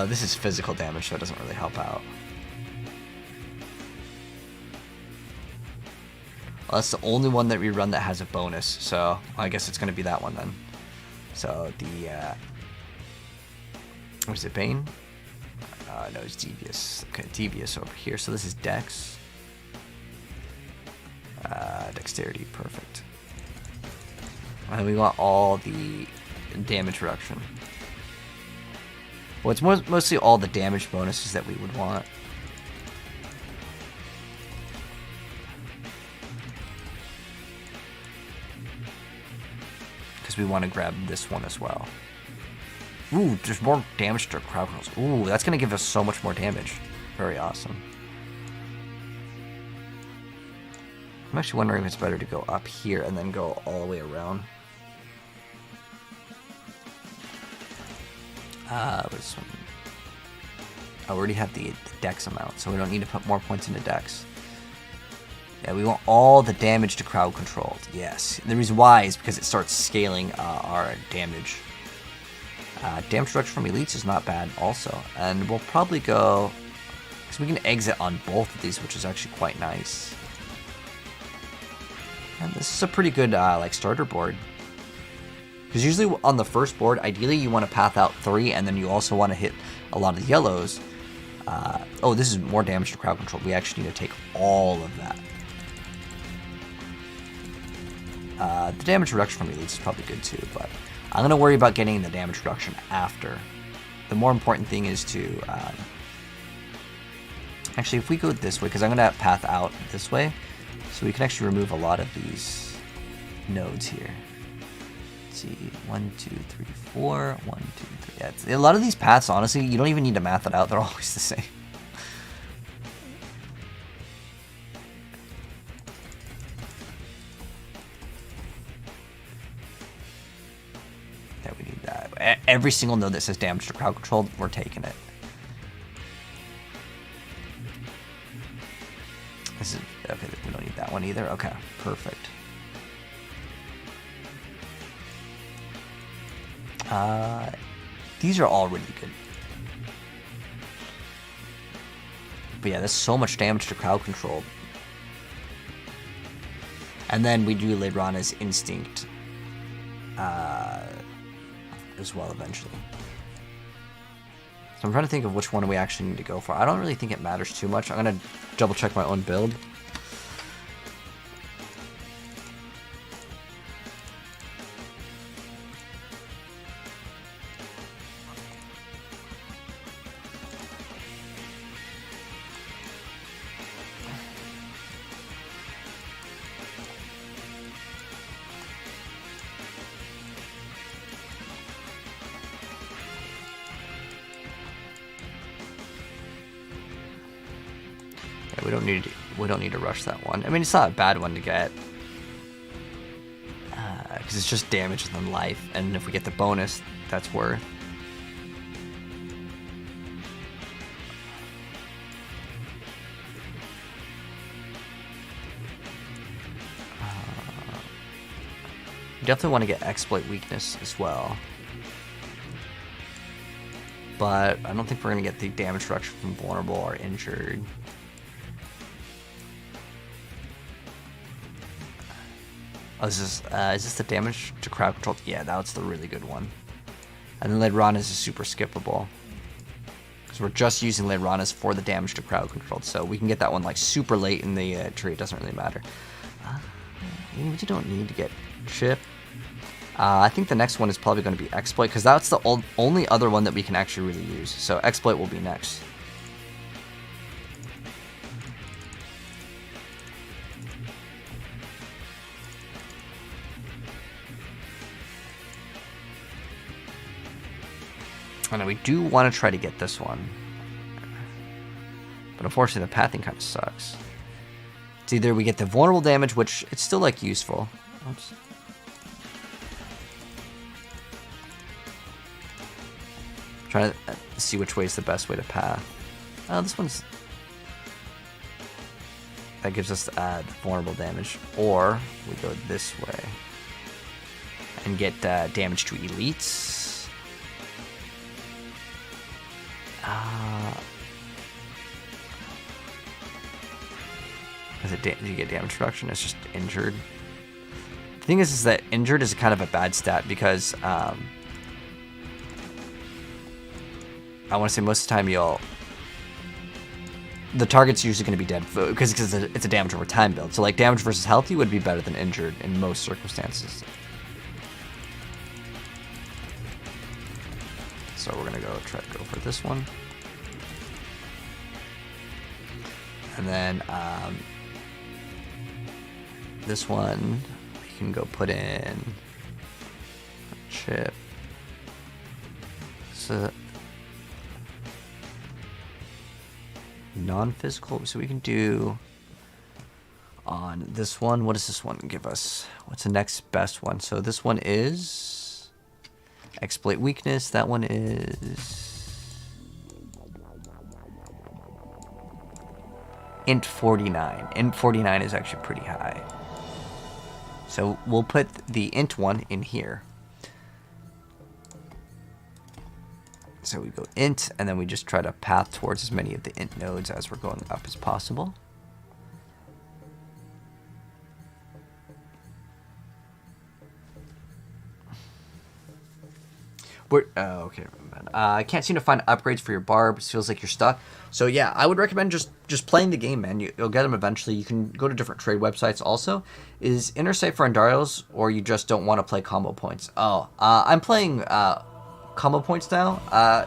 This is physical damage, so it doesn't really help out. Well, that's the only one that we run that has a bonus, so I guess it's going to be that one then. So the what is it, Bane? No, it's Devious. Okay, Devious over here. So this is Dex. Dexterity, perfect. And we want all the damage reduction. Well, it's mostly all the damage bonuses that we would want. Because we want to grab this one as well. Ooh, there's more damage to crowd controls. Ooh, that's going to give us so much more damage. Very awesome. I'm actually wondering if it's better to go up here and then go all the way around. This one. I already have the dex amount, so we don't need to put more points into dex. Yeah, we want all the damage to crowd controlled. Yes. And the reason why is because it starts scaling our damage. Damage reduction from elites is not bad also. And we'll probably go... because we can exit on both of these, which is actually quite nice. And this is a pretty good like starter board. Because usually on the first board, ideally you want to path out 3, and then you also want to hit a lot of the yellows. Oh, this is more damage to crowd control. We actually need to take all of that. The damage reduction from elites is probably good too, but I'm going to worry about getting the damage reduction after. The more important thing is to... actually, if we go this way, because I'm going to path out this way, so we can actually remove a lot of these nodes here. See, 1, 2, 3, 4, 1, 2, 3. Yeah, a lot of these paths, honestly, you don't even need to math it out. They're always the same. Yeah, we need that. Every single node that says damage to crowd control, we're taking it. This is okay. We don't need that one either. Okay, perfect. These are all really good. But yeah, there's so much damage to crowd control. And then we do later on as instinct as well eventually. So I'm trying to think of which one we actually need to go for. I don't really think it matters too much. I'm going to double check my own build. We don't need to rush that one. I mean, it's not a bad one to get, because it's just damage than life, and if we get the bonus, that's worth. You definitely want to get exploit weakness as well, but I don't think we're going to get the damage reduction from vulnerable or injured. Oh, is this the damage to crowd control? Yeah, that's the really good one. And then Ledronis is super skippable. Because we're just using Ledronis for the damage to crowd control. So we can get that one like super late in the tree. It doesn't really matter. We really don't need to get Chip. I think the next one is probably going to be Exploit. Because that's the only other one that we can actually really use. So Exploit will be next. I know we do want to try to get this one. But unfortunately the pathing kind of sucks. It's either we get the vulnerable damage, which it's still like useful. Oops. Trying to see which way is the best way to path. Oh, this one's... That gives us the vulnerable damage. Or we go this way. And get damage to elites. Do you get damage reduction? It's just injured. The thing is that injured is kind of a bad stat because I want to say most of the time the target's usually going to be dead because it's a damage over time build. So like damage versus healthy would be better than injured in most circumstances. So we're gonna try to go for this one, and then this one we can go put in a Chip. So non-physical. So we can do on this one. What does this one give us? What's the next best one? So this one is Exploit weakness. That one is int 49. Int 49 is actually pretty high. So we'll put the int one in here. So we go int, and then we just try to path towards as many of the int nodes as we're going up as possible. Okay. I can't seem to find upgrades for your barb. It feels like you're stuck. So yeah, I would recommend just playing the game, man. You'll get them eventually. You can go to different trade websites also. Is Intersight for Andariels, or you just don't want to play combo points? Oh, I'm playing combo points now,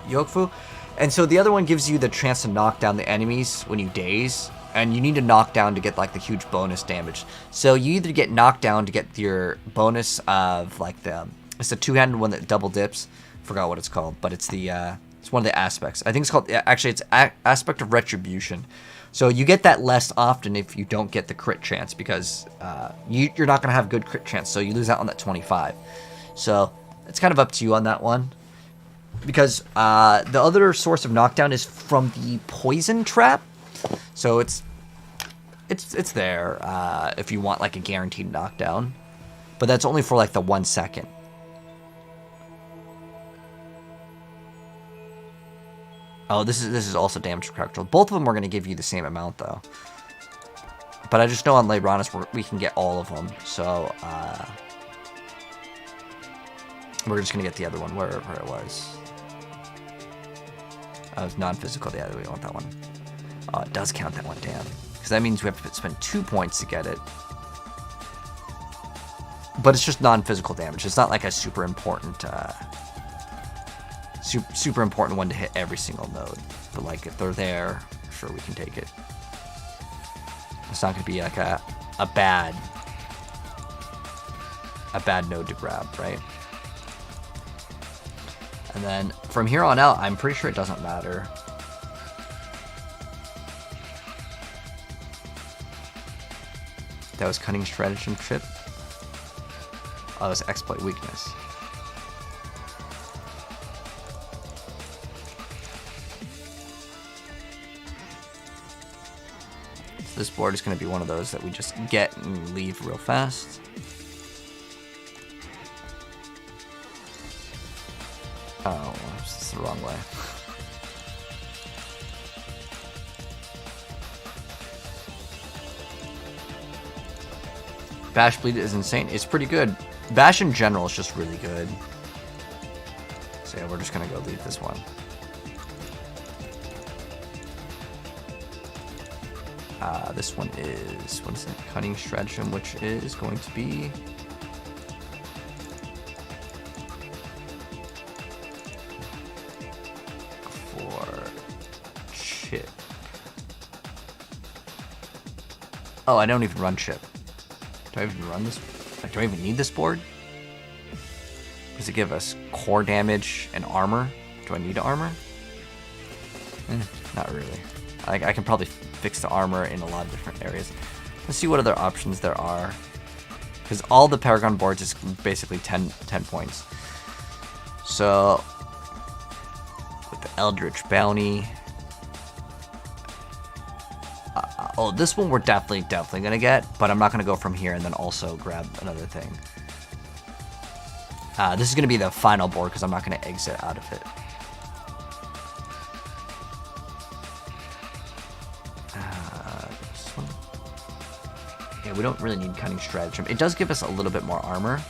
Yokfu. And so the other one gives you the chance to knock down the enemies when you daze. And you need to knock down to get like the huge bonus damage. So you either get knocked down to get your bonus of like it's the two-handed one that double dips. Forgot what it's called, but it's it's one of the aspects. I think it's called, actually it's aspect of retribution. So you get that less often if you don't get the crit chance, because you're not going to have good crit chance, so you lose out on that 25. So it's kind of up to you on that one, because the other source of knockdown is from the poison trap. So it's there if you want like a guaranteed knockdown, but that's only for like the 1 second. Oh, this is also damage to crowd control. Both of them are going to give you the same amount, though. But I just know on Ledronis we can get all of them. So, we're just going to get the other one, wherever it was. Oh, it's non-physical. Yeah, we want that one. Oh, it does count that one, damn. Because that means we have to spend 2 points to get it. But it's just non-physical damage. It's not like a super important... super important one to hit every single node, but like if they're there, sure, we can take it. It's not gonna be like a bad node to grab, right? And then from here on out, I'm pretty sure it doesn't matter. That was cunning stratagem chip. Oh, that was exploit weakness. This board is going to be one of those that we just get and leave real fast. Oh, this is the wrong way. Bash Bleed is insane. It's pretty good. Bash in general is just really good. So yeah, we're just gonna go leave this one. This one is, what is it? Cunning Stratagem, which is going to be... for chip. Oh, I don't even run chip. Do I even run this? Like, do I even need this board? What does it give us? Core damage and armor? Do I need armor? Not really. I can probably fix the armor in a lot of different areas. Let's see what other options there are. Because all the Paragon boards is basically 10 points. So, with the Eldritch Bounty. Oh, this one we're definitely going to get. But I'm not going to go from here and then also grab another thing. This is going to be the final board because I'm not going to exit out of it. This one. Yeah, we don't really need Cunning Stratagem. It does give us a little bit more armor.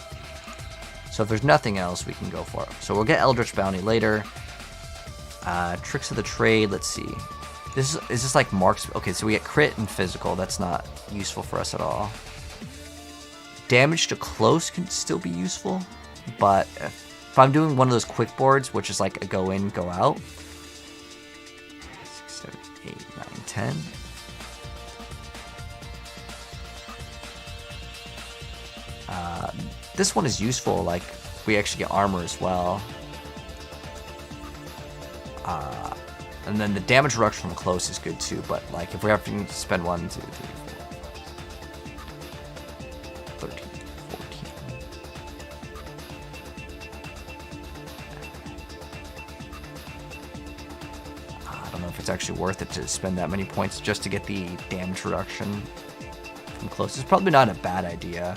So if there's nothing else, we can go for it. So we'll get Eldritch Bounty later. Tricks of the Trade, let's see. Is this like marks? Okay, so we get crit and physical. That's not useful for us at all. Damage to close can still be useful. But if I'm doing one of those quick boards, which is like a go in, go out. 6, 7, 8, 9, 10. This one is useful, like we actually get armor as well. And then the damage reduction from close is good too, but like if we have to spend 1, 2, 3, 4, 13, 14. I don't know if it's actually worth it to spend that many points just to get the damage reduction from close. It's probably not a bad idea.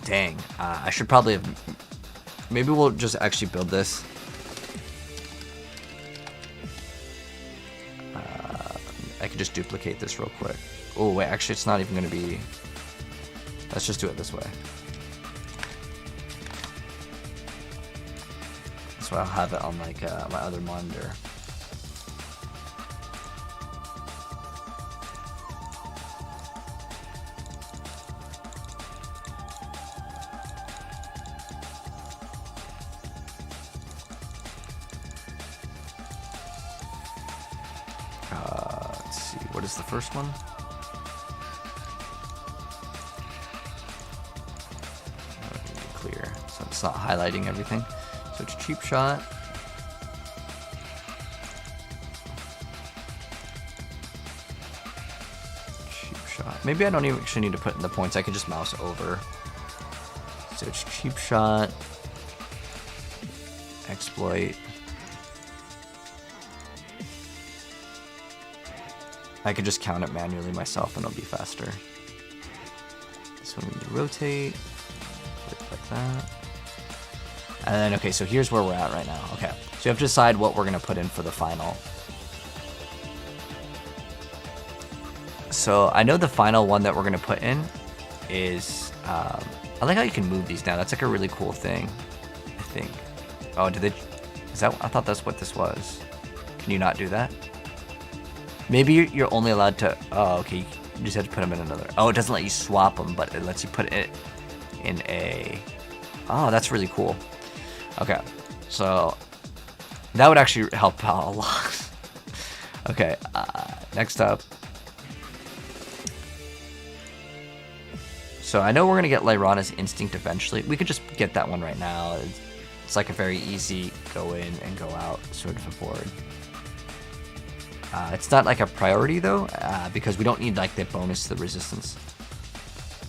Dang, I should probably have... Maybe we'll just actually build this. I could just duplicate this real quick. Oh, wait, actually it's not even going to be... Let's just do it this way. So I'll have it on like my other monitor. Let's see, what is the first one? Clear, so it's not highlighting everything. So it's Cheap Shot. Cheap Shot. Maybe I don't even actually need to put in the points. I could just mouse over. So it's Cheap Shot. Exploit. I could just count it manually myself and it'll be faster. This one we need to rotate. Like that. And then, okay, so here's where we're at right now. Okay, so you have to decide what we're going to put in for the final. So I know the final one that we're going to put in is... I like how you can move these down. That's like a really cool thing, I think. Oh, did they... Is that... I thought that's what this was. Can you not do that? Maybe you're only allowed to... Oh, okay, you just have to put them in another... Oh, it doesn't let you swap them, but it lets you put it in a... Oh, that's really cool. Okay, so that would actually help out a lot. Okay, next up. So I know we're gonna get Lyrana's Instinct eventually. We could just get that one right now. It's like a very easy go in and go out sort of a board. It's not like a priority though, because we don't need like the bonus to the resistance.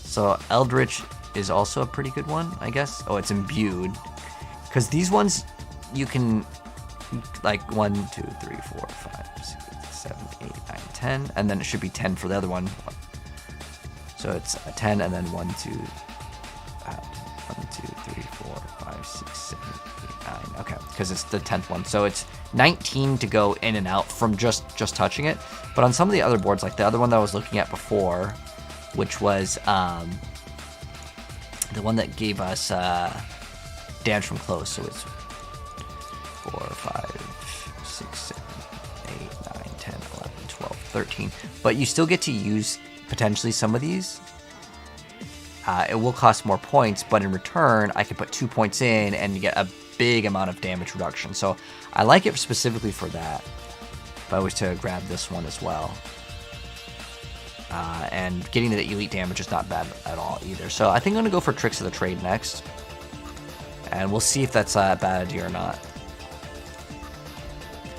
So Eldritch is also a pretty good one, I guess. Oh, it's imbued. Because these ones, you can, like 1, 2, 3, 4, 5, 6, 7, 8, 9, 10. And then it should be 10 for the other one. So it's a 10 and then 1, 2, 1, 2, 3, 4, 5, 6, 7, 8, 9. Okay, because it's the 10th one. So it's 19 to go in and out from just touching it. But on some of the other boards, like the other one that I was looking at before, which was the one that gave us damage from close. So it's 4, 5, 6, 7, 8, 9, 10, 11, 12, 13. But you still get to use potentially some of these. It will cost more points, but in return, I can put 2 points in and you get a big amount of damage reduction. So I like it specifically for that. If I was to grab this one as well. And getting the elite damage is not bad at all either. So I think I'm going to go for Tricks of the Trade next. And we'll see if that's a bad idea or not.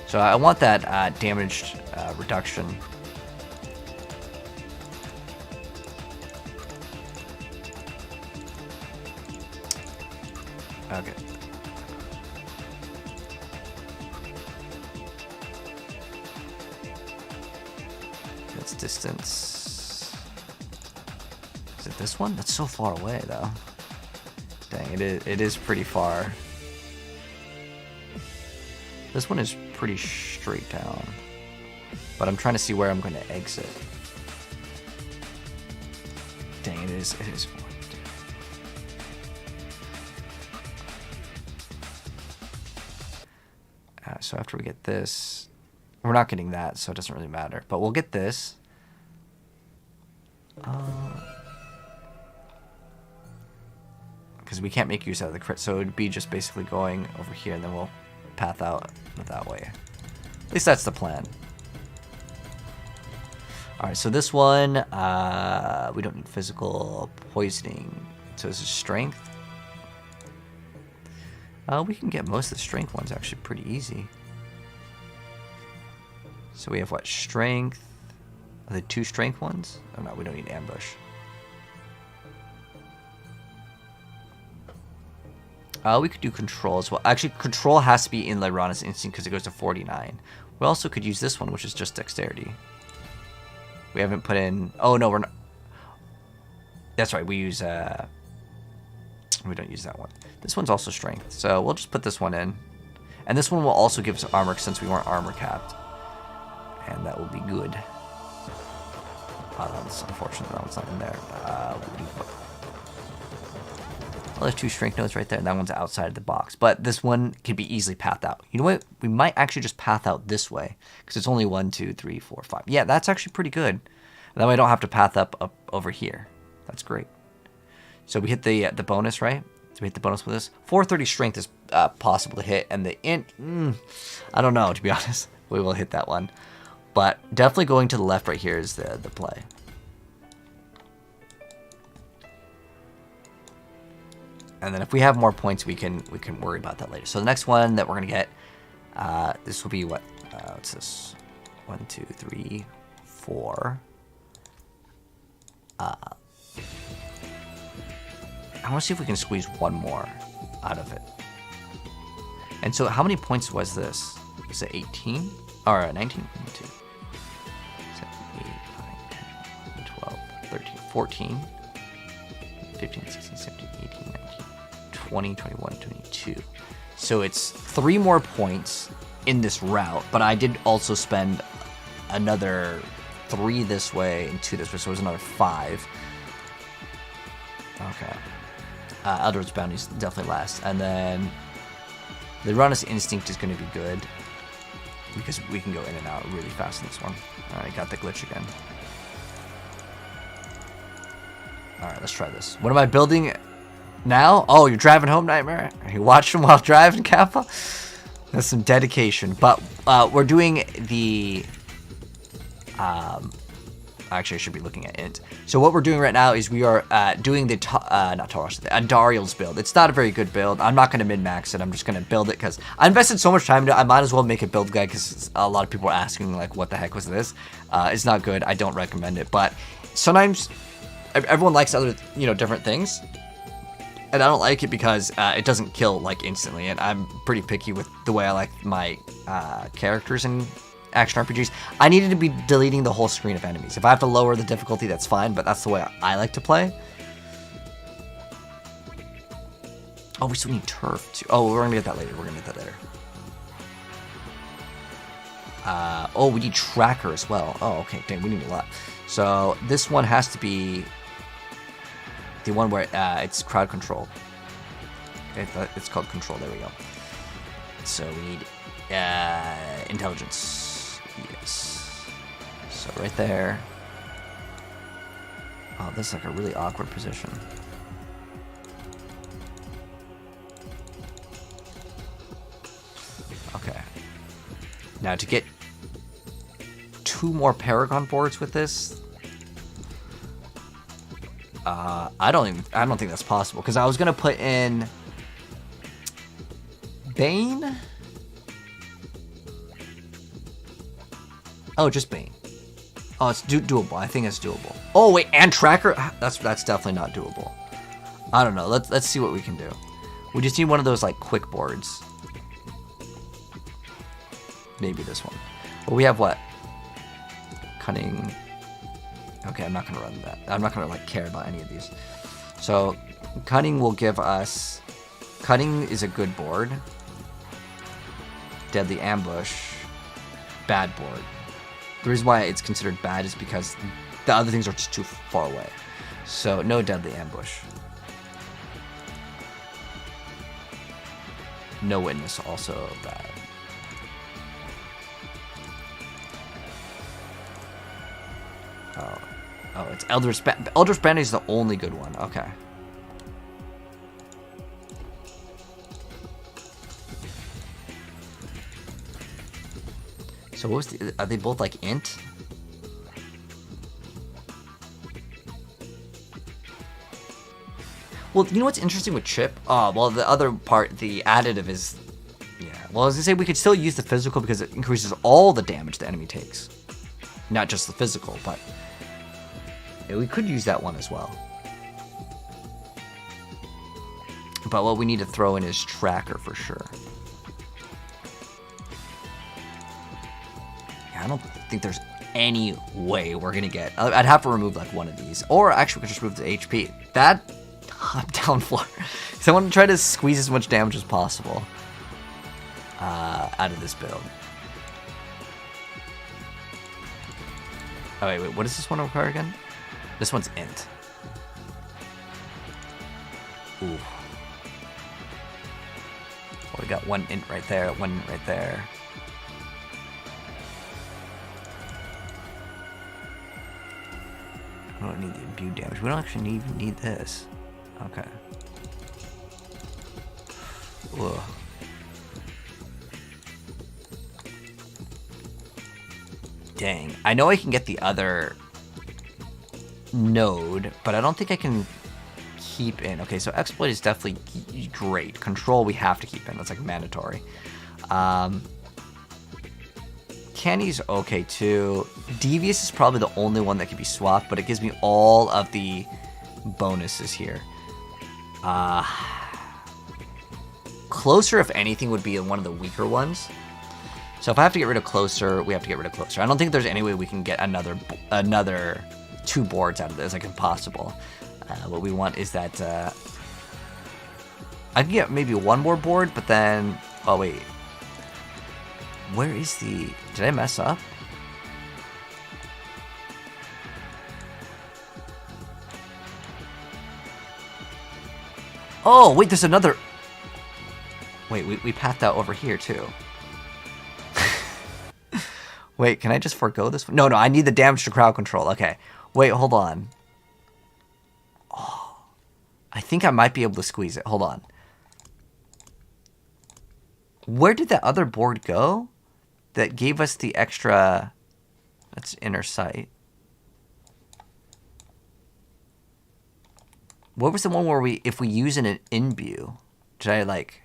So I want that damage reduction. Okay. That's distance. Is it this one? That's so far away, though. Dang, it is pretty far. This one is pretty straight down. But I'm trying to see where I'm going to exit. Dang, it is far. So after we get this, we're not getting that, so it doesn't really matter. But we'll get this. Because we can't make use out of the crit, so it would be just basically going over here, and then we'll path out that way. At least that's the plan. Alright, so this one, we don't need physical poisoning. So this is strength. We can get most of the strength ones actually pretty easy. So we have what? Strength. Are there 2 strength ones? Oh no, we don't need ambush. We could do control as well. Actually, control has to be in Lyrana's instinct because it goes to 49. We also could use this one, which is just dexterity. We haven't put in... Oh no, we're not... That's right, we use... We don't use that one. This one's also strength, so we'll just put this one in. And this one will also give us armor since we weren't armor capped. And that will be good. That's unfortunate that one's not in there. Well, there's 2 strength nodes right there, and that one's outside of the box. But this one can be easily pathed out. You know what? We might actually just path out this way, because it's only 1, 2, 3, 4, 5. Yeah, that's actually pretty good. That way I don't have to path up over here. That's great. So we hit the bonus, right? So we hit the bonus with this. 430 strength is possible to hit, and the int, I don't know, to be honest. We will hit that one. But definitely going to the left right here is the play. And then if we have more points, we can worry about that later. So the next one that we're gonna get, this will be what? What's this? 1, 2, 3, 4. I want to see if we can squeeze one more out of it. And so how many points was this? Was it 18? Or 19? 2, 7, 8, 9, 10, 11, 12, 13, 14, 15, 16, 17, 18, 19, 20, 21, 22. So it's 3 more points in this route, but I did also spend another 3 this way and 2 this way, so it was another 5. Okay. Eldritch Bounty's definitely last. And then the Runner's Instinct is going to be good because we can go in and out really fast in this one. Alright, got the glitch again. Alright, let's try this. What am I building now? Oh, you're driving home, Nightmare? Are you watching while driving, Kappa? That's some dedication. But we're doing the... Actually, I should be looking at int. So what we're doing right now is we are doing the Andariel's build. It's not a very good build. I'm not going to min-max it. I'm just going to build it because I invested so much time into it. I might as well make a build guide because a lot of people are asking, like, what the heck was this? It's not good. I don't recommend it. But sometimes everyone likes other, different things. And I don't like it because it doesn't kill, like, instantly. And I'm pretty picky with the way I like my characters in action RPGs. I needed to be deleting the whole screen of enemies. If I have to lower the difficulty, that's fine, but that's the way I like to play. Oh, we still need turf too. Oh, we're gonna get that later. Oh, we need tracker as well. Oh, okay. Dang, we need a lot. So this one has to be the one where it's crowd control. It's called control. There we go. So we need intelligence. Yes. So right there. Oh, this is like a really awkward position. Okay. Now to get 2 more Paragon boards with this, I don't think that's possible, because I was gonna put in Bane. Oh, just Bane. Oh, it's doable. I think it's doable. Oh wait, and Tracker. That's definitely not doable. I don't know. Let's see what we can do. We just need one of those like quick boards. Maybe this one. But we have what? Cunning. Okay, I'm not gonna run that. I'm not gonna like care about any of these. So, Cunning will give us. Cunning is a good board. Deadly Ambush, bad board. The reason why it's considered bad is because the other things are just too far away. So, no Deadly Ambush. No Witness, also bad. Oh, it's Eldritch Band. Eldritch Band is the only good one. Okay. So what was the, are they both like int? Well, you know what's interesting with Chip? Well, the other part, the additive is, yeah. Well, I was gonna say we could still use the physical because it increases all the damage the enemy takes, not just the physical. But yeah, we could use that one as well. But what we need to throw in is Tracker for sure. I don't think there's any way we're gonna get. I'd have to remove like one of these, or actually we could just remove the HP. That I'm down for, because I want to try to squeeze as much damage as possible out of this build. Oh wait, what does this one require again? This one's int. Ooh. Well, we got one int right there, one int right there. We don't need the imbue damage. We don't actually even need this. Okay. Ugh. Dang. I know I can get the other node, but I don't think I can keep in. Okay, so exploit is definitely great. Control we have to keep in. That's like mandatory. Candy's okay too. Devious is probably the only one that can be swapped, but it gives me all of the bonuses here. Closer, if anything, would be one of the weaker ones. So if I have to get rid of Closer, we have to get rid of Closer. I don't think there's any way we can get another 2 boards out of this. Like impossible. What we want is that I can get maybe 1 more board, but then oh wait. Where is the... Did I mess up? Oh, wait, there's another... Wait, we pathed that over here, too. Wait, can I just forego this one? No, I need the damage to crowd control. Okay. Wait, hold on. Oh, I think I might be able to squeeze it. Hold on. Where did that other board go? That gave us the extra... That's inner sight. What was the one where if we use an imbue, did I like...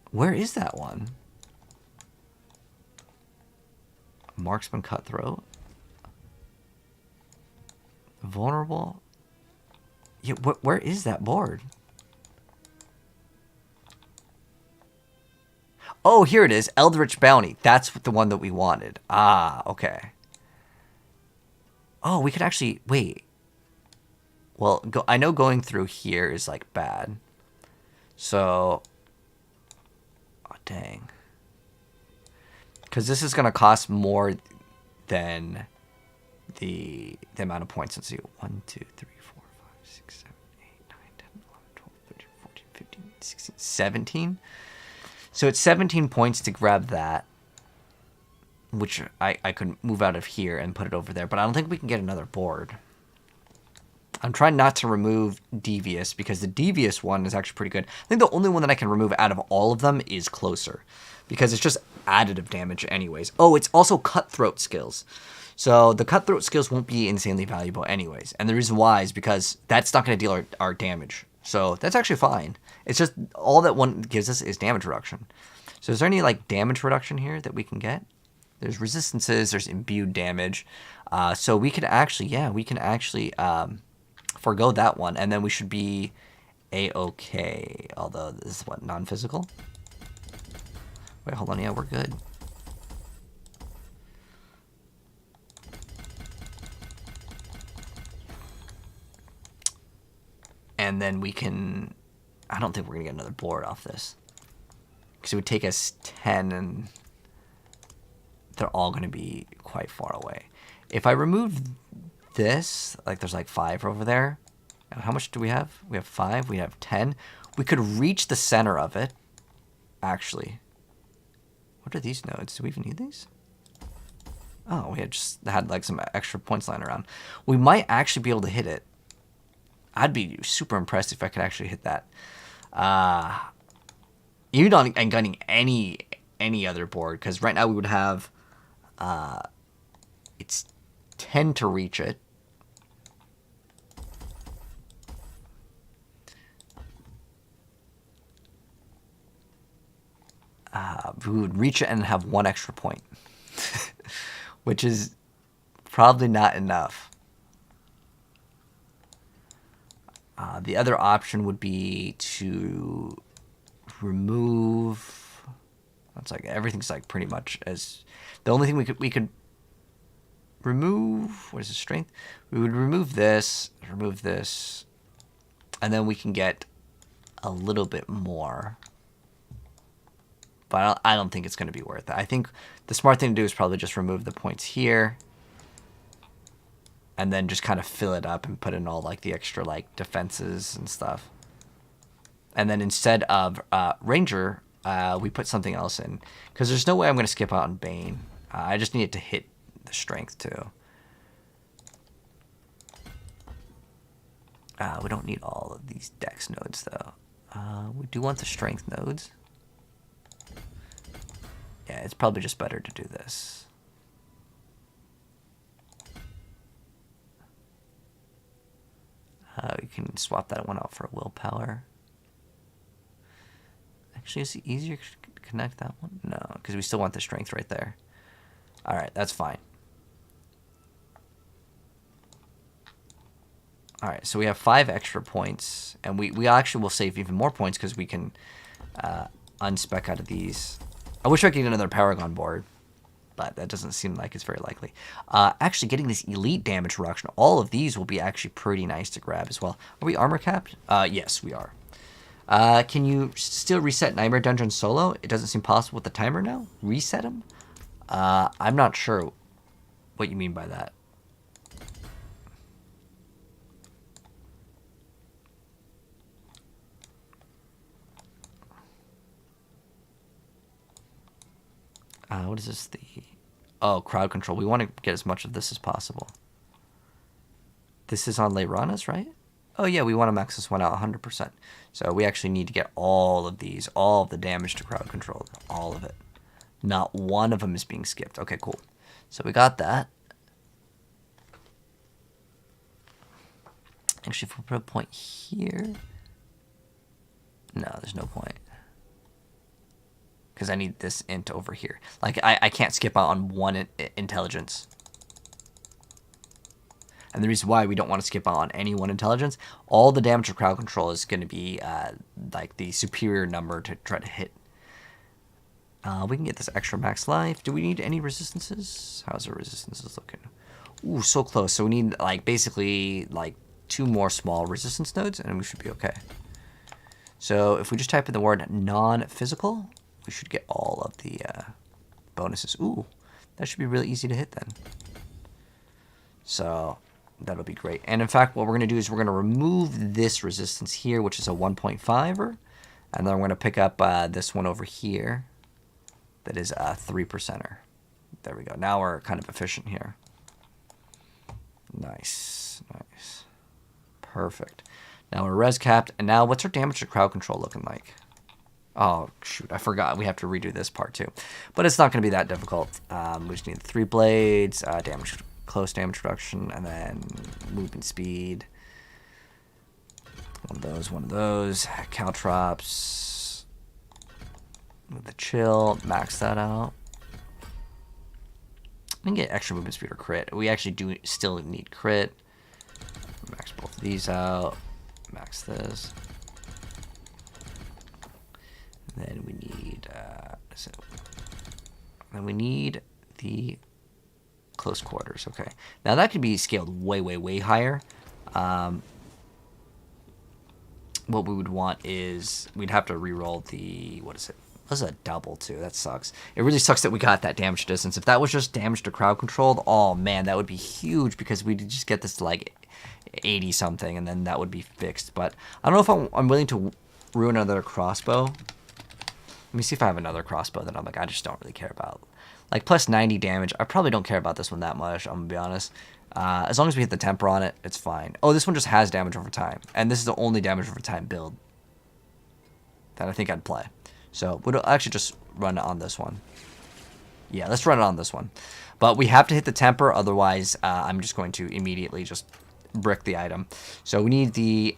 Where is that one? Marksman Cutthroat? Vulnerable? Yeah, where is that board? Oh, here it is. Eldritch Bounty. That's the one that we wanted. Ah, okay. Oh, we could actually... Wait. Well, I know going through here is, like, bad. So... Oh, dang. Because this is going to cost more than the amount of points. Let's see. 1, 2, 3, 4, 5, 6, 7, 8, 9, 10, 11, 12, 13, 14, 15, 16, 17. So it's 17 points to grab that, which I could move out of here and put it over there, but I don't think we can get another board. I'm trying not to remove Devious because the Devious one is actually pretty good. I think the only one that I can remove out of all of them is Closer because it's just additive damage anyways. Oh, it's also Cutthroat skills. So the Cutthroat skills won't be insanely valuable anyways. And the reason why is because that's not going to deal our damage. So that's actually fine. It's just all that one gives us is damage reduction. So is there any like damage reduction here that we can get? There's resistances, there's imbued damage. So we could actually, forgo that one, and then we should be a-okay. Although this is what, non-physical? Wait, hold on, yeah, we're good. And then we can, I don't think we're gonna get another board off this. Because it would take us 10 and they're all gonna be quite far away. If I remove this, like there's like 5 over there. And how much do we have? We have 5, we have 10. We could reach the center of it, actually. What are these nodes? Do we even need these? Oh, we had like some extra points lying around. We might actually be able to hit it. I'd be super impressed if I could actually hit that. Even on and gunning any other board, because right now we would have it's 10 to reach it. We would reach it and have 1 extra point, which is probably not enough. The other option would be to remove. It's like everything's like pretty much as. The only thing we could remove. What is the strength? We would remove this, and then we can get a little bit more. But I don't think it's going to be worth it. I think the smart thing to do is probably just remove the points here. And then just kind of fill it up and put in all like the extra like defenses and stuff. And then instead of Ranger, we put something else in. Because there's no way I'm going to skip out on Bane. I just need it to hit the strength too. We don't need all of these dex nodes though. We do want the strength nodes. Yeah, it's probably just better to do this. We can swap that one out for willpower. Actually, is it easier to connect that one? No, because we still want the strength right there. Alright, that's fine. Alright, so we have 5 extra points. And we actually will save even more points because we can unspec out of these. I wish I could get another Paragon board, but that doesn't seem like it's very likely. Actually, getting this elite damage reduction, all of these will be actually pretty nice to grab as well. Are we armor capped? Yes, we are. Can you still reset Nightmare Dungeon solo? It doesn't seem possible with the timer now. Reset them? I'm not sure what you mean by that. What is this? Oh, crowd control. We want to get as much of this as possible. This is on Leiranas, right? Oh, yeah, we want to max this one out 100%. So we actually need to get all of these, all of the damage to crowd control, all of it. Not one of them is being skipped. Okay, cool. So we got that. Actually, if we put a point here... No, there's no point. Because I need this int over here. Like, I can't skip out on one intelligence. And the reason why we don't want to skip out on any one intelligence, all the damage of crowd control is going to be like the superior number to try to hit. We can get this extra max life. Do we need any resistances? How's our resistances looking? Ooh, so close. So we need like basically like 2 more small resistance nodes and we should be okay. So if we just type in the word non-physical, we should get all of the bonuses. Ooh, That should be really easy to hit then. So that'll be great. And in fact, what we're going to do is we're going to remove this resistance here, which is a 1.5er. And then we're going to pick up this one over here that is a 3%er. There we go. Now we're kind of efficient here. Nice. Nice. Perfect. Now we're res capped. And now what's our damage to crowd control looking like? Oh, shoot. I forgot. We have to redo this part too. But it's not going to be that difficult. We just need 3 blades, damage, close damage reduction, and then movement speed. One of those. Caltrops. With the chill. Max that out. We can get extra movement speed or crit. We actually do still need crit. Max both of these out. Max this. And then we need then we need the close quarters. Okay. Now that could be scaled way, way, way higher. What we would want is we'd have to re-roll the, what is it? That's a double too. That sucks. It really sucks that we got that damage distance. If that was just damage to crowd controlled, oh man, that would be huge because we'd just get this to like 80 something and then that would be fixed. But I don't know if I'm willing to ruin another crossbow. Let me see if I have another crossbow that I'm like, I just don't really care about. Like plus 90 damage. I probably don't care about this one that much, I'm gonna be honest. As long as we hit the temper on it, it's fine. Oh, this one just has damage over time. And this is the only damage over time build that I think I'd play. So we'll actually just run it on this one. Yeah, let's run it on this one. But we have to hit the temper, otherwise I'm just going to immediately just brick the item. So we need the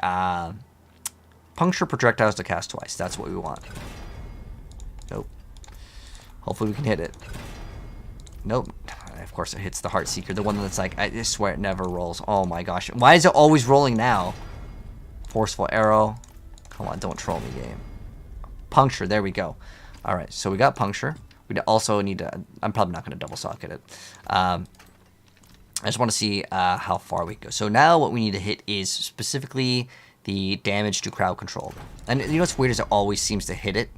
puncture projectiles to cast twice. That's what we want. Nope. Hopefully we can hit it. Nope. Of course it hits the Heart Seeker, the one that's like, I swear it never rolls. Oh my gosh. Why is it always rolling now? Forceful arrow. Come on, don't troll me, game. Puncture, there we go. Alright, so we got puncture. We also need to, I'm probably not going to double socket it. I just want to see how far we go. So now what we need to hit is specifically the damage to crowd control. And you know what's weird is it always seems to hit it.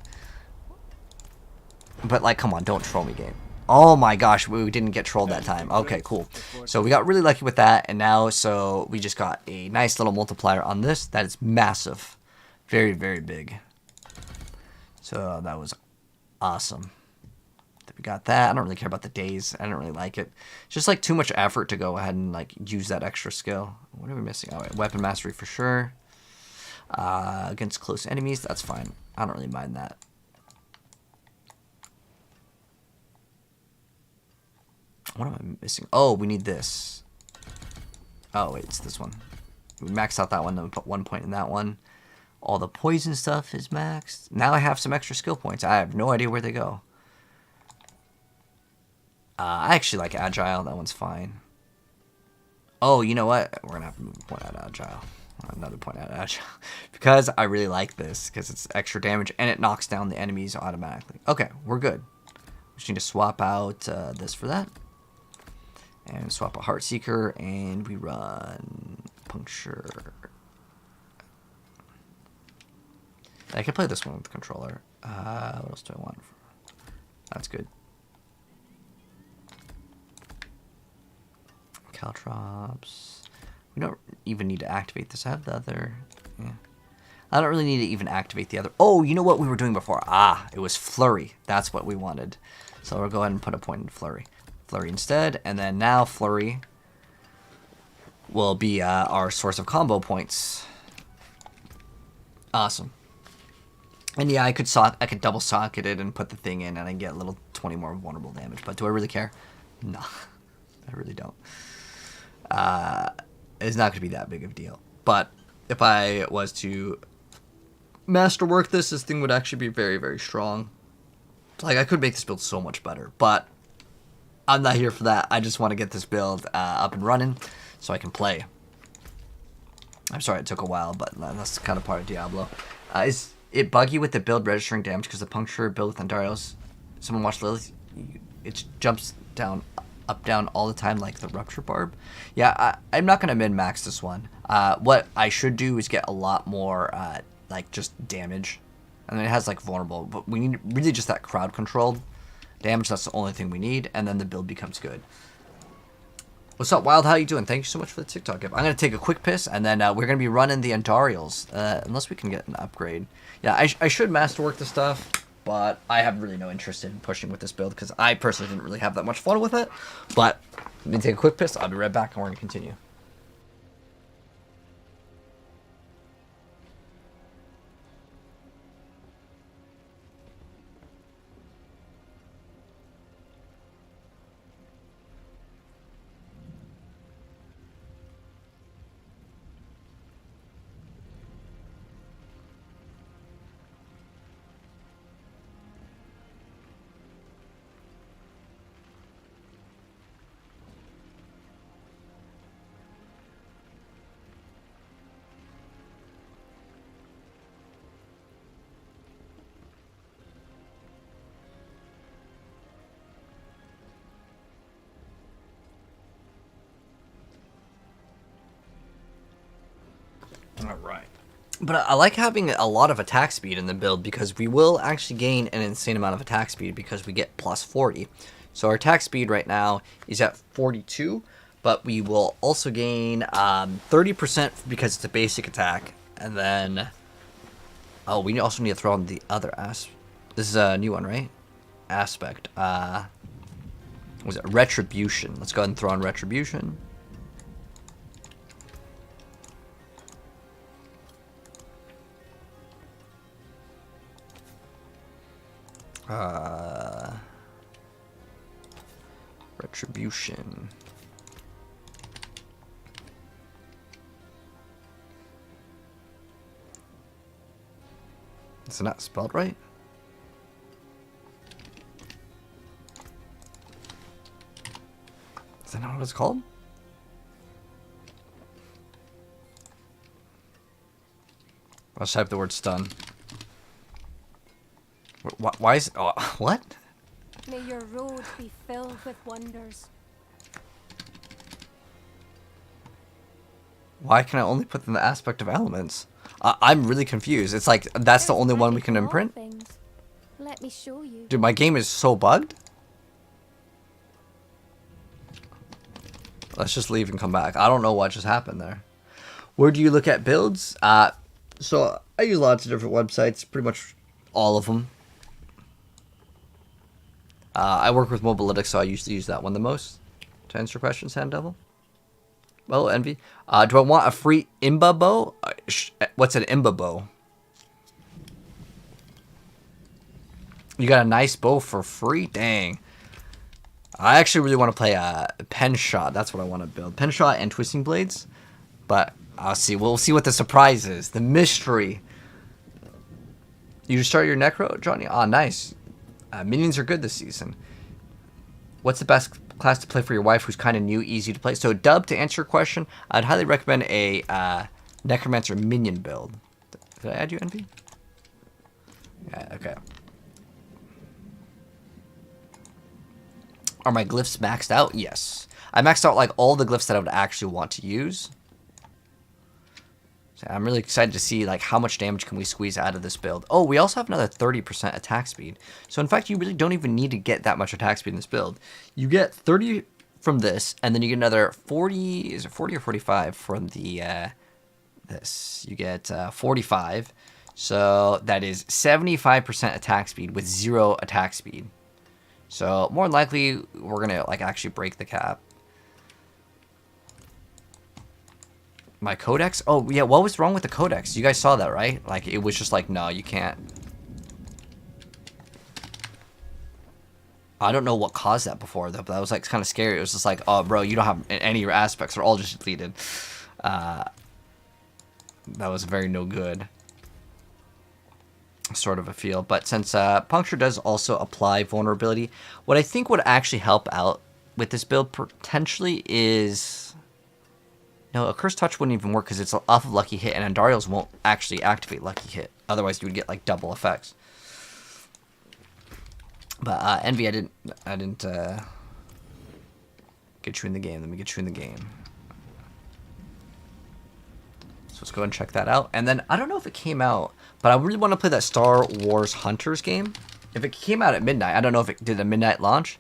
But like, come on, don't troll me, game. Oh my gosh, we didn't get trolled that time. Okay, cool. So we got really lucky with that, and now so we just got a nice little multiplier on this. That is massive. Very, very big. So that was awesome. We got that. I don't really care about the days. I don't really like it. It's just like too much effort to go ahead and like use that extra skill. What are we missing? Oh, weapon mastery for sure. Against close enemies, that's fine. I don't really mind that. What am I missing? Oh, we need this. Oh, wait, it's this one. We maxed out that one, then we put 1 point in that one. All the poison stuff is maxed. Now I have some extra skill points. I have no idea where they go. I actually like Agile. That one's fine. Oh, you know what? We're going to have to move a point out of Agile. Another point out of Agile. Because I really like this. Because it's extra damage and it knocks down the enemies automatically. Okay, we're good. We just need to swap out this for that. And swap a Heartseeker, and we run Puncture. I can play this one with the controller. What else do I want? That's good. Caltrops. We don't even need to activate this. I have the other. Yeah. I don't really need to even activate the other. Oh, you know what we were doing before? Ah, it was Flurry. That's what we wanted. So we'll go ahead and put a point in Flurry. Flurry instead, and then now Flurry will be our source of combo points. Awesome. And yeah, I could double socket it and put the thing in, and I get a little 20 more vulnerable damage. But do I really care? No, I really don't. It's not going to be that big of a deal. But if I was to masterwork this thing would actually be very, very strong. Like I could make this build so much better, but I'm not here for that. I just want to get this build up and running so I can play. I'm sorry it took a while, but that's kind of part of Diablo. Is it buggy with the build registering damage because the puncture build with Andarios? Someone watched Lilith. It jumps down, up, down all the time like the rupture barb. Yeah, I'm not going to min-max this one. What I should do is get a lot more like just damage. And then it has like vulnerable, but we need really just that crowd controlled. damage. That's the only thing we need, and then the build becomes good. What's up, Wild? How you doing? Thank you so much for the TikTok gift. I'm going to take a quick piss, and then we're going to be running the Andariels, unless we can get an upgrade. Yeah, I should masterwork the stuff, but I have really no interest in pushing with this build, because I personally didn't really have that much fun with it. But let me take a quick piss. I'll be right back, and we're going to continue. Alright. But I like having a lot of attack speed in the build because we will actually gain an insane amount of attack speed because we get plus 40. So our attack speed right now is at 42, but we will also gain 30% because it's a basic attack. And then, oh, we also need to throw on the other aspect. This is a new one, right? Aspect. What was it? Retribution. Let's go ahead and throw on Retribution. Retribution. Is it not spelled right? Is that not what it's called? I'll type the word stun. Why is... Oh, what? May your road be filled with wonders. Why can I only put in the aspect of elements? I'm really confused. It's like, that's the only one we can imprint? Let me show you. Dude, my game is so bugged. Let's just leave and come back. I don't know what just happened there. Where do you look at builds? So I use lots of different websites, pretty much all of them. I work with Mobilytics, so I usually use that one the most. To answer your question, Sand Devil. Well, Envy. Do I want a free Imba bow? What's an Imba bow? You got a nice bow for free? Dang. I actually really want to play Pen Shot. That's what I want to build. Pen Shot and Twisting Blades. But I'll see. We'll see what the surprise is. The mystery. You just start your Necro, Johnny? Ah, nice. Minions are good this season. What's the best class to play for your wife who's kind of new, easy to play? So, Dub, to answer your question, I'd highly recommend a Necromancer minion build. Did I add you, Envy? Yeah, okay. Are my glyphs maxed out? Yes. I maxed out like all the glyphs that I would actually want to use. So I'm really excited to see like how much damage can we squeeze out of this build. Oh, we also have another 30% attack speed. So in fact, you really don't even need to get that much attack speed in this build. You get 30 from this, and then you get another 40, is it 40 or 45 from the this. You get 45. So that is 75% attack speed with 0 attack speed. So more than likely, we're gonna like actually break the cap. My codex? Oh yeah, what was wrong with the codex? You guys saw that, right? Like it was just like, no, you can't. I don't know what caused that before though, but that was like kind of scary. It was just like, oh bro, you don't have any of your aspects, they're all just deleted. That was very no good sort of a feel. But since Puncture does also apply vulnerability, what I think would actually help out with this build potentially is... No, a Curse Touch wouldn't even work because it's off of Lucky Hit, and Andariels won't actually activate Lucky Hit. Otherwise, you would get like double effects. But Envy, I didn't get you in the game. Let me get you in the game. So let's go and check that out. And then I don't know if it came out, but I really want to play that Star Wars Hunters game. If it came out at midnight, I don't know if it did a midnight launch.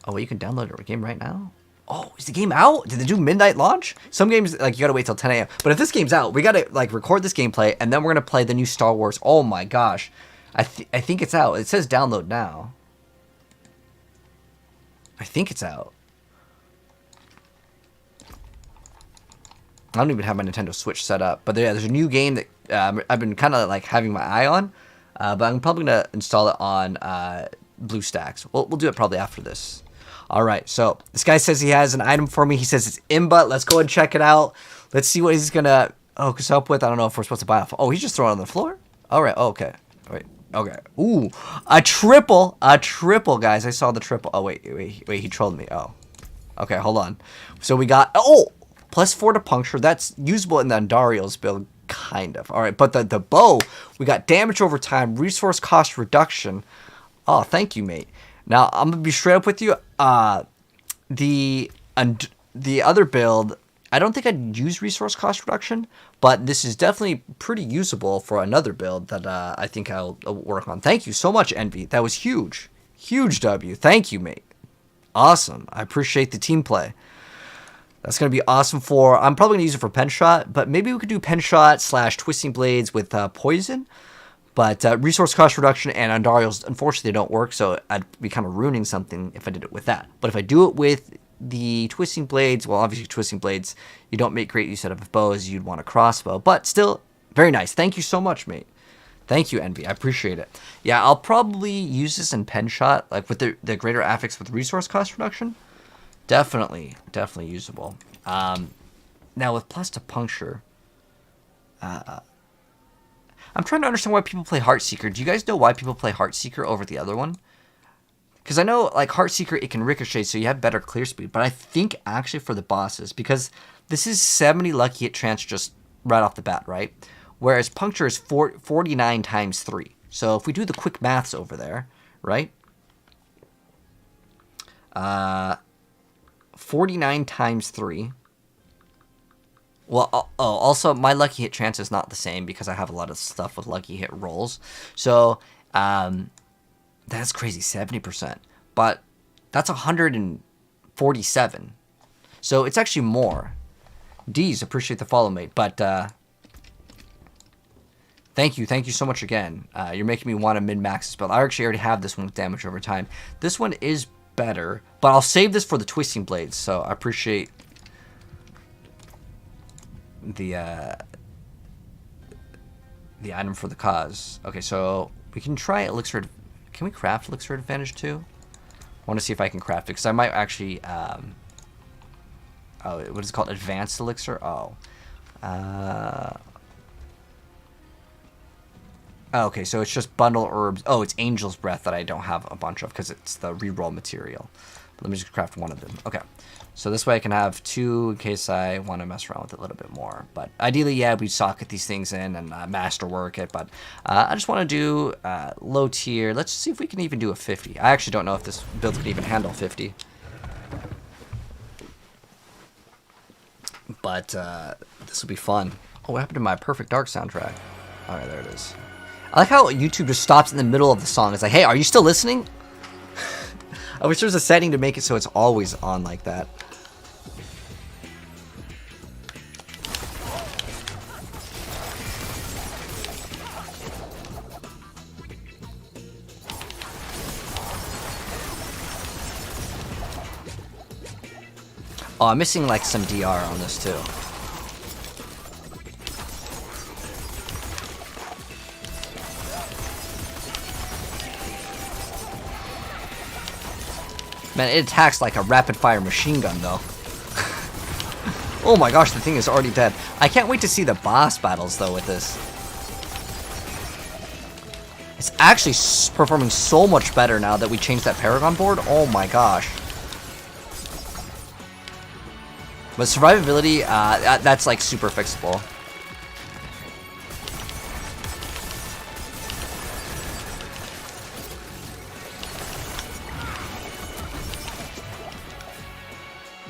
Oh, wait, you can download a game right now? Oh, is the game out? Did they do midnight launch? Some games, like, you gotta wait till 10 a.m. But if this game's out, we gotta, like, record this gameplay, and then we're gonna play the new Star Wars. Oh my gosh. I think it's out. It says download now. I think it's out. I don't even have my Nintendo Switch set up. But yeah, there's a new game that I've been kind of, like, having my eye on. But I'm probably gonna install it on BlueStacks. We'll do it probably after this. All right, so this guy says he has an item for me. He says it's Imba. Let's go and check it out. Let's see what he's gonna hook us up with. I don't know if we're supposed to buy off. Oh, he's just throwing it on the floor. All right. Oh, okay. Wait. Okay. Ooh, a triple, guys. I saw the triple. Oh, wait. He trolled me. Oh, okay. Hold on. So we got +4 to puncture. That's usable in the Andariel's build, kind of. All right, but the bow, we got damage over time, resource cost reduction. Oh, thank you, mate. Now, I'm going to be straight up with you. The other build, I don't think I'd use resource cost reduction, but this is definitely pretty usable for another build that I think I'll work on. Thank you so much, Envy. That was huge. Huge W. Thank you, mate. Awesome. I appreciate the team play. That's going to be awesome for... I'm probably going to use it for pen shot, but maybe we could do pen shot / twisting blades with poison. But resource cost reduction and Andariel's, unfortunately, they don't work, so I'd be kind of ruining something if I did it with that. But if I do it with the twisting blades, well, obviously twisting blades, you don't make great use out of bows. You'd want a crossbow. But still, very nice. Thank you so much, mate. Thank you, Envy. I appreciate it. Yeah, I'll probably use this in pen shot, like with the greater affix with resource cost reduction. Definitely usable. Now, with plus to puncture... I'm trying to understand why people play Heartseeker. Do you guys know why people play Heartseeker over the other one? Because I know, like, Heartseeker, it can ricochet, so you have better clear speed. But I think, actually, for the bosses, because this is 70 lucky hit chance just right off the bat, right? Whereas Puncture is 49 times 3. So if we do the quick maths over there, right? 49 times 3... Well, also, my lucky hit chance is not the same because I have a lot of stuff with lucky hit rolls. So, that's crazy, 70%. But that's 147. So, it's actually more. D's, appreciate the follow, mate. But, thank you so much again. You're making me want to min-max this build. I actually already have this one with damage over time. This one is better, but I'll save this for the twisting blades. So, I appreciate... the item for the cause. Okay, so we can try elixir. Can we craft elixir advantage too? I want to see if I can craft it because I might actually oh, what is it called? Advanced elixir. Okay, so it's just bundle herbs. Oh, it's Angel's Breath that I don't have a bunch of because it's the reroll material. But let me just craft one of them. Okay. So this way I can have 2 in case I want to mess around with it a little bit more. But ideally, yeah, we socket these things in and masterwork it. But I just want to do low tier. Let's see if we can even do a 50. I actually don't know if this build can even handle 50. But this will be fun. Oh, what happened to my Perfect Dark soundtrack? All right, there it is. I like how YouTube just stops in the middle of the song. It's like, hey, are you still listening? I wish there was a setting to make it so it's always on like that. Oh, I'm missing like some DR on this too. Man, it attacks like a rapid-fire machine gun, though. Oh my gosh, the thing is already dead. I can't wait to see the boss battles, though, with this. It's actually performing so much better now that we changed that Paragon board. Oh my gosh. But survivability, that's like super fixable.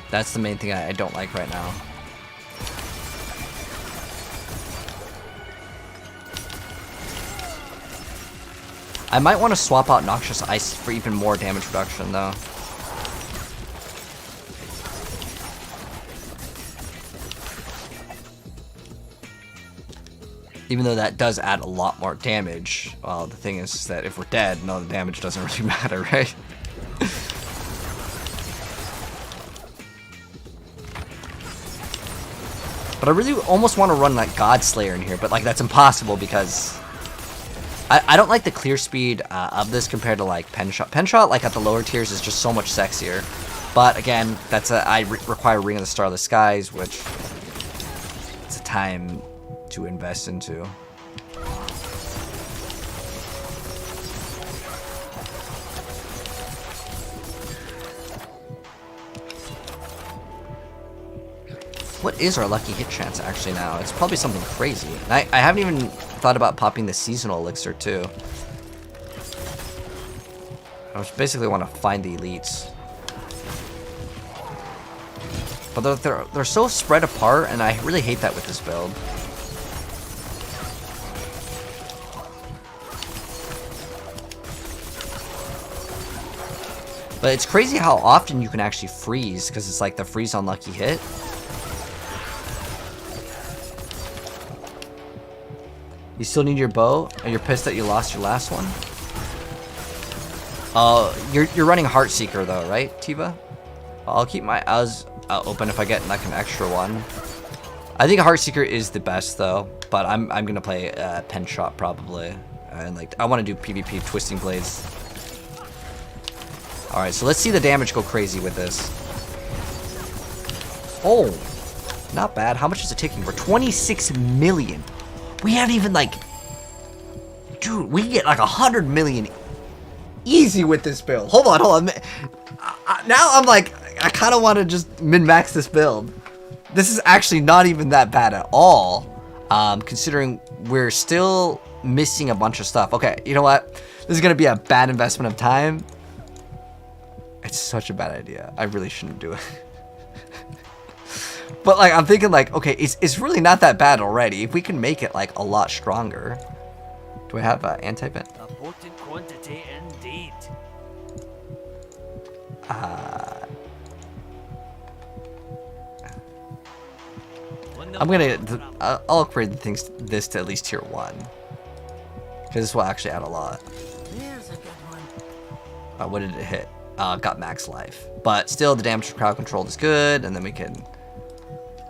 That's the main thing I don't like right now. I might want to swap out Noxious Ice for even more damage reduction, though. Even though that does add a lot more damage. Well, the thing is that if we're dead, no, the damage doesn't really matter, right? But I really almost want to run like Godslayer in here, but like that's impossible because I don't like the clear speed of this compared to like Penshot. Penshot, like at the lower tiers, is just so much sexier. But again, that's I require Ring of the Star of the Skies, which it's a time to invest into. What is our lucky hit chance actually now? It's probably something crazy. And I haven't even thought about popping the seasonal elixir too. I just basically want to find the elites. But they're so spread apart, and I really hate that with this build. But it's crazy how often you can actually freeze, because it's like the freeze on lucky hit. You still need your bow, and you're pissed that you lost your last one? You're running Heartseeker though, right, Tiva? I'll keep my eyes open if I get like an extra one. I think Heartseeker is the best though, but I'm gonna play Penshot probably, and like I want to do PvP Twisting Blades. All right, so let's see the damage go crazy with this. Oh, not bad. How much is it taking? We're 26 million. We haven't even like, dude, we can get like 100 million easy with this build. Hold on. Now I'm like, I kind of want to just min-max this build. This is actually not even that bad at all, considering we're still missing a bunch of stuff. Okay, you know what? This is going to be a bad investment of time. It's such a bad idea. I really shouldn't do it. But like, I'm thinking like, okay, it's really not that bad already. If we can make it like a lot stronger. Do I have anti-vent? A potent quantity indeed. I'm gonna, I'll upgrade this to at least tier 1. Because this will actually add a lot. There's a good one. What did it hit? Got max life. But still, the damage from crowd control is good, and then we can...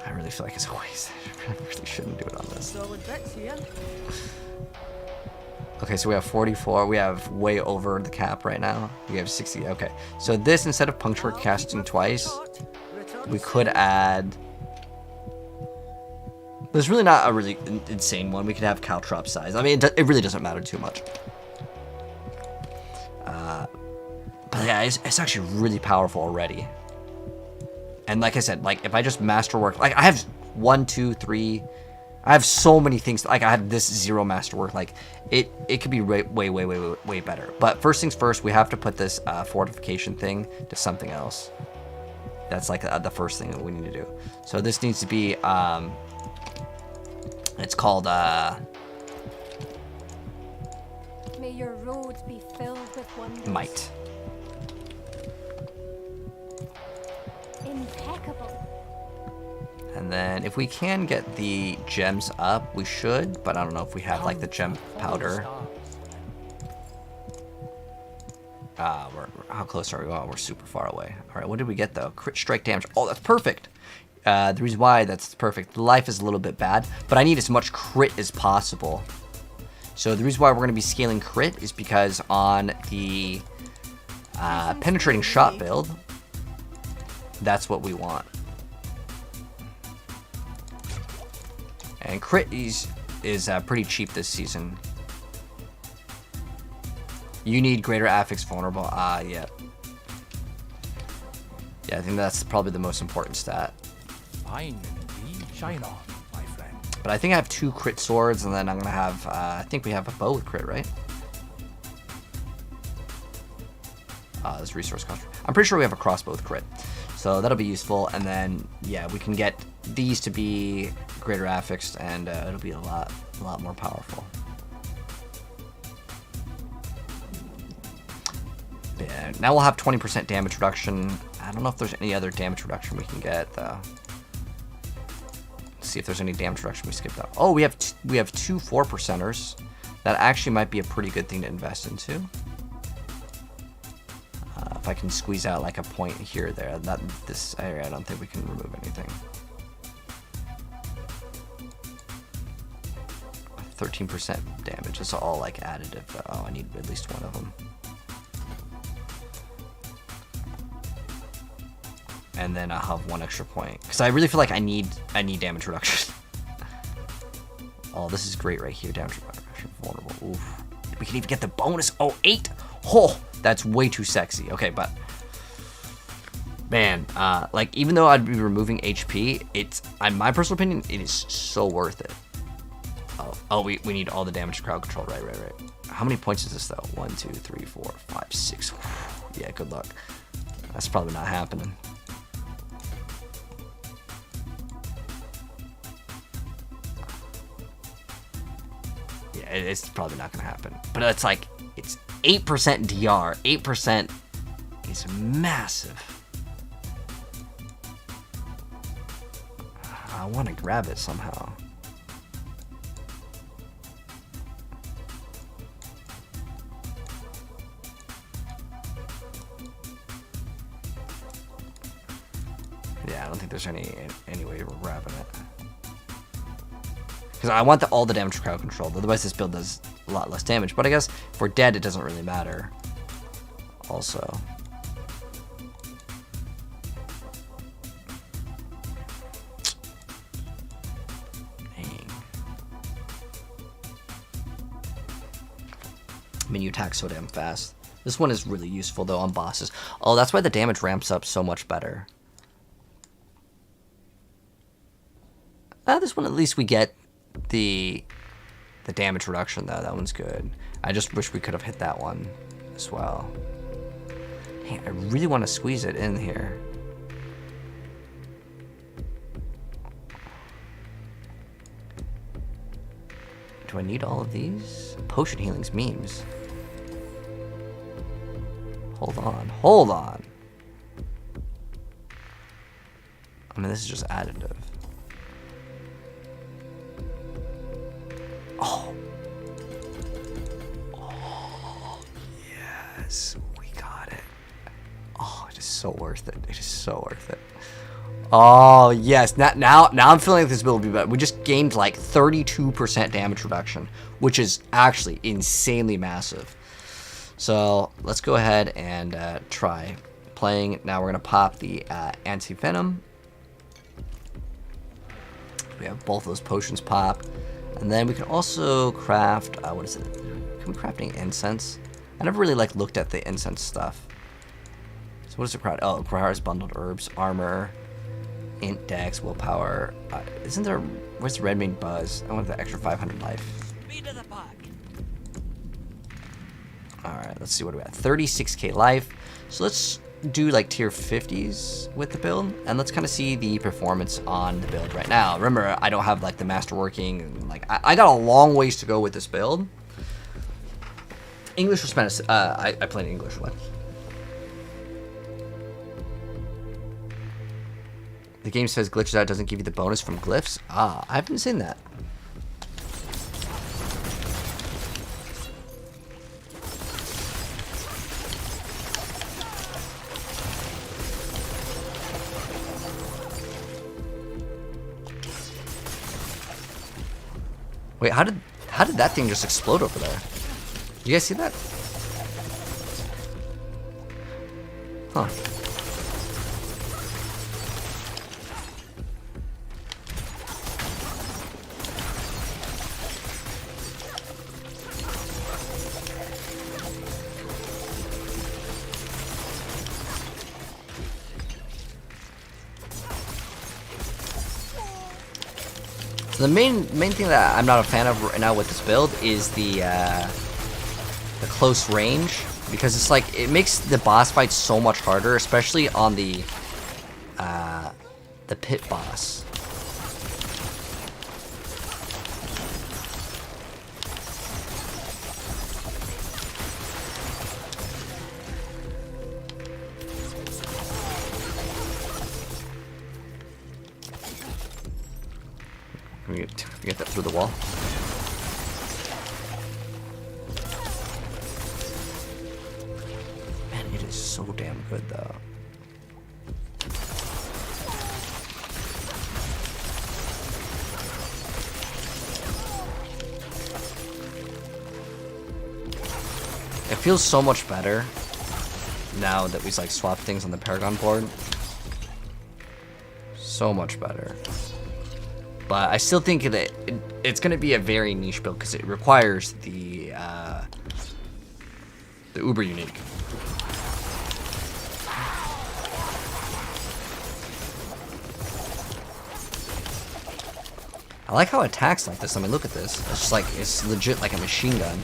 I really feel like it's a waste. I really shouldn't do it on this. Solid bits here. Okay, so we have 44. We have way over the cap right now. We have 60. Okay, so this, instead of puncture casting twice, we could add... There's really not a really insane one. We could have caltrop size. I mean, it really doesn't matter too much. But yeah, it's actually really powerful already. And like I said, like if I just masterwork, like I have 1, 2, 3, I have so many things. Like I have this 0 masterwork. Like it could be way better. But first things first, we have to put this fortification thing to something else. That's like the first thing that we need to do. So this needs to be it's called May your roads be filled with wonders. Might. Impeccable. And then if we can get the gems up, we should, but I don't know if we have like the gem powder. How close are we? Oh, we're super far away. All right, what did we get though? Crit strike damage. Oh, that's perfect. The reason why that's perfect, life is a little bit bad, but I need as much crit as possible. So the reason why we're going to be scaling crit is because on the penetrating shot build, that's what we want. And crit is pretty cheap this season. You need greater affix vulnerable. Yeah. Yeah, I think that's probably the most important stat. Fine indeed. Shine on, my friend. But I think I have 2 crit swords, and then I'm gonna have, I think we have a bow with crit, right? This resource cost. I'm pretty sure we have a crossbow with crit. So that'll be useful, and then, yeah, we can get these to be greater affixed, and it'll be a lot more powerful. Yeah, now we'll have 20% damage reduction. I don't know if there's any other damage reduction we can get though. Let's see if there's any damage reduction we skipped out. Oh, we have two 4%ers. That actually might be a pretty good thing to invest into. If I can squeeze out like a point here or there. This area, I don't think we can remove anything. 13% damage. It's all like additive. Oh, I need at least one of them. And then I'll have one extra point because I really feel like I need damage reduction. Oh, this is great right here. Damage reduction, vulnerable. Oof. We can even get the bonus. Oh, 8. Oh, that's way too sexy. Okay, but man, like even though I'd be removing HP, it's, in my personal opinion, it is so worth it. Oh, we need all the damage crowd control. Right. How many points is this though? 1, 2, 3, 4, 5, 6. Yeah, good luck. That's probably not happening. Yeah, it's probably not gonna happen. But it's like, it's 8% DR. 8% is massive. I want to grab it somehow. Yeah, I don't think there's any way we're grabbing it. Because I want all the damage crowd control. Otherwise, this build does a lot less damage. But I guess if we're dead, it doesn't really matter. Also. Dang. I mean, you attack so damn fast. This one is really useful, though, on bosses. Oh, that's why the damage ramps up so much better. This one, at least we get the damage reduction, though. That one's good. I just wish we could have hit that one as well. Dang, I really want to squeeze it in here. Do I need all of these? Potion healing's memes. Hold on. I mean, this is just additive. Oh, yes, we got it. Oh, it is so worth it. It is so worth it. Oh, yes. Now I'm feeling like this build will be better. We just gained like 32% damage reduction, which is actually insanely massive. So let's go ahead and try playing. Now we're going to pop the anti-venom. We have both those potions pop. And then we can also craft, what is it? Can we craft any incense? I never really like looked at the incense stuff. So what is it craft? Oh, it requires bundled herbs, armor, int, dex, willpower. Isn't there, where's the red main buzz? I want the extra 500 life. Speed of the pack. Alright, let's see what we got. 36k life. So let's do like tier 50s with the build, and let's kind of see the performance on the build right now. Remember, I don't have like the master working, and like I got a long ways to go with this build. English or Spanish? I play in English. What? The game says glitches out doesn't give you the bonus from glyphs. Ah, I haven't seen that. Wait, how did that thing just explode over there? You guys see that? Huh. So the main thing that I'm not a fan of right now with this build is the close range, because it's like it makes the boss fight so much harder, especially on the pit boss. Get that through the wall. Man, it is so damn good though. It feels so much better now that we like swap things on the Paragon board. So much better. But I still think that it's going to be a very niche build because it requires the uber unique. I like how it attacks like this. I mean, look at this. It's just like, it's legit like a machine gun.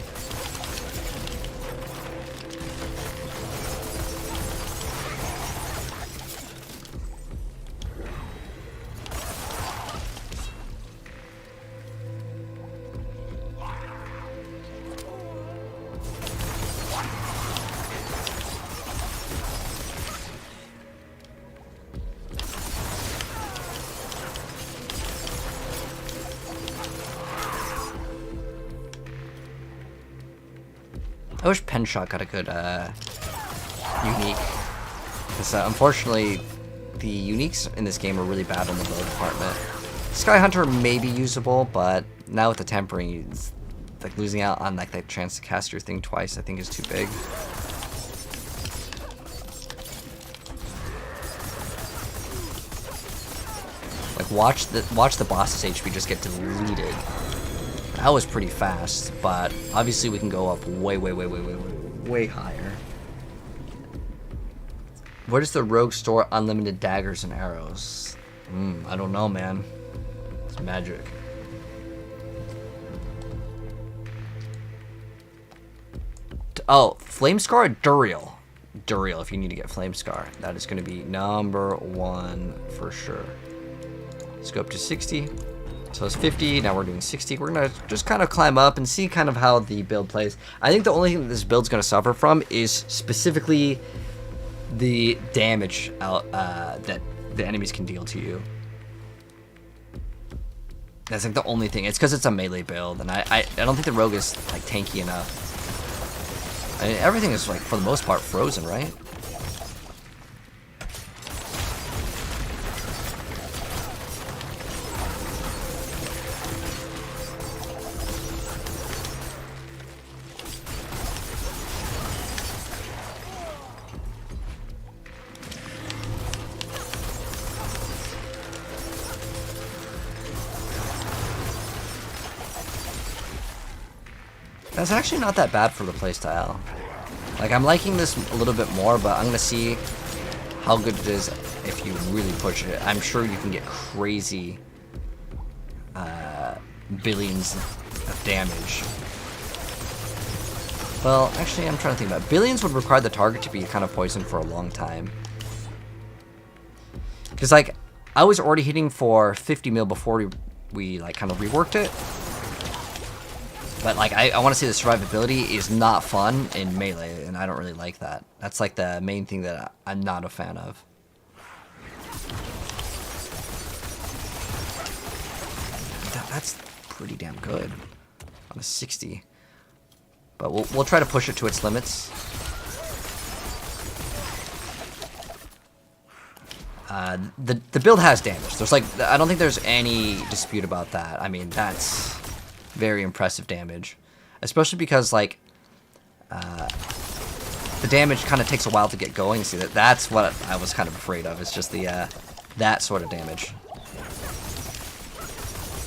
I wish Pen Shot got a good unique. Because unfortunately, the uniques in this game are really bad on the bow department. Sky Hunter may be usable, but now with the tempering, it's like losing out on like that chance to cast your thing twice, I think is too big. Like watch the boss's HP just get deleted. That was pretty fast, but obviously we can go up way higher. Where does the rogue store unlimited daggers and arrows? I don't know, man. It's magic. Oh, Flame Scar or Duriel? Duriel, if you need to get Flame Scar. That is going to be #1 for sure. Let's go up to 60. So it's 50, now we're doing 60. We're gonna just kind of climb up and see kind of how the build plays. I think the only thing that this build's gonna suffer from is specifically the damage that the enemies can deal to you. That's like the only thing. It's because it's a melee build, and I don't think the rogue is like tanky enough. I mean, everything is like for the most part frozen, right? That's actually not that bad for the playstyle. Like, I'm liking this a little bit more, but I'm gonna see how good it is if you really push it. I'm sure you can get crazy billions of damage. Well, actually, I'm trying to think about it. Billions would require the target to be kind of poisoned for a long time. Because, like, I was already hitting for 50 mil before we like, kind of reworked it. But, like, I want to say the survivability is not fun in melee, and I don't really like that. That's, like, the main thing that I'm not a fan of. That's pretty damn good on a 60. But we'll try to push it to its limits. The build has damage. There's, like, I don't think there's any dispute about that. I mean, that's very impressive damage, especially because like the damage kind of takes a while to get going. See, that's what I was kind of afraid of. It's just the that sort of damage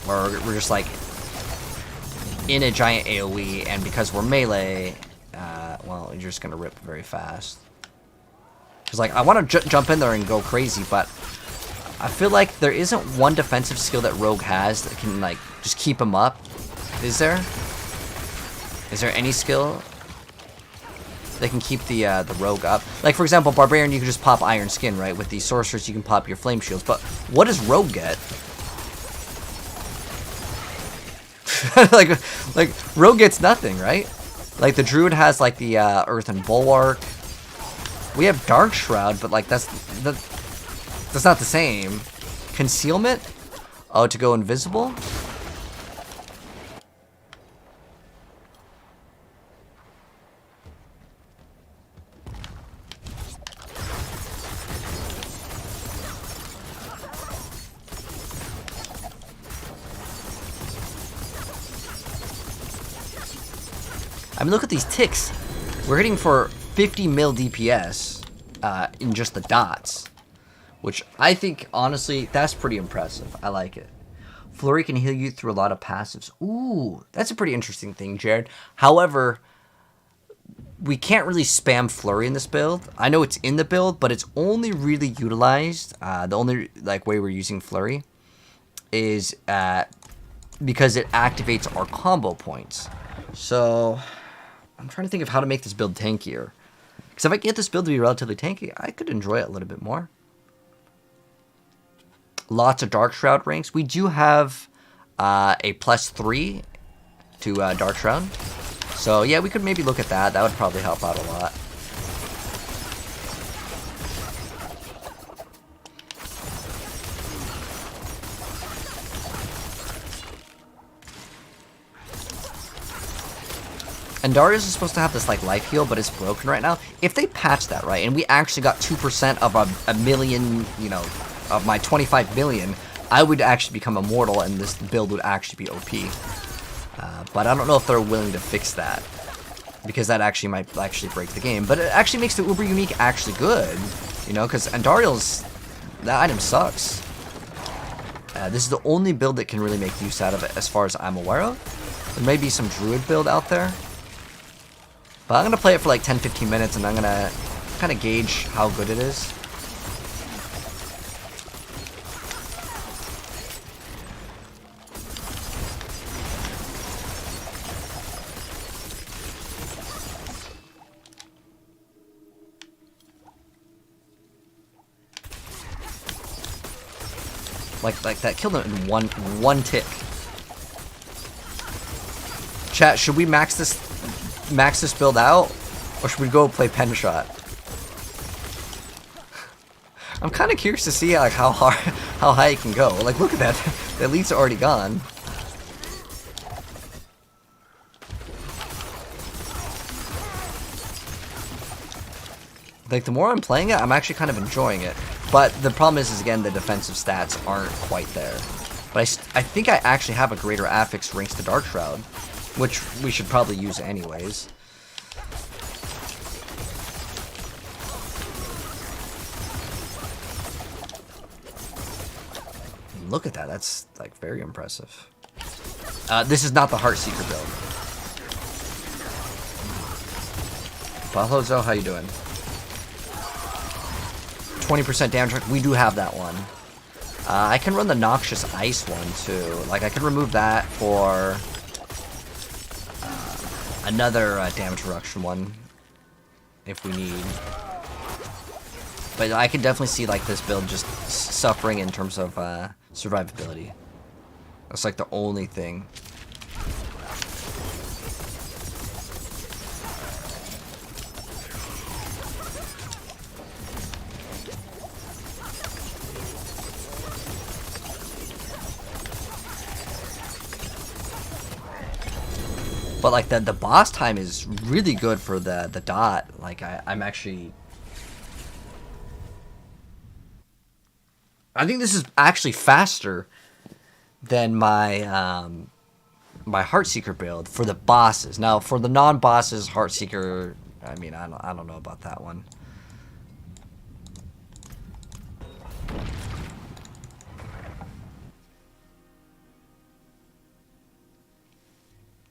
where we're just like in a giant AoE, and because we're melee, well, you're just gonna rip very fast. Because like I want to jump in there and go crazy, but I feel like there isn't one defensive skill that Rogue has that can like just keep him up. Is there? Is there any skill that can keep the rogue up? Like, for example, Barbarian, you can just pop Iron Skin, right? With the Sorceress, you can pop your Flame Shields. But what does Rogue get? like Rogue gets nothing, right? Like, the Druid has, like, the Earthen Bulwark. We have Dark Shroud, but, like, that's not the same. Concealment? Oh, to go invisible? I mean, look at these ticks. We're hitting for 50 mil DPS in just the dots. Which I think, honestly, that's pretty impressive. I like it. Flurry can heal you through a lot of passives. Ooh, that's a pretty interesting thing, Jared. However, we can't really spam Flurry in this build. I know it's in the build, but it's only really utilized. The only way we're using Flurry is because it activates our combo points. So I'm trying to think of how to make this build tankier. Because if I get this build to be relatively tanky, I could enjoy it a little bit more. Lots of Dark Shroud ranks. We do have a +3 to Dark Shroud. So yeah, we could maybe look at that. That would probably help out a lot. And Darius is supposed to have this life heal, but it's broken right now. If they patch that right, and we actually got 2% of a million, of my 25 million, I would actually become immortal, and this build would actually be OP. But I don't know if they're willing to fix that, because that actually might break the game. But it actually makes the Uber Unique actually good, because Andariel's, that item sucks. This is the only build that can really make use out of it, as far as I'm aware of. There may be some Druid build out there. But I'm going to play it for 10-15 minutes, and I'm going to kind of gauge how good it is. Like that killed him in one tick. Chat, should we max this build out, or should we go play pen shot? I'm kind of curious to see how high it can go. Look at that. The elites are already gone. The more I'm playing it, I'm actually kind of enjoying it. But the problem is again, the defensive stats aren't quite there. But I think I actually have a greater affix ranks to Dark Shroud, which we should probably use anyways. Look at that. That's very impressive. This is not the Heartseeker build. Bahozo, how you doing? 20% damage. We do have that one. I can run the Noxious Ice one too. I can remove that for another damage reduction one if we need. But I can definitely see this build just suffering in terms of survivability. That's the only thing. But the boss time is really good for the dot. I'm actually, I think this is actually faster than my my Heartseeker build for the bosses. Now for the non-bosses, Heartseeker, I mean, I don't know about that one.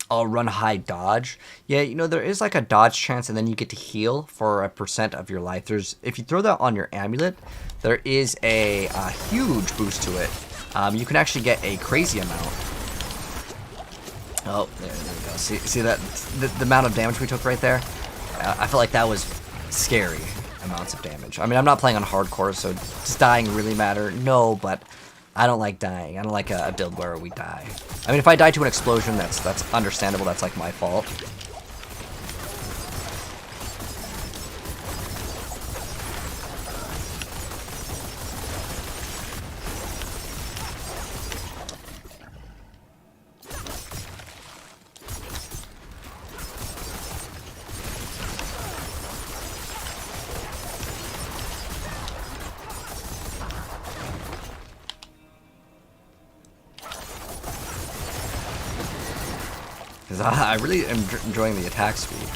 I'll run high dodge. Yeah, there is a dodge chance, and then you get to heal for a % of your life. If you throw that on your amulet, there is a huge boost to it. You can actually get a crazy amount. Oh, there we go. See that the amount of damage we took right there? I feel like that was scary amounts of damage. I mean, I'm not playing on hardcore, so does dying really matter? No, but I don't like dying. I don't like a build where we die. I mean, if I die to an explosion, that's understandable. That's my fault. Because I really am enjoying the attack speed.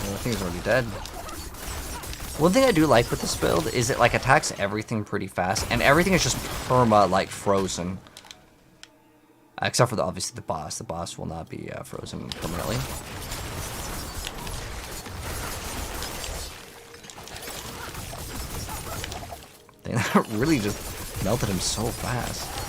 I think he's already dead. One thing I do like with this build is it like attacks everything pretty fast, and everything is just perma like frozen. Except for obviously the boss. The boss will not be frozen permanently. Dang, that really just melted him so fast.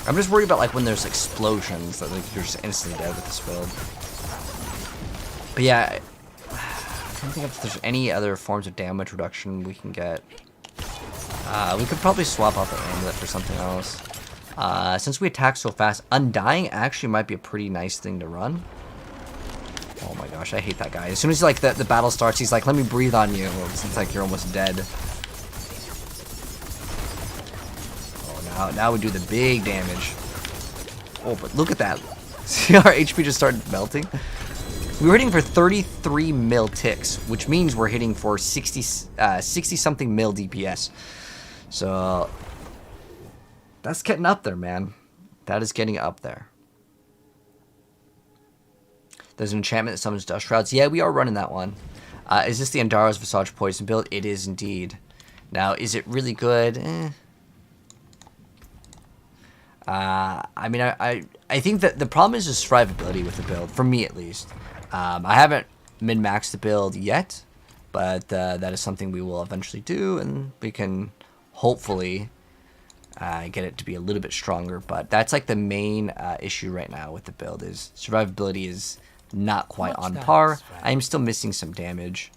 I'm just worried about like when there's explosions that like, you're just instantly dead with this build. But yeah, I don't think if there's any other forms of damage reduction we can get. We could probably swap out the amulet for something else. Since we attack so fast, Undying actually might be a pretty nice thing to run. Oh my gosh, I hate that guy. As soon as like the battle starts, he's like, "Let me breathe on you." It's like you're almost dead. Now we do the big damage. Oh, but look at that. See, our HP just started melting. We were hitting for 33 mil ticks, which means we're hitting for 60 something mil DPS. So that's getting up there, man. That is getting up there. There's an enchantment that summons Dust Shrouds. Yeah, we are running that one. Is this the Andara's Visage Poison build? It is indeed. Now, is it really good? I mean, I think that the problem is just survivability with the build, for me at least. I haven't min-maxed the build yet, but that is something we will eventually do, and we can hopefully get it to be a little bit stronger. But that's like the main issue right now with the build is survivability is not quite on par. I am still missing some damage,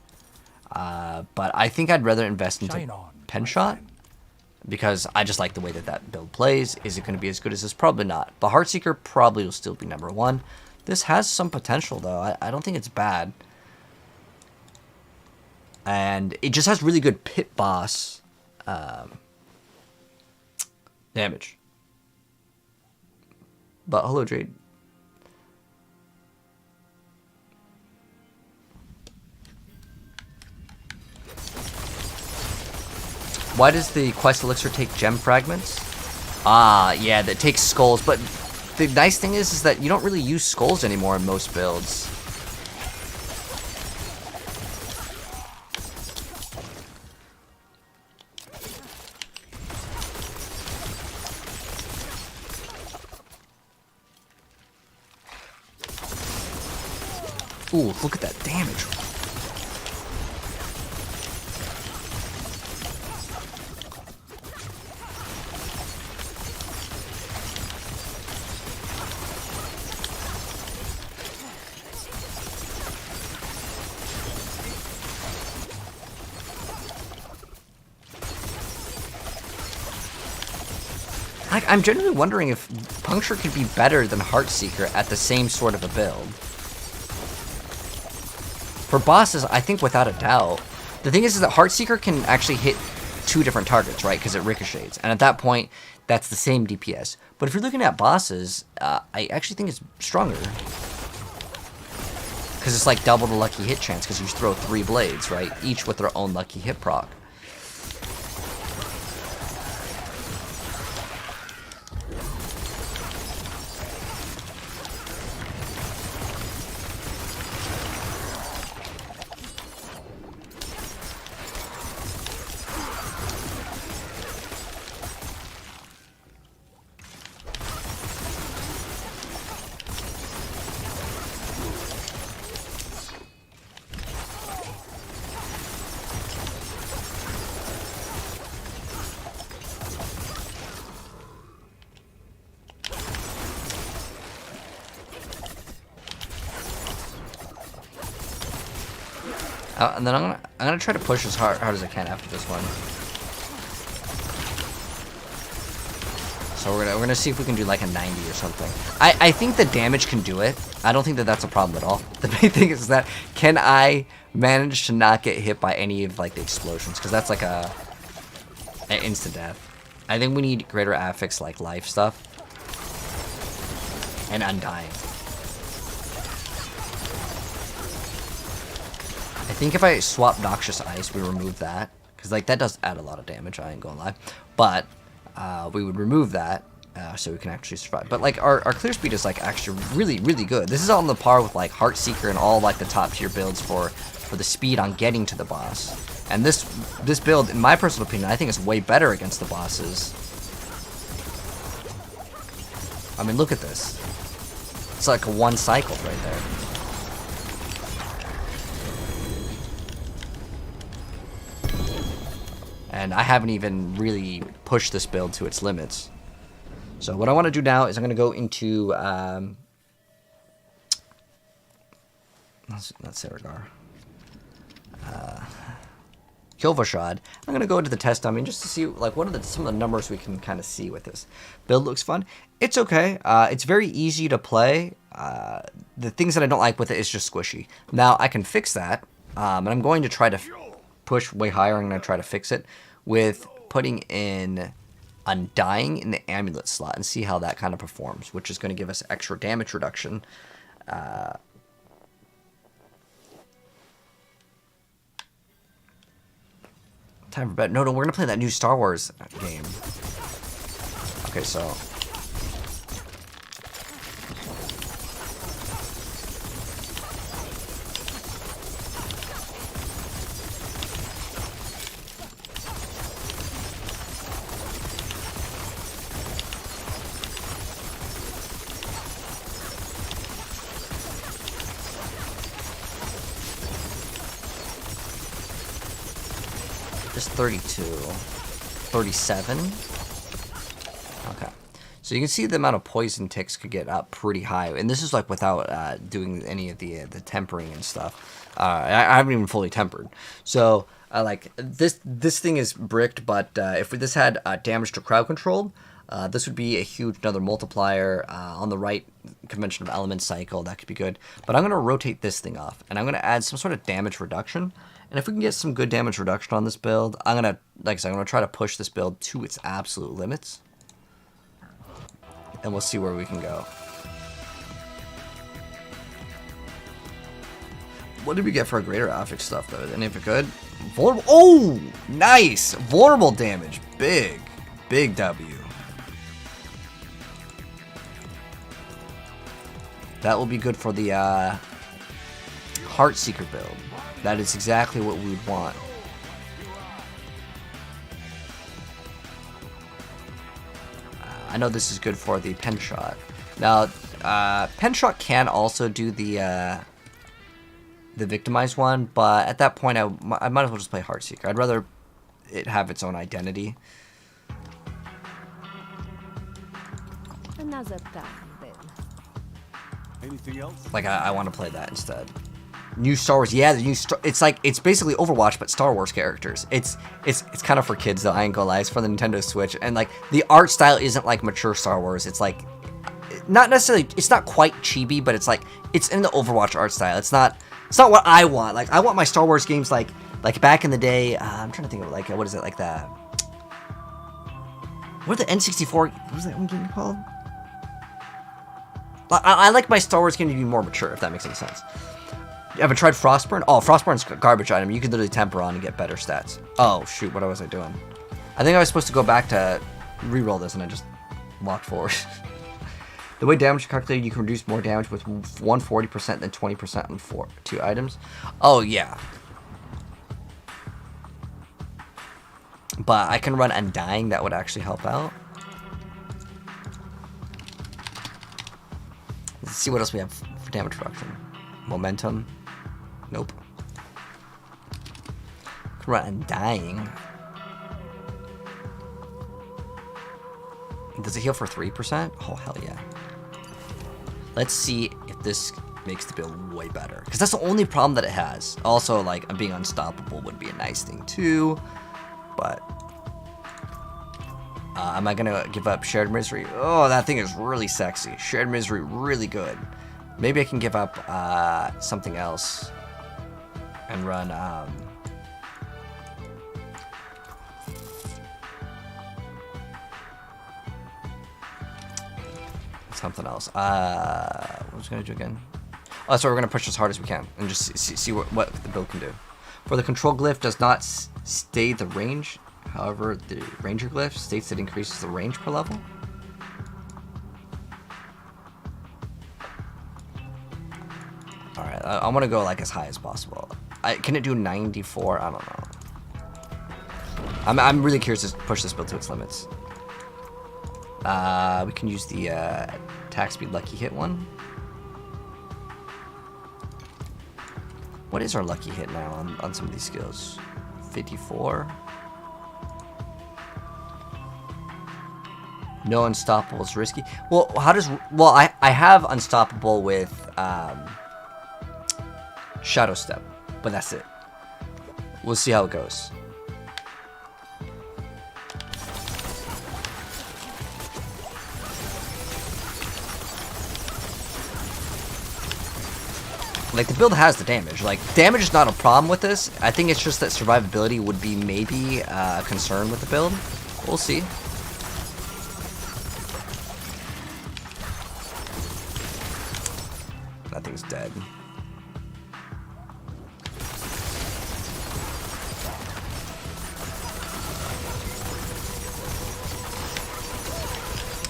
but I think I'd rather invest into Pen Shot. Because I just like the way that that build plays. Is it going to be as good as this? Probably not. But Heartseeker probably will still be #1. This has some potential, though. I don't think it's bad. And it just has really good pit boss damage. But hello, Jade. Why does the quest elixir take gem fragments? Ah, yeah, that takes skulls. But the nice thing is that you don't really use skulls anymore in most builds. Ooh, look at that damage. I'm genuinely wondering if Puncture could be better than Heartseeker at the same sort of a build. For bosses, I think without a doubt. The thing is that Heartseeker can actually hit 2 different targets, right? Because it ricochets. And at that point, that's the same DPS. But if you're looking at bosses, I actually think it's stronger. Because it's like double the lucky hit chance because you throw 3 blades, right? Each with their own lucky hit proc. And then I'm gonna try to push as hard as I can after this one. So we're gonna see if we can do like a 90 or something. I think the damage can do it. I don't think that that's a problem at all. The main thing is that can I manage to not get hit by any of like the explosions? Because that's like an instant death. I think we need greater affix like life stuff and undying. I think if I swap Noxious Ice, we remove that. Because, like, that does add a lot of damage, I ain't gonna lie. But, we would remove that, so we can actually survive. But, like, our clear speed is, like, actually really, really good. This is on the par with, like, Heartseeker and all, like, the top-tier builds for the speed on getting to the boss. And this build, in my personal opinion, I think is way better against the bosses. I mean, look at this. It's like a one cycle right there. And I haven't even really pushed this build to its limits. So what I want to do now is I'm going to go into... Let's say Regar. Kilvashad. I'm going to go into the test dummy just to see like what are some of the numbers we can kind of see with this. Build looks fun. It's okay. It's very easy to play. The things that I don't like with it is just squishy. Now I can fix that. And I'm going to try to push way higher. I'm going to try to fix it with putting in Undying in the amulet slot and see how that kind of performs, which is going to give us extra damage reduction. Time for bed. No, we're going to play that new Star Wars game. Okay, so... Just 32. 37. Okay. So you can see the amount of poison ticks could get up pretty high. And this is like without doing any of the tempering and stuff. I haven't even fully tempered. So like this thing is bricked, but if this had damage to crowd control, this would be a huge another multiplier on the right convention of element cycle. That could be good. But I'm going to rotate this thing off, and I'm going to add some sort of damage reduction. And if we can get some good damage reduction on this build, I'm going to, like I said, I'm going to try to push this build to its absolute limits. And we'll see where we can go. What did we get for our greater affix stuff, though? Any of it good? Vulnerable. Oh, nice. Vulnerable damage. Big. Big W. That will be good for the Heartseeker build. That is exactly what we would want. I know this is good for the pen shot. Now, pen shot can also do the victimized one, but at that point, I might as well just play Heartseeker. I'd rather it have its own identity. Another time, then. Anything else? Like I want to play that instead. New Star Wars, yeah. The new it's basically Overwatch but Star Wars characters. It's kind of for kids though. I ain't gonna lie. It's for the Nintendo Switch, and like the art style isn't like mature Star Wars. It's like not necessarily. It's not quite chibi, but it's like it's in the Overwatch art style. It's not what I want. Like I want my Star Wars games like back in the day. I'm trying to think of like what is it like that? What the N64? What was that one game called? I like my Star Wars game to be more mature, if that makes any sense. You ever tried Frostburn? Oh, Frostburn's a garbage item. You can literally temper on and get better stats. Oh, shoot. What was I doing? I think I was supposed to go back to reroll this, and I just walked forward. The way damage is calculated, you can reduce more damage with 140% than 20% on 2 items. Oh, yeah. But I can run Undying. That would actually help out. Let's see what else we have for damage reduction. Momentum. Nope. Can run Undying. Does it heal for 3%? Oh, hell yeah. Let's see if this makes the build way better. Because that's the only problem that it has. Also, like, being unstoppable would be a nice thing too. But am I gonna give up Shared Misery? Oh, that thing is really sexy. Shared Misery, really good. Maybe I can give up something else and run something else. What was I gonna do again? Oh, so we're gonna push as hard as we can and just see what the build can do. For the control glyph does not stay the range. However, the ranger glyph states it increases the range per level. All right, I want to go like as high as possible. Can it do 94? I don't know. I'm really curious to push this build to its limits. We can use the attack speed lucky hit one. What is our lucky hit now on some of these skills? 54. No unstoppable is risky. Well, how does... Well, I have unstoppable with Shadow Step, but that's it. We'll see how it goes. Like, the build has the damage. Like, damage is not a problem with this. I think it's just that survivability would be maybe a concern with the build. We'll see. That thing's dead.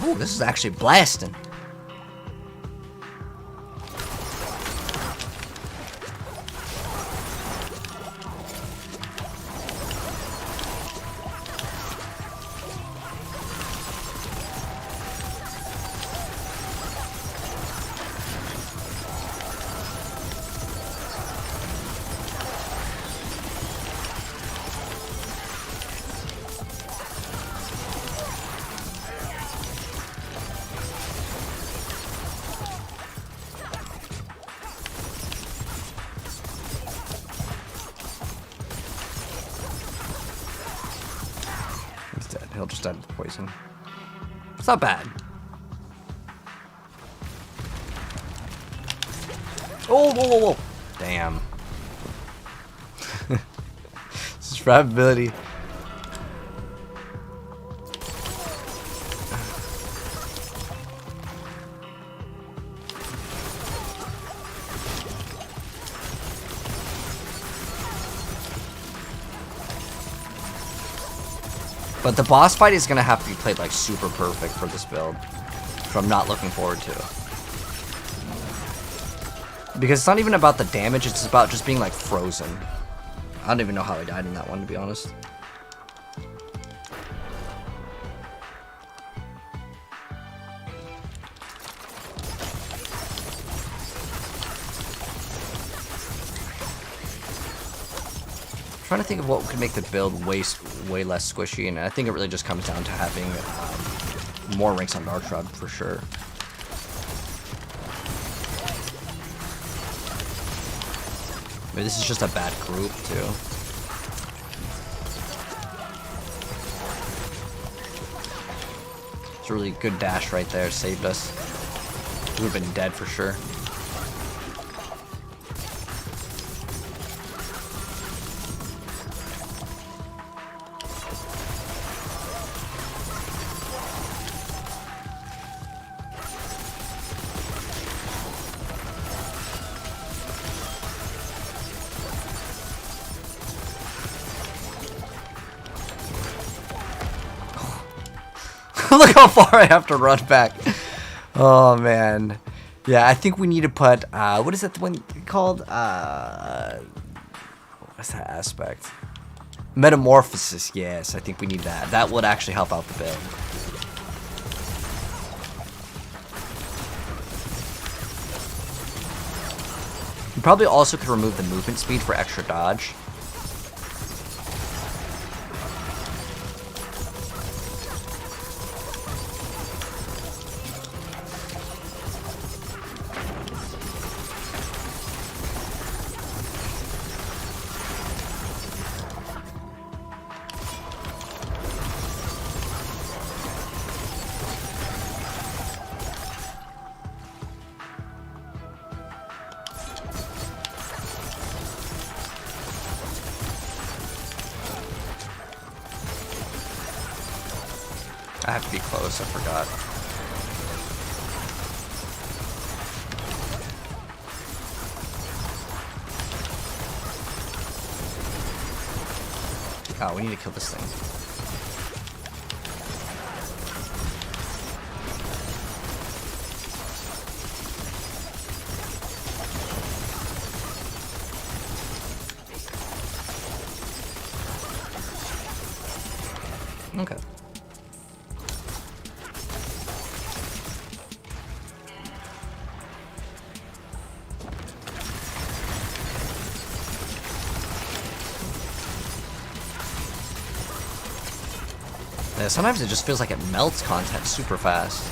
Oh, this is actually blasting. He'll just die to poison. It's not bad. Oh, whoa, whoa, whoa. Damn. Survivability. But the boss fight is gonna have to be played like super perfect for this build, which I'm not looking forward to. Because it's not even about the damage, it's about just being like frozen. I don't even know how I died in that one, to be honest. Trying to think of what could make the build way less squishy, and I think it really just comes down to having more ranks on Dark Shroud for sure. Maybe this is just a bad group too. It's a really good dash right there, saved us. We would have been dead for sure. Look how far I have to run back. Oh man. Yeah, I think we need to put what is that one called? What's that aspect? Metamorphosis, yes, I think we need that. That would actually help out the build. You probably also could remove the movement speed for extra dodge. I have to be close, I forgot. Oh, we need to kill this thing. Okay. Yeah, sometimes it just feels like it melts content super fast.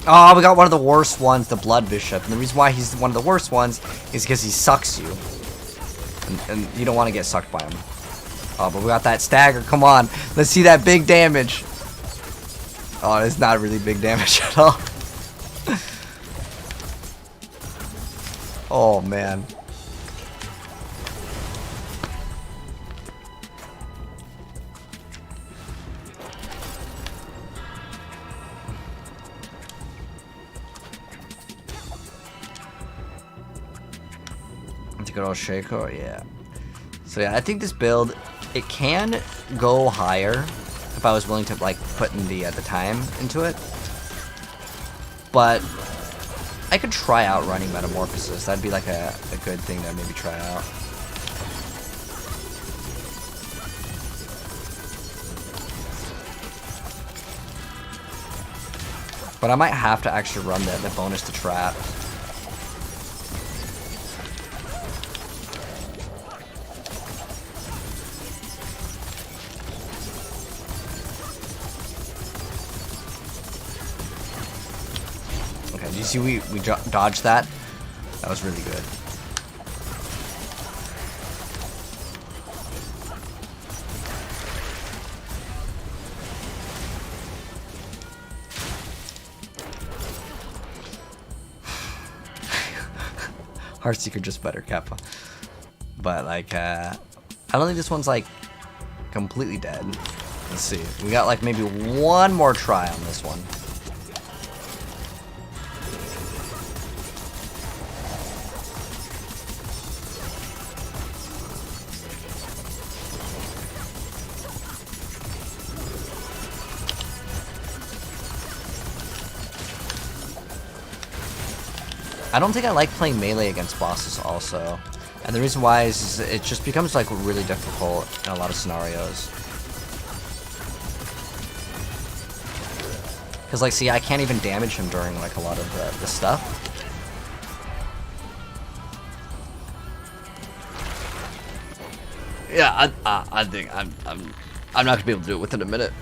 Oh, we got one of the worst ones, the Blood Bishop. And the reason why he's one of the worst ones is because he sucks you. And you don't want to get sucked by him. Oh, but we got that stagger. Come on. Let's see that big damage. Oh, it's not really big damage at all. Oh, man. Good old Shaco, yeah. So yeah, I think this build, it can go higher if I was willing to like put in the time into it. But I could try out running Metamorphosis. That'd be like a good thing to maybe try out. But I might have to actually run the bonus to trap. You see, we dodged that. That was really good. Heartseeker just better, Kappa. But like, I don't think this one's like completely dead. Let's see. We got like maybe one more try on this one. I don't think I like playing melee against bosses also. And the reason why is it just becomes like really difficult in a lot of scenarios. Because like, see, I can't even damage him during like a lot of the stuff. Yeah, I think I'm not gonna be able to do it within a minute.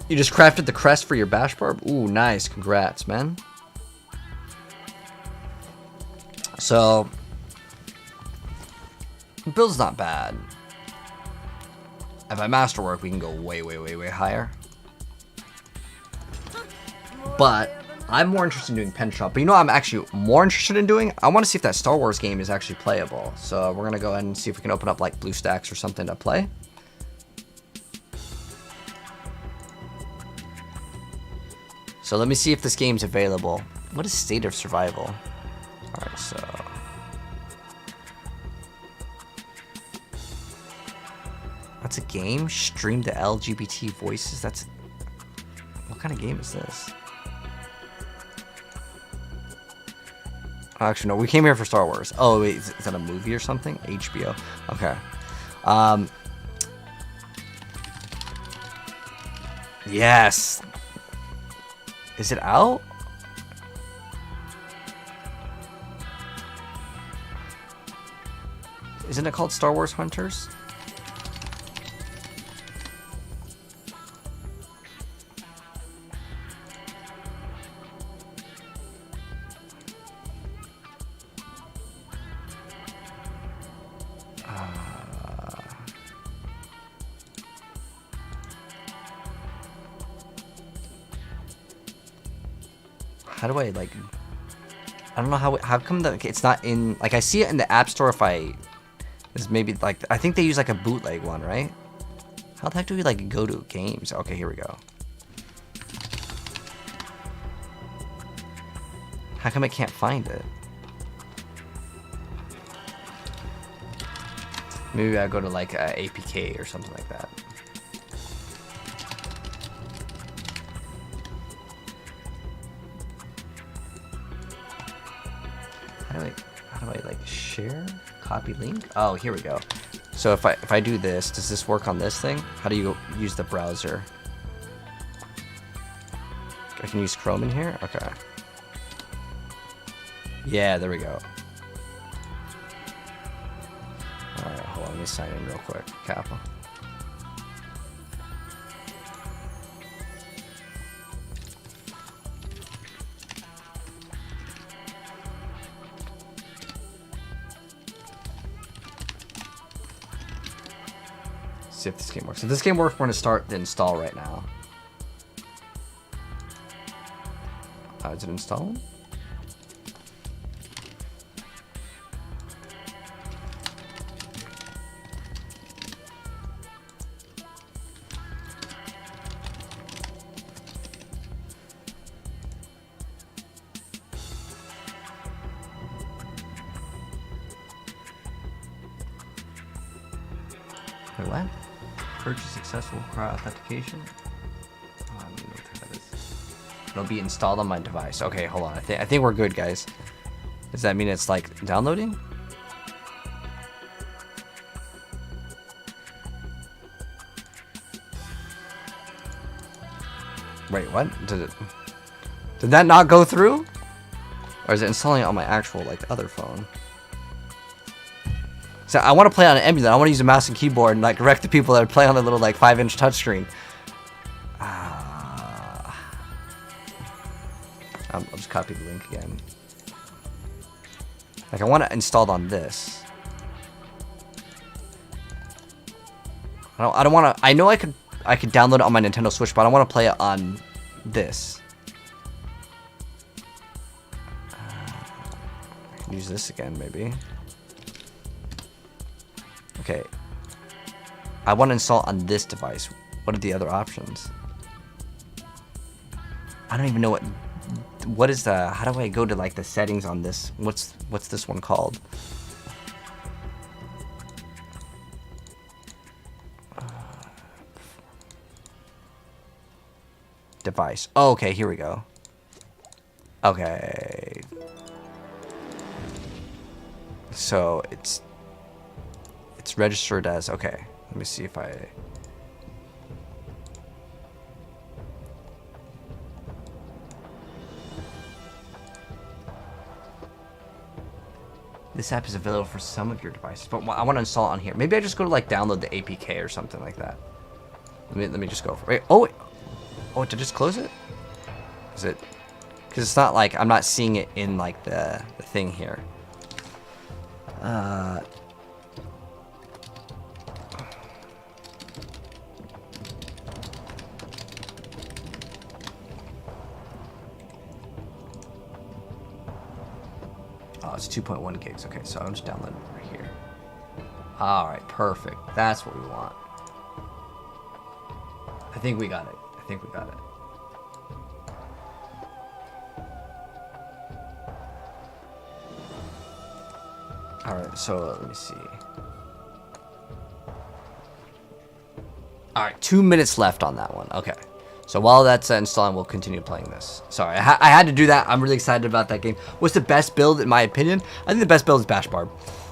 You just crafted the crest for your bash barb? Ooh, nice. Congrats, man. So, build's not bad. If I masterwork, we can go way, way, way, way higher. But I'm more interested in doing pen shop. But you know what I'm actually more interested in doing? I want to see if that Star Wars game is actually playable. So we're going to go ahead and see if we can open up like BlueStacks or something to play. So let me see if this game's available. What is State of Survival? Alright, so... That's a game? Stream to LGBT voices? That's... What kind of game is this? Actually, no. We came here for Star Wars. Oh wait, is that a movie or something? HBO. Okay. Yes. Is it out? Isn't it called Star Wars Hunters? How do I like? I don't know how come it's not in, like, I see it in the App Store if I, is maybe like, I think they use like a bootleg one, right? How the heck do we like go to games? Okay, here we go. How come I can't find it? Maybe I go to like APK or something like that. How do I like share? Copy link? Oh, here we go. So if I do this, does this work on this thing? How do you use the browser? I can use Chrome in here? Okay. Yeah, there we go. Alright, hold on, let me sign in real quick. Kappa. See if this game works. If this game works, we're gonna start the install right now. Is it installing? Wait, what? Purchase successful crowd authentication. Oh, I don't even know what that is. It'll be installed on my device. Okay, hold on. I think we're good, guys. Does that mean it's like downloading? Wait, what? Did that not go through? Or is it installing it on my actual like other phone? So I want to play on an emulator. I want to use a mouse and keyboard and like direct the people that are playing on the little like 5-inch touchscreen. I'll just copy the link again. Like I want it installed on this. I don't want to. I know I could download it on my Nintendo Switch, but I don't want to play it on this. I can use this again, maybe. Okay. I want to install on this device. What are the other options? I don't even know what is the, how do I go to like the settings on this? What's this one called? Device. Oh, okay, here we go. Okay. So it's registered as, okay. Let me see if I... This app is available for some of your devices, but I want to install it on here. Maybe I just go to like download the APK or something like that. Let me just go for it. Wait, oh, did I just close it? Is it? Because it's not like I'm not seeing it in like the thing here. Oh, it's 2.1 gigs. Okay, so I'm just downloading it right here. All right, perfect. That's what we want. I think we got it. All right, so let me see. All right, 2 minutes left on that one. Okay, So while that's installing, we'll continue playing this. Sorry, I had to do that. I'm really excited about that game. What's the best build in my opinion? I think the best build is Bash Barb,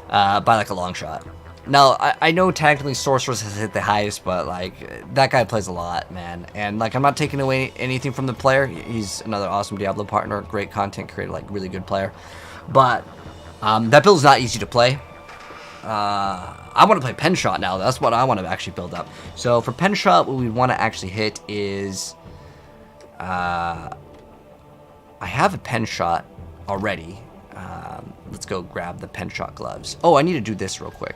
by like a long shot. Now, I know technically Sorceress has hit the highest, but like that guy plays a lot, man. And like I'm not taking away anything from the player. He's another awesome Diablo partner, great content creator, like really good player. But that build is not easy to play. I want to play pen shot now. That's what I want to actually build up. So for pen shot, what we want to actually hit is, I have a pen shot already. Let's go grab the pen shot gloves. Oh, I need to do this real quick.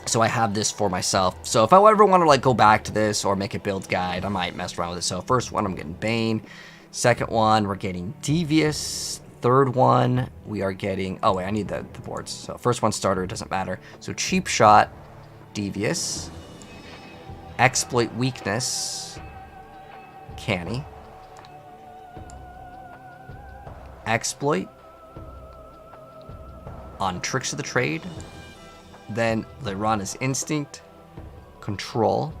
So I have this for myself. So if I ever want to like go back to this or make a build guide, I might mess around with it. So first one, I'm getting Bane. Second one, we're getting Devious. Third one, we are getting... Oh, wait, I need the boards. So first one, starter, it doesn't matter. So Cheap Shot, Devious. Exploit Weakness, Canny. Exploit on Tricks of the Trade. Then Lyrana's Instinct. Control.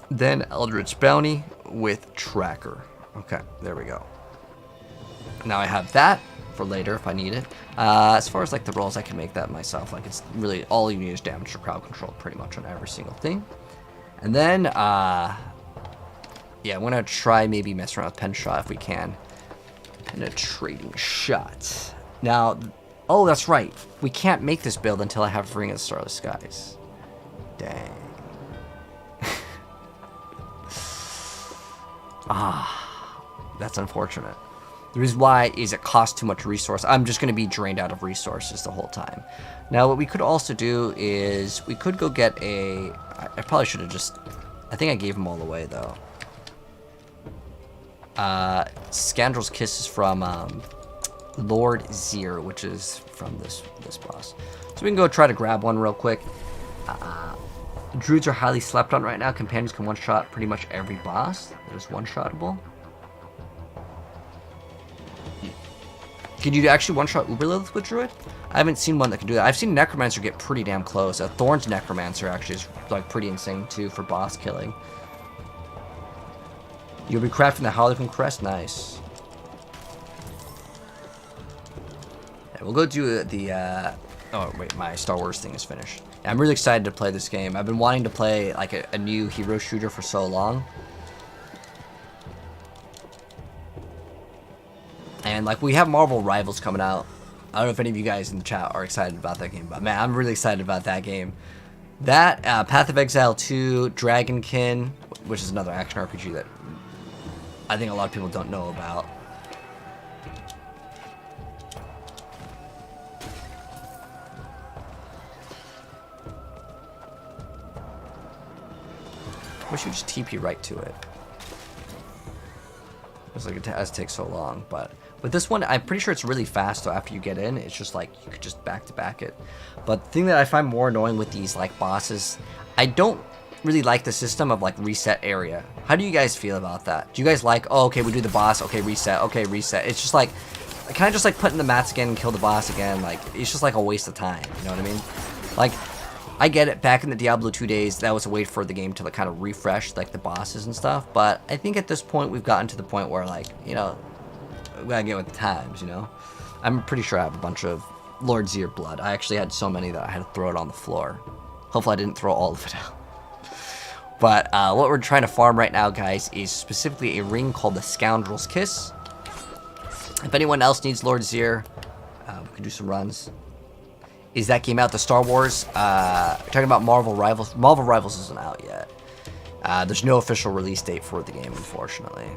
Then Eldritch Bounty with Tracker. Okay, there we go. Now I have that for later if I need it. As far as like the rolls, I can make that myself. Like it's really all you need is damage or crowd control pretty much on every single thing. And then, yeah, I'm gonna try maybe mess around with pen shot if we can. Penetrating shot. Now, oh, that's right. We can't make this build until I have Ring of the Starless Skies. Dang. That's unfortunate. The reason why is it costs too much resource. I'm just going to be drained out of resources the whole time. Now, what we could also do is we could go get a... I probably should have just... I think I gave them all away, though. Scoundrel's Kiss is from Lord Zir, which is from this boss. So we can go try to grab one real quick. Druids are highly slept on right now. Companions can one-shot pretty much every boss. That is one-shottable. Can you actually one-shot Uber Lilith with Druid? I haven't seen one that can do that. I've seen Necromancer get pretty damn close. Thorn's Necromancer actually is like pretty insane too for boss killing. You'll be crafting the Harlequin Crest? Nice. Yeah, we'll go do the... Oh, wait, my Star Wars thing is finished. Yeah, I'm really excited to play this game. I've been wanting to play like a new hero shooter for so long. And like we have Marvel Rivals coming out. I don't know if any of you guys in the chat are excited about that game, but man, I'm really excited about that game. That, Path of Exile 2, Dragonkin, which is another action RPG that I think a lot of people don't know about. Wish you just TP right to it. It's like it has to take so long, but with this one, I'm pretty sure it's really fast. So after you get in, it's just like you could just back-to-back it. But the thing that I find more annoying with these like bosses, I don't really like the system of like reset area. How do you guys feel about that? Do you guys like, oh, okay, we do the boss, okay, reset, okay, reset? It's just like, can I just like put in the mats again and kill the boss again? Like, it's just like a waste of time. You know what I mean? Like, I get it, back in the Diablo 2 days, that was a way for the game to like kind of refresh like the bosses and stuff, but I think at this point we've gotten to the point where like, you know, we gotta get with the times, you know? I'm pretty sure I have a bunch of Lord Zir blood. I actually had so many that I had to throw it on the floor. Hopefully I didn't throw all of it out. But what we're trying to farm right now, guys, is specifically a ring called the Scoundrel's Kiss. If anyone else needs Lord Zir, we can do some runs. Is that game out? The Star Wars? Talking about Marvel Rivals. Marvel Rivals isn't out yet. There's no official release date for the game, unfortunately.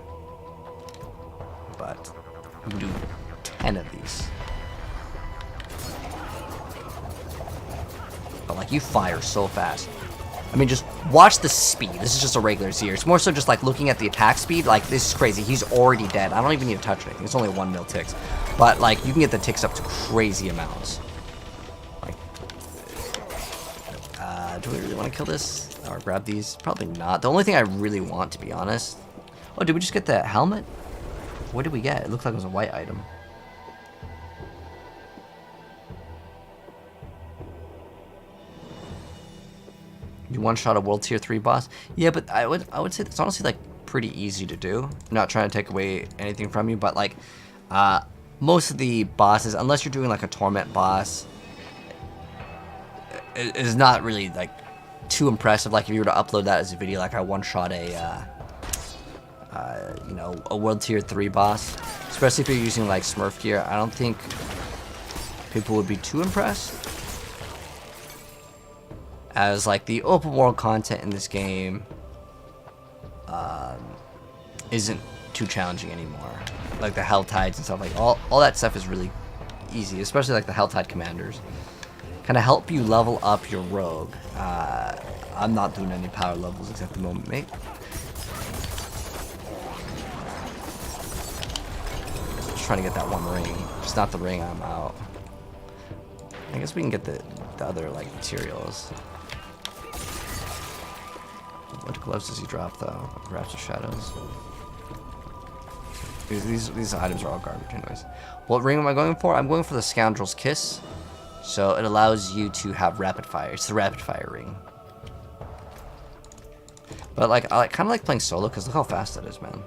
But we can do 10 of these. But like, you fire so fast. I mean, just watch the speed. This is just a regular Zir. It's more so just like looking at the attack speed. Like, this is crazy. He's already dead. I don't even need to touch anything. It's only 1 mil ticks. But like, you can get the ticks up to crazy amounts. Do we really want to kill this? Or grab these? Probably not. The only thing I really want, to be honest... Oh, did we just get the helmet? What did we get? It looked like it was a white item. You one-shot a world tier 3 boss? Yeah, but I would say it's honestly like pretty easy to do. I'm not trying to take away anything from you, but like most of the bosses, unless you're doing like a torment boss, it is not really like too impressive. Like if you were to upload that as a video, like I one-shot a you know, a world tier 3 boss, especially if you're using like Smurf gear, I don't think people would be too impressed, as like the open world content in this game isn't too challenging anymore. Like the hell tides and stuff, like all that stuff is really easy, especially like the hell tide commanders kind of help you level up your rogue. I'm not doing any power levels except the moment, mate. Just trying to get that one ring. If it's not the ring, I'm out. I guess we can get the other like materials. What gloves does he drop though? Grasp of Shadows. These items are all garbage anyways. What ring am I going for? I'm going for the Scoundrel's Kiss. So it allows you to have rapid fire. It's the rapid fire ring. But like I kind of like playing solo because look how fast that is, man.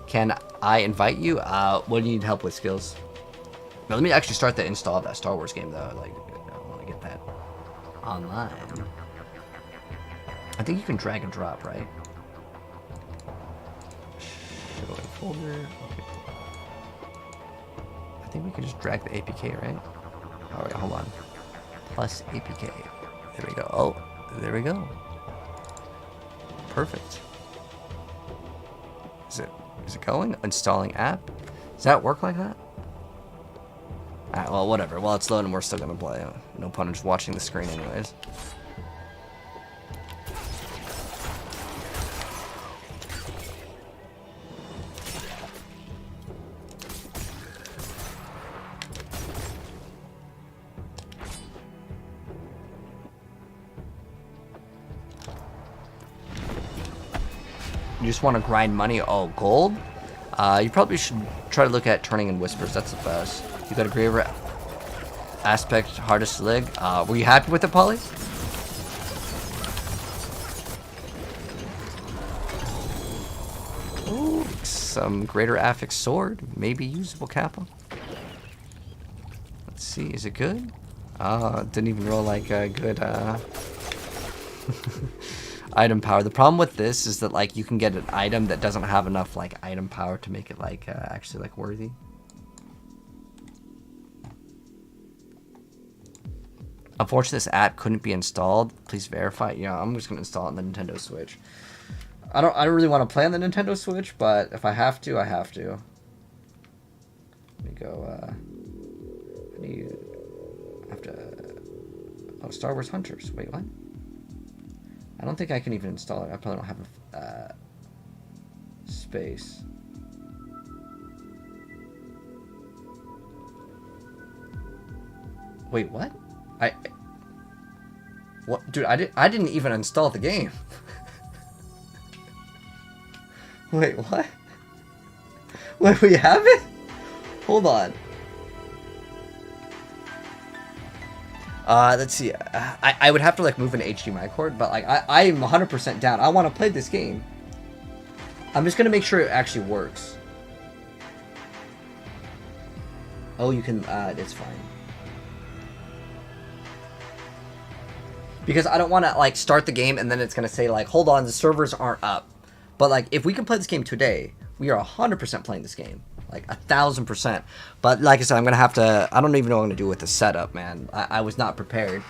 Can I invite you? What do you need help with, Skills? Now let me actually start the install of that Star Wars game though. Like I want to get that online. I think you can drag and drop, right? Show in folder. Okay. I think we can just drag the APK, right? Oh wait, hold on. Plus APK. There we go. Oh, there we go. Perfect. Is it going? Installing app? Does that work like that? Alright, well, whatever. While it's loading, we're still gonna play. No point in just watching the screen anyways. You just want to grind money? Oh, gold? You probably should try to look at Turning in Whispers. That's the best. You got a Graver Aspect, hardest leg. Were you happy with it, Polly? Ooh, some Greater Affix Sword. Maybe usable Kappa. Let's see. Is it good? Didn't even roll like a good item power. The problem with this is that like you can get an item that doesn't have enough like item power to make it like actually like worthy. Unfortunately, this app couldn't be installed. Please verify. Yeah, I'm just gonna install it on the Nintendo Switch. I don't really want to play on the Nintendo Switch, but if I have to, I have to. Let me go. I have to. Oh, Star Wars Hunters. Wait, what? I don't think I can even install it. I probably don't have space. Wait, what? What, dude? I didn't even install the game. Wait, what? Wait, we have it? Hold on. Let's see. I would have to like move an HDMI cord, but like I am 100% down. I want to play this game. I'm just gonna make sure it actually works. Oh, you can. It's fine. Because I don't want to like start the game and then it's gonna say like, hold on, the servers aren't up. But like, if we can play this game today, we are 100% playing this game. Like 1000%. But like I said, I'm gonna have to. I don't even know what I'm gonna do with the setup, man. I was not prepared.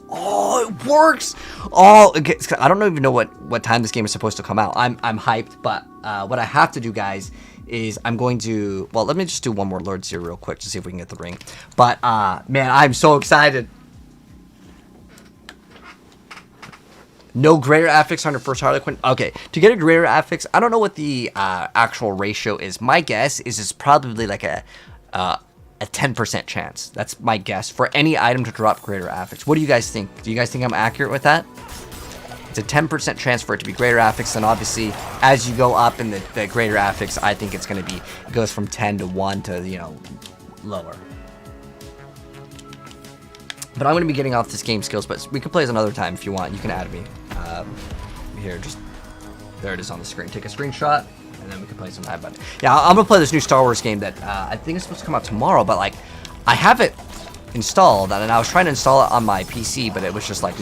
Oh, it works. Oh, okay. I don't even know what time this game is supposed to come out. I'm hyped, but what I have to do, guys, is I'm going to. Well, let me just do one more Lords here real quick to see if we can get the ring. But man, I'm so excited. No greater affix on your first Harlequin. Okay, to get a greater affix, I don't know what the actual ratio is. My guess is it's probably like a 10% chance. That's my guess for any item to drop greater affix. What do you guys think? Do you guys think I'm accurate with that? It's a 10% chance for it to be greater affix, and obviously, as you go up in the greater affix, I think it's going to be, it goes from 10 to 1 to, you know, lower. But I'm going to be getting off this game skills, but we can play as another time if you want. You can add me. Here, just... There it is on the screen. Take a screenshot, and then we can play some time. But yeah, I'm going to play this new Star Wars game that I think is supposed to come out tomorrow, but like, I have it installed, and I was trying to install it on my PC, but it was just like,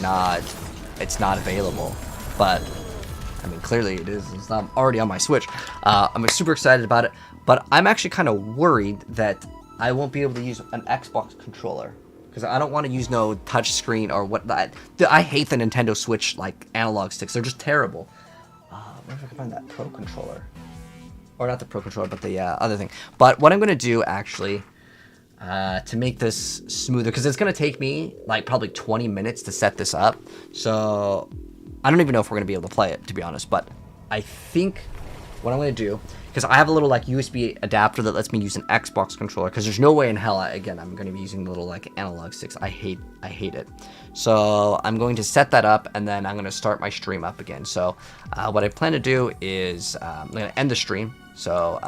it's not available. But, I mean, clearly it is. It's not already on my Switch. I'm super excited about it, but I'm actually kind of worried that I won't be able to use an Xbox controller. Because I don't want to use no touch screen or what that. I hate the Nintendo Switch like analog sticks. They're just terrible. Where if I can find that Pro controller, or not the Pro controller, but the other thing. But what I'm gonna do actually to make this smoother, because it's gonna take me like probably 20 minutes to set this up. So I don't even know if we're gonna be able to play it, to be honest. But I think what I'm gonna do, because I have a little like USB adapter that lets me use an Xbox controller, because there's no way in hell, again, I'm going to be using the little like analog sticks. I hate it. So I'm going to set that up, and then I'm going to start my stream up again. So what I plan to do is I'm going to end the stream. So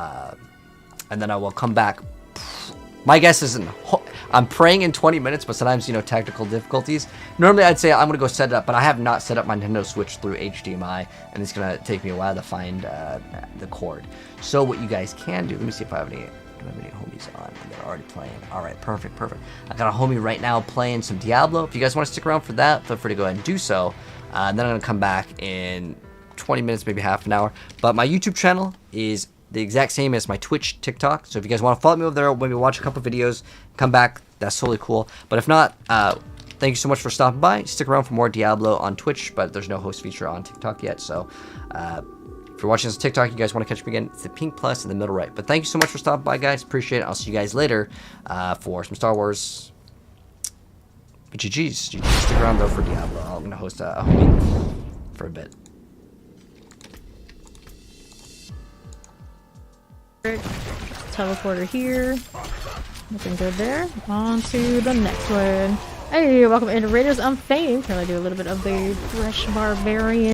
and then I will come back. My guess is I'm praying in 20 minutes, but sometimes, you know, technical difficulties. Normally I'd say I'm going to go set it up, but I have not set up my Nintendo Switch through HDMI, and it's going to take me a while to find the cord. So what you guys can do, let me see if I have any homies on that are already playing. All right, perfect. I got a homie right now playing some Diablo. If you guys want to stick around for that, feel free to go ahead and do so. And then I'm going to come back in 20 minutes, maybe half an hour. But my YouTube channel is the exact same as my Twitch, TikTok. So if you guys want to follow me over there, maybe watch a couple videos, come back, that's totally cool. But if not, thank you so much for stopping by. Stick around for more Diablo on Twitch, but there's no host feature on TikTok yet. So if you're watching this on TikTok, you guys want to catch me again, it's the pink plus in the middle right. But thank you so much for stopping by, guys. Appreciate it. I'll see you guys later for some Star Wars. But GG's. Stick around, though, for Diablo. I'm going to host a homie for a bit. Teleporter here. Nothing good there. On to the next one. Hey, welcome into Raiders. I'm Fame. Can I do a little bit of the Fresh Barbarian?